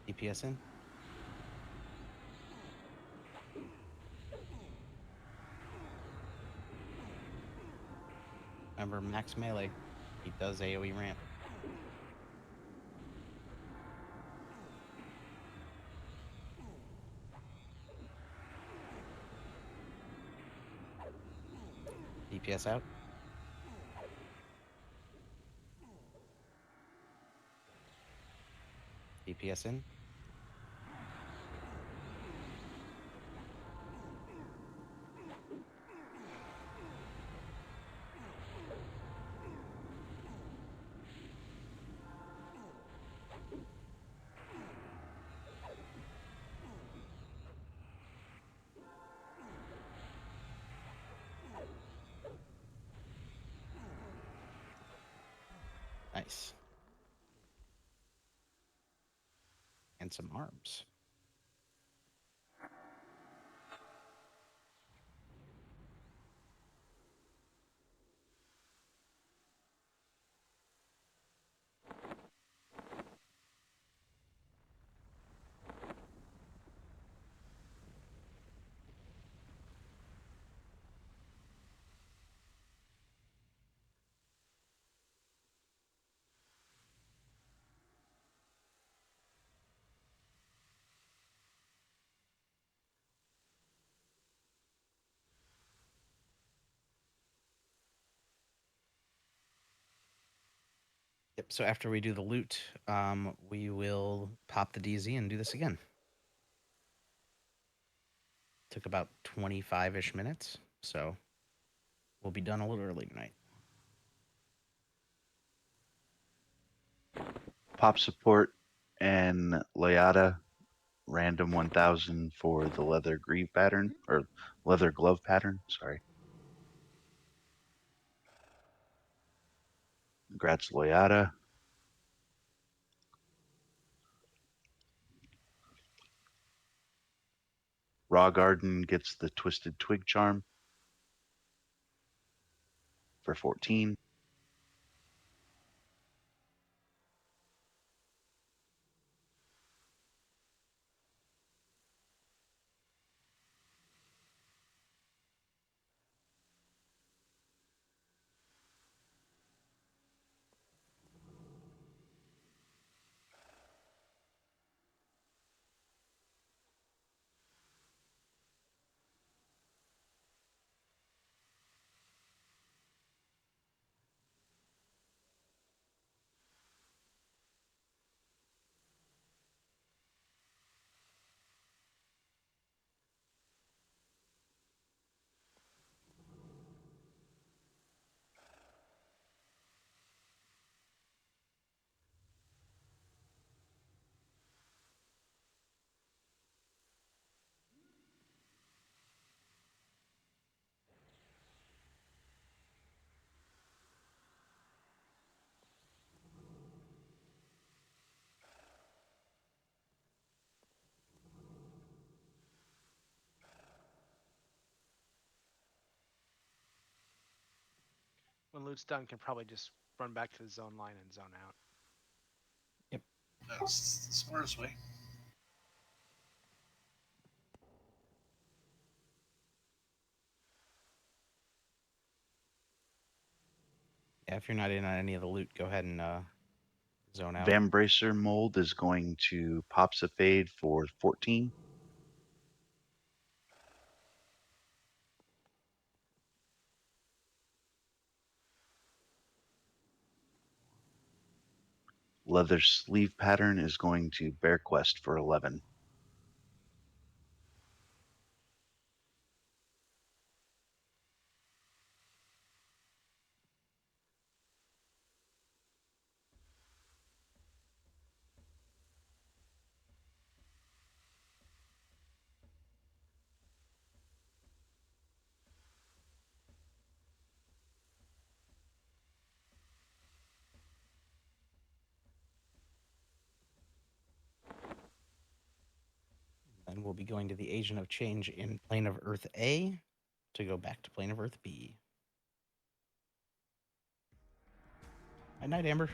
DPS in. Remember, max melee. He does AoE ramp. DPS out. DPS in. Nice. And some arms. Yep. So after we do the loot, we will pop the DZ and do this again. Took about 25-ish minutes, so we'll be done a little early tonight. Pop support and Layada random 1000 for the leather greave pattern or leather glove pattern. Sorry. Congrats, Layada. Raw Garden gets the Twisted Twig Charm for 14. When loot's done, can probably just run back to the zone line and zone out. That's the smartest way. Yeah, if you're not in on any of the loot, go ahead and zone out. Vambracer mold is going to Pops a Fade for 14. Leather sleeve pattern is going to Bear Quest for 11. will be going to the Agent of Change in Plane of Earth A to go back to Plane of Earth B. Good night, Amber.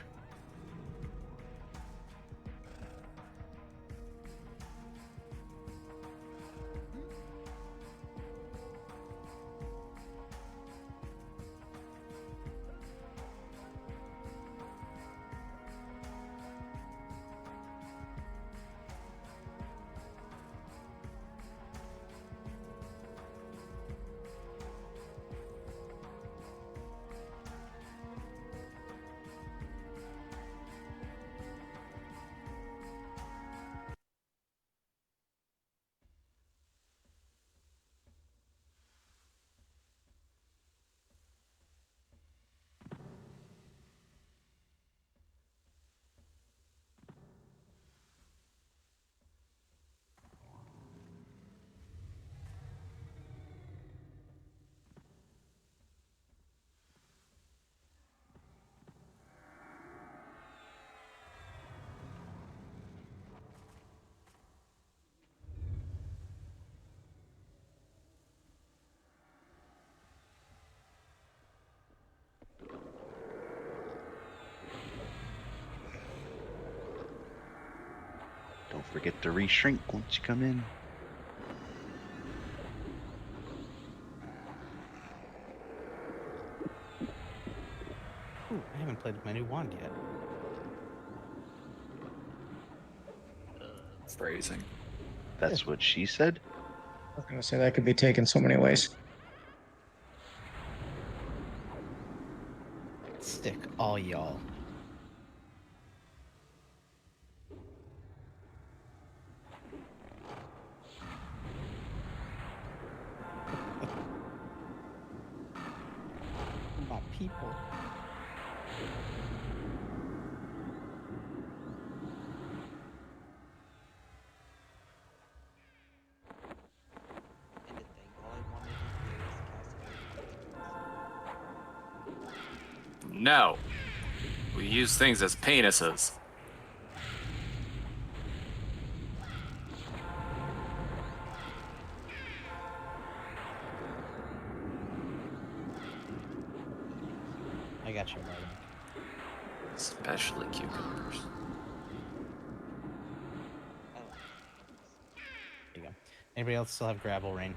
Don't forget to re-shrink once you come in. Ooh, I haven't played with my new wand yet. Phrasing. That's what she said? I was going to say that could be taken so many ways. Stick all y'all. My people. No. We use things as penises. I got you, Marty. Especially cucumbers. There you go. Anybody else still have gravel rain?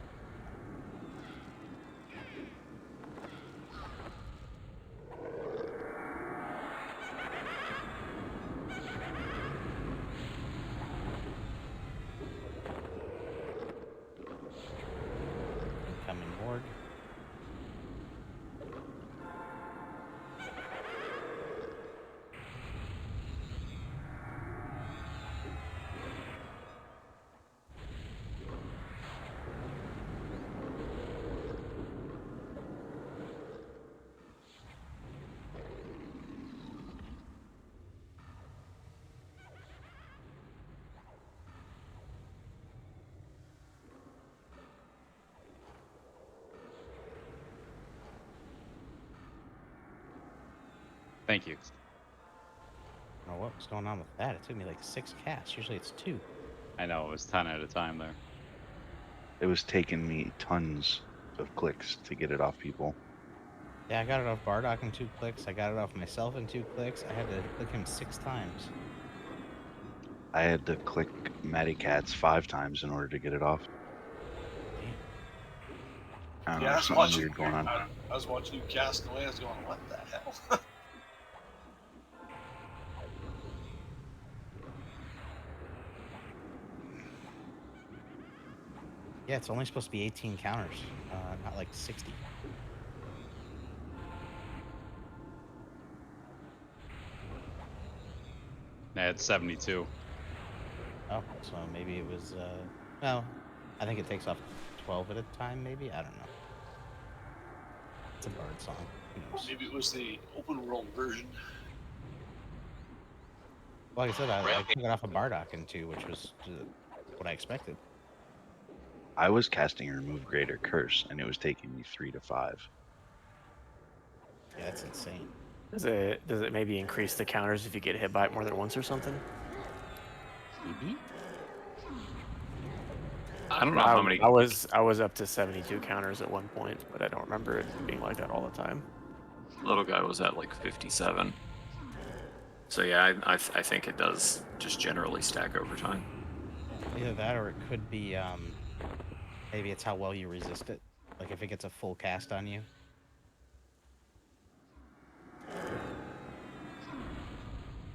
Incoming morgue. Thank you. I don't know what was going on with that. It took me like 6 casts. Usually it's 2. I know, it was 10 at a time there. It was taking me tons of clicks to get it off people. Yeah, I got it off Bardock in 2 clicks. I got it off myself in 2 clicks. I had to click him 6 times. I had to click Matty Cats 5 times in order to get it off. I don't know, Yeah, I there's was something watching. weird going on. I was watching you casting away. I was going, "What the hell?" Yeah, it's only supposed to be 18 counters, not like 60. Yeah, it's 72. Oh, so maybe it was, no, I think it takes off 12 at a time, maybe? I don't know. It's a Bard song. Who knows? Maybe it was the open world version. Like I said, I took it off of Bardock in 2, which was what I expected. I was casting Remove Greater Curse, and it was taking me 3 to 5. Yeah, that's insane. Does it maybe increase the counters if you get hit by it more than once or something? Maybe. I don't know how many. I was up to 72 counters at one point, but I don't remember it being like that all the time. Little guy was at like 57. So yeah, I think it does just generally stack over time. Either that, or it could be maybe it's how well you resist it. Like if it gets a full cast on you.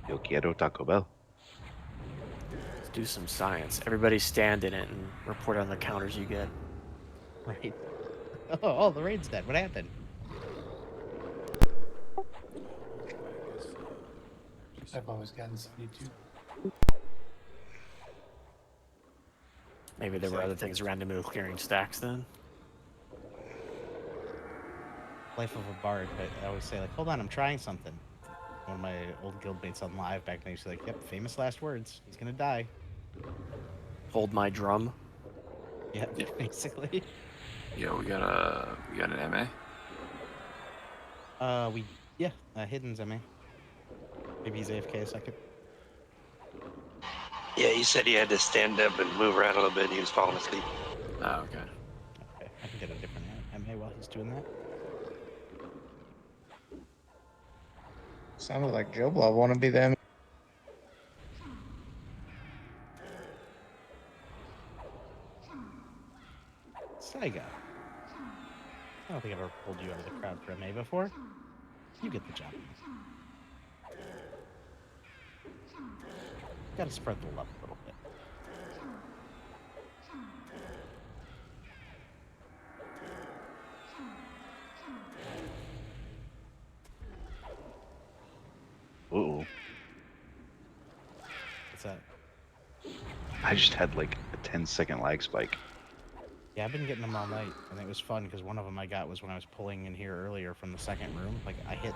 Yo quiero Taco Bell. Let's do some science. Everybody stand in it and report on the counters you get. Right. Oh, the raid's dead. What happened? I've always gotten 72. Maybe there were other things randomly clearing stacks then. Life of a bard. I always say, like, hold on, I'm trying something. One of my old guildmates on live back then, he's like, yep, famous last words. He's gonna die. Hold my drum. Yeah, basically. Yeah, we got an MA. Hidden's MA. Maybe he's AFK a second. Yeah, he said he had to stand up and move around a little bit. He was falling asleep. Oh, okay. Okay, I can get a different MA while he's doing that. Sounded like Joe Blob want to be them. Saiga. I don't think I've ever pulled you out of the crowd for MA before. You get the job. Gotta spread the love a little bit. Uh-oh. What's that? I just had like a 10-second lag spike. Yeah, I've been getting them all night, and it was fun because one of them I got was when I was pulling in here earlier from the second room. Like I hit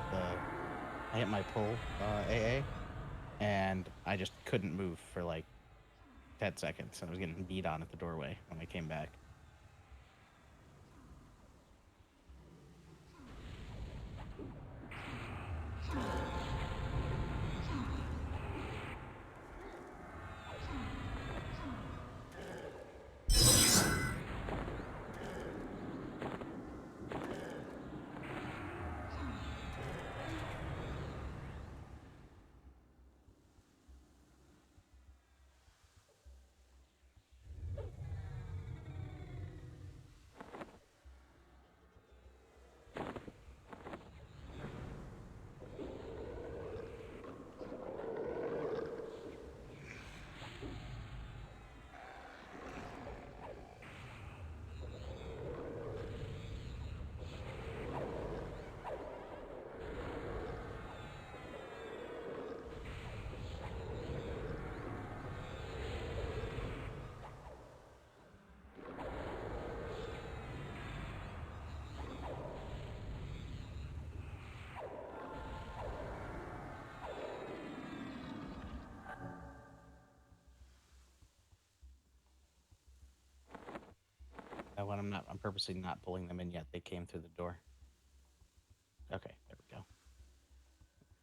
my pull AA, and I just couldn't move for like 10 seconds. I was getting beat on at the doorway when I came back. When I'm purposely not pulling them in yet. They came through the door. Okay, there we go.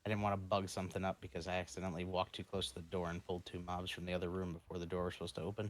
I didn't want to bug something up because I accidentally walked too close to the door and pulled 2 mobs from the other room before the door was supposed to open.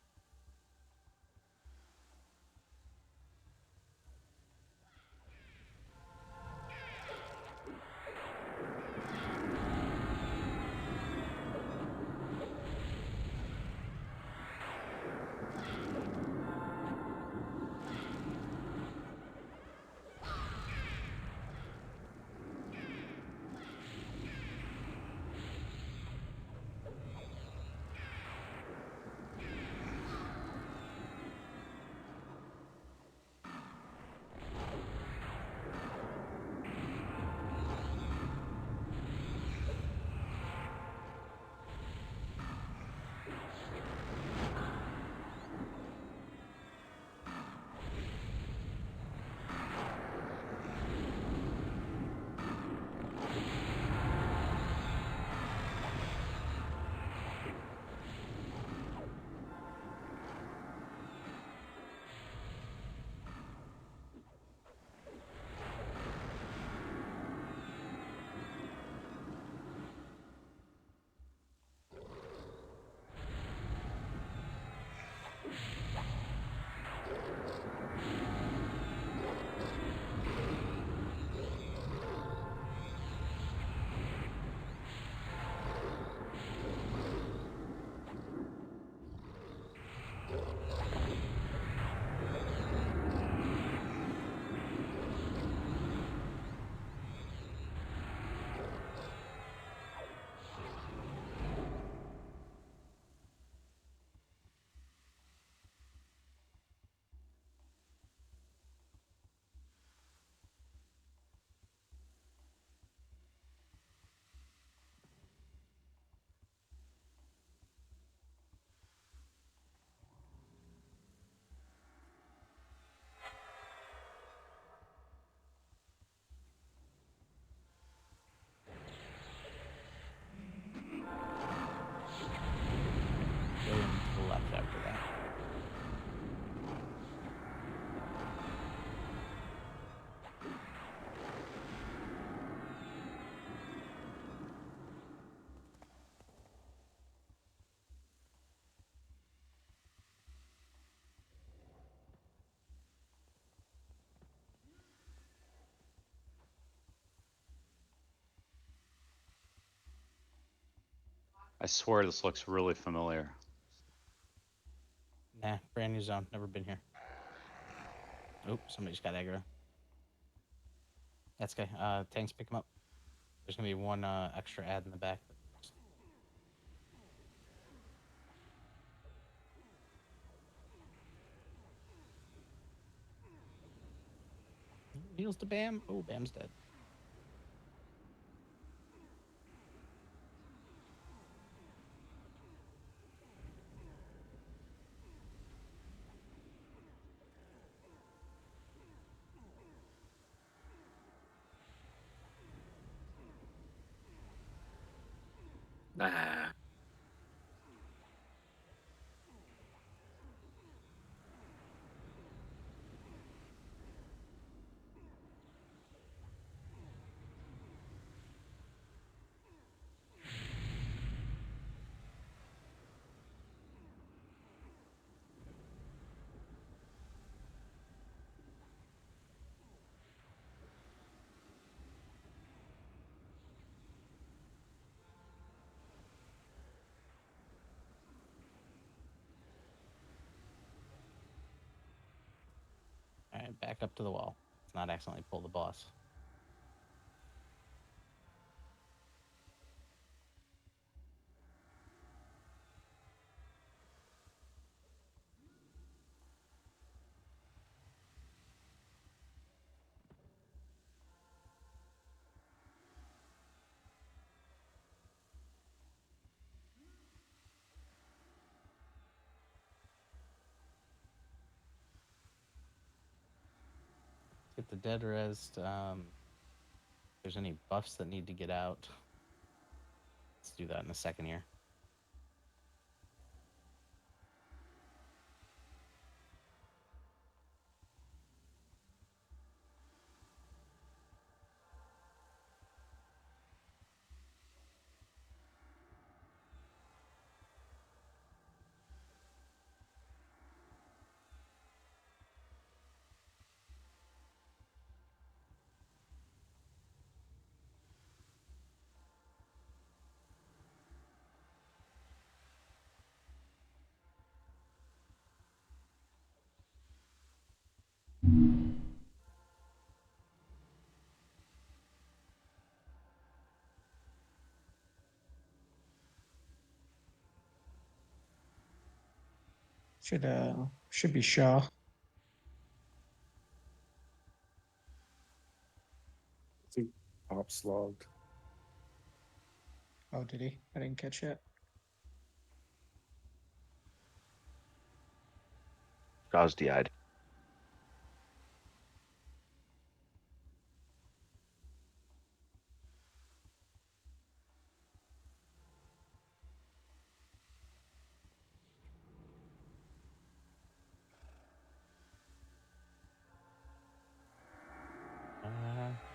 I swear this looks really familiar. Nah, brand new zone. Never been here. Oh, somebody just got aggro. That's okay. Tanks, pick him up. There's gonna be one extra ad in the back. Heals to Bam. Oh, Bam's dead. Nah. All right, back up to the wall. Let's not accidentally pull the boss. Get the dead rest. If there's any buffs that need to get out, let's do that in a second here. Should be Shaw. I think Pop's logged. Oh, did he? I didn't catch that. Shaw's DI'd.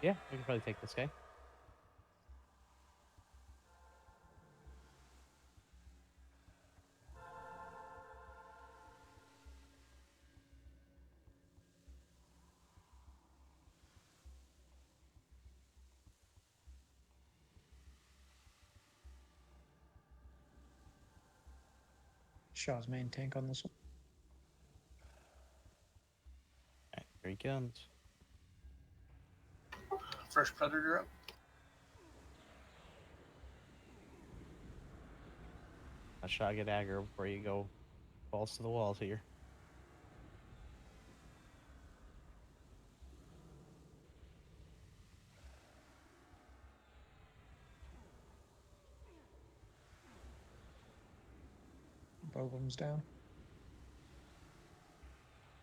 Yeah, we can probably take this guy. Shaw's main tank on this one. All right, here he comes. Fresh predator up. Let Shaw get aggro before you go balls to the walls here. Both of them's down.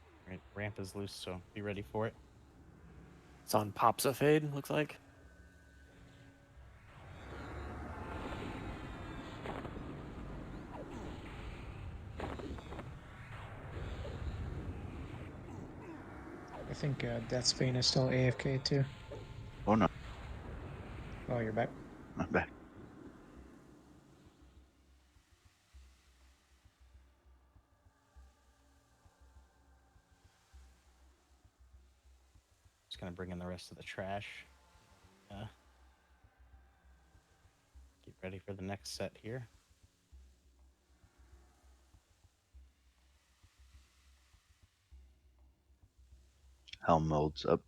All right, ramp is loose, so be ready for it. It's on Pop's a fade, looks like. I think Death's Fiend is still AFK too. Oh no, Oh, you're back. I'm back. Just gonna bring in the rest of the trash. Get ready for the next set here. Helm mold's up.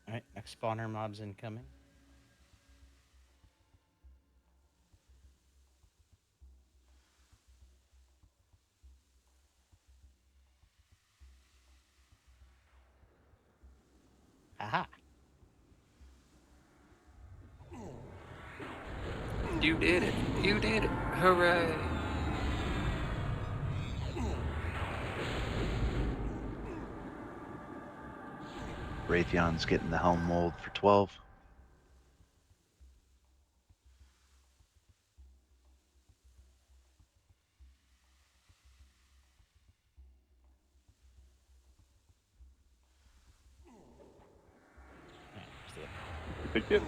All right, next spawner mob's incoming. Aha! You did it. You did it. Hooray. Raytheon's getting the helm mold for 12. Take it.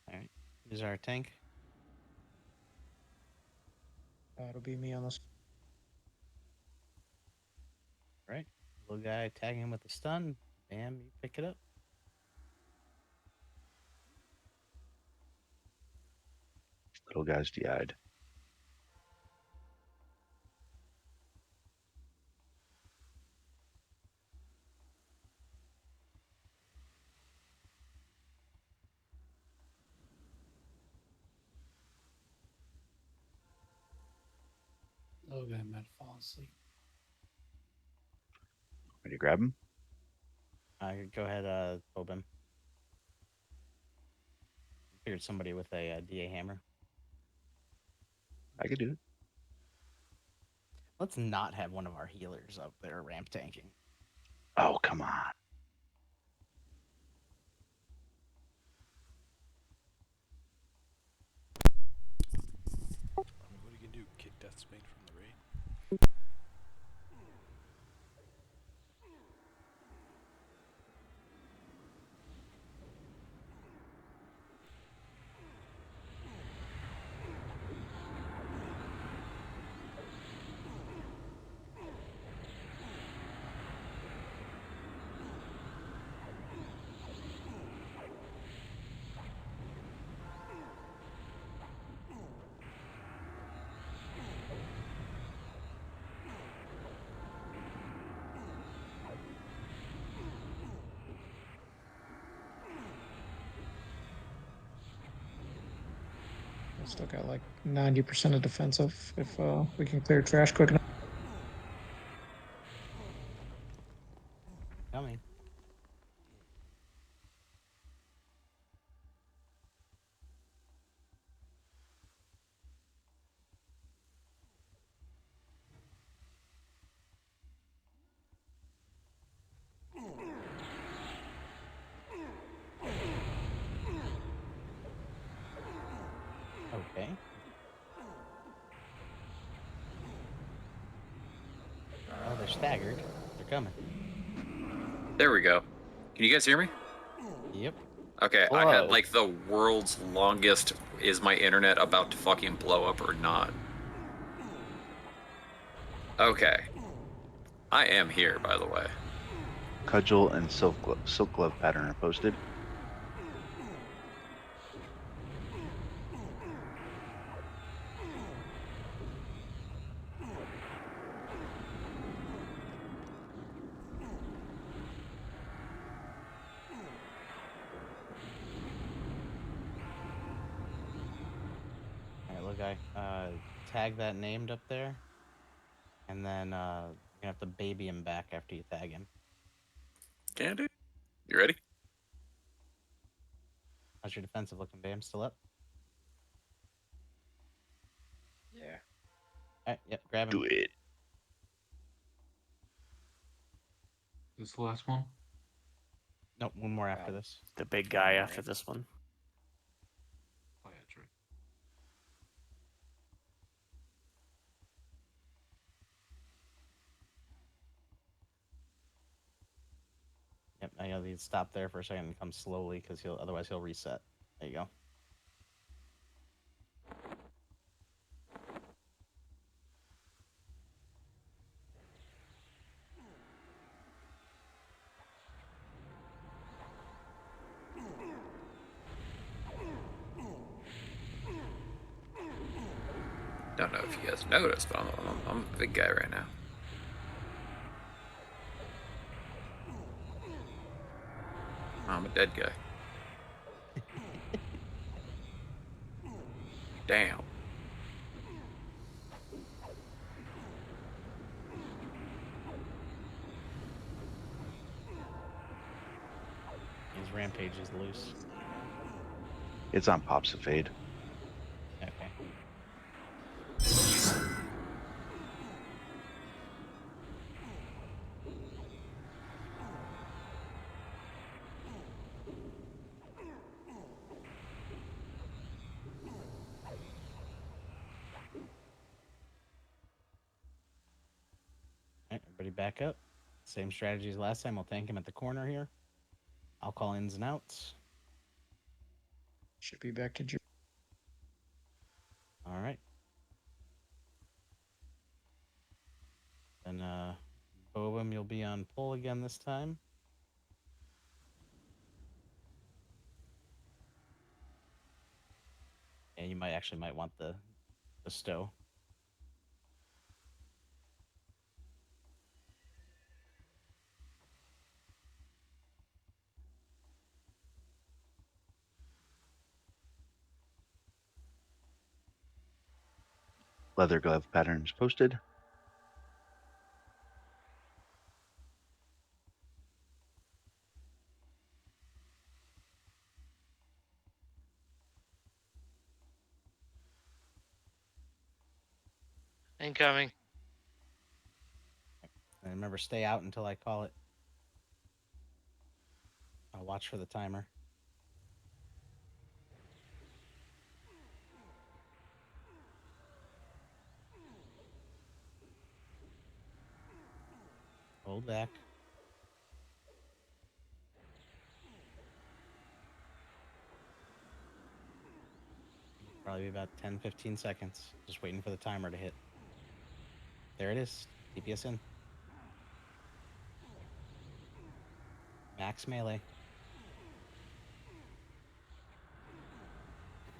All right, who's our tank? That'll be me on this. All right, little guy tagging him with the stun. Bam, you pick it up. Little guy's DI'd. Little guy might fall asleep. Ready to grab him? Go ahead, probe him. Figured somebody with a DA hammer. I could do it. Let's not have one of our healers up there ramp tanking. Oh, come on. I mean, what are you gonna do? Kick Deathsbane from the raid? Still got like 90% of defensive if we can clear trash quick enough. Coming. Okay. Oh, they're staggered. They're coming. There we go. Can you guys hear me? Yep. Okay, I had Whoa. like the world's longest is my internet about to fucking blow up or not? Okay. I am here, by the way. Cudgel and silk glove pattern are posted. All right, look, guy. Tag that named up there, and then you're gonna have to baby him back after you tag him. Can do. You ready? How's your defensive looking, Bam? Still up? Yeah. All right, yep, grab him. Do it. This the last one? Nope, one more after this. The big guy after this one. Oh, yeah, true. Yep, I gotta need to stop there for a second and come slowly because otherwise he'll reset. There you go. Don't know if you guys noticed, but I'm a big guy right now. I'm a dead guy. Damn. His rampage is loose. It's on Pops to fade. Okay. All right, everybody back up. Same strategy as last time. We'll tank him at the corner here. I'll call ins and outs. Should be back to All right. And Boem, you'll be on pull again this time. And you might want the stow. Leather glove patterns posted. Incoming. And remember, stay out until I call it. I'll watch for the timer. Hold back. Probably be about 10-15 seconds. Just waiting for the timer to hit. There it is. DPS in. Max melee.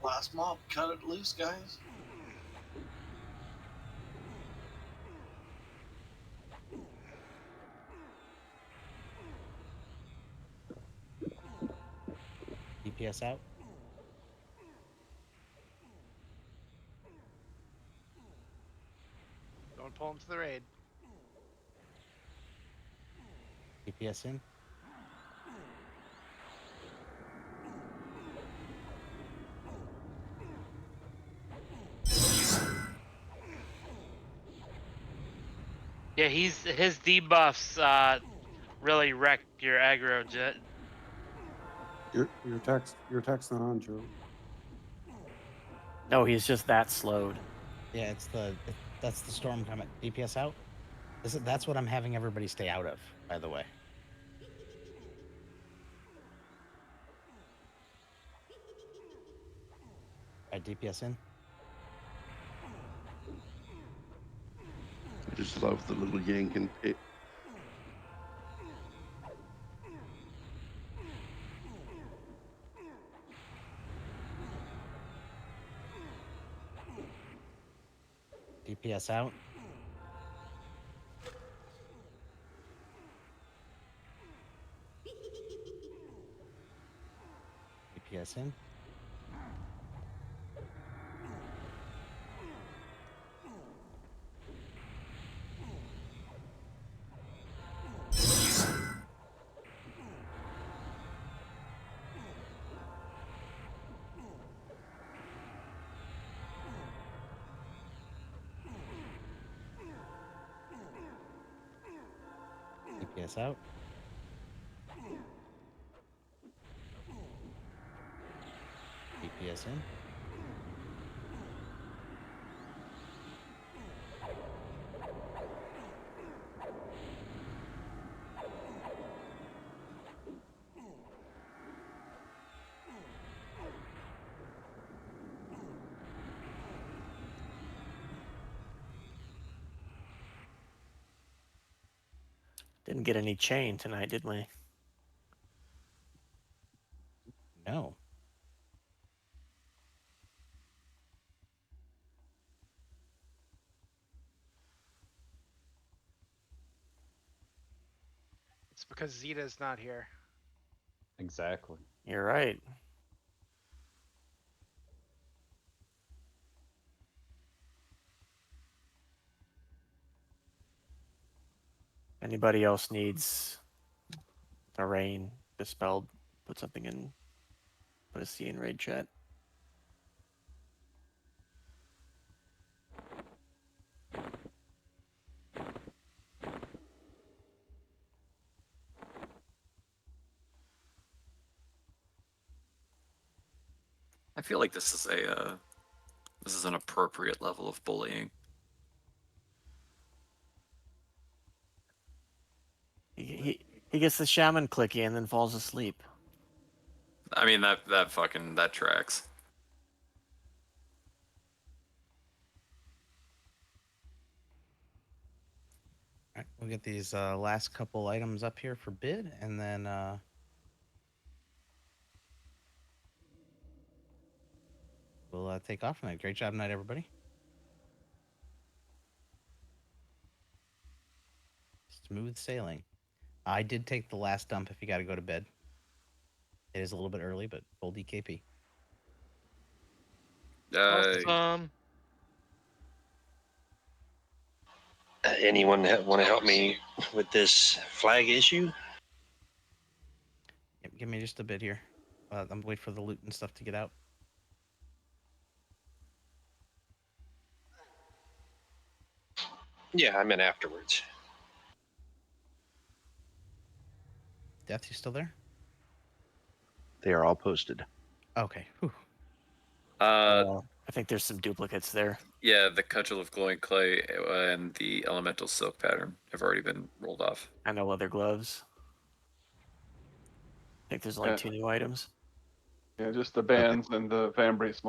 Last mob, cut it loose, guys. DPS out. Don't pull him to the raid. DPS in. Yeah, his debuffs really wreck your aggro jet. Your tech's not on, Joe. No, he's just that slowed. Yeah, that's the storm coming. DPS out. That's what I'm having everybody stay out of, by the way. All right, DPS in. I just love the little yanking pit. DPS out. DPS in. DPS out. DPS in. Didn't get any chain tonight, did we? No. It's because Zeta's not here. Exactly. You're right. Anybody else needs a rain dispelled? Put something in. Put a C in raid chat. I feel like this is an appropriate level of bullying. He gets the shaman clicky and then falls asleep. I mean that tracks. All right, we'll get these last couple items up here for bid, and then we'll take off tonight. Great job tonight, everybody. Smooth sailing. I did take the last dump if you got to go to bed. It is a little bit early, but full DKP. Awesome. Anyone want to help me with this flag issue? Yep, give me just a bit here. I'm waiting for the loot and stuff to get out. Yeah, I'm in afterwards. Death, you still there? They are all posted. Okay. Whew. I think there's some duplicates there. Yeah, the Cudgel of Glowing Clay and the Elemental Silk pattern have already been rolled off. I know leather gloves. I think there's only 2 new items. Yeah, just the bands and the vambrace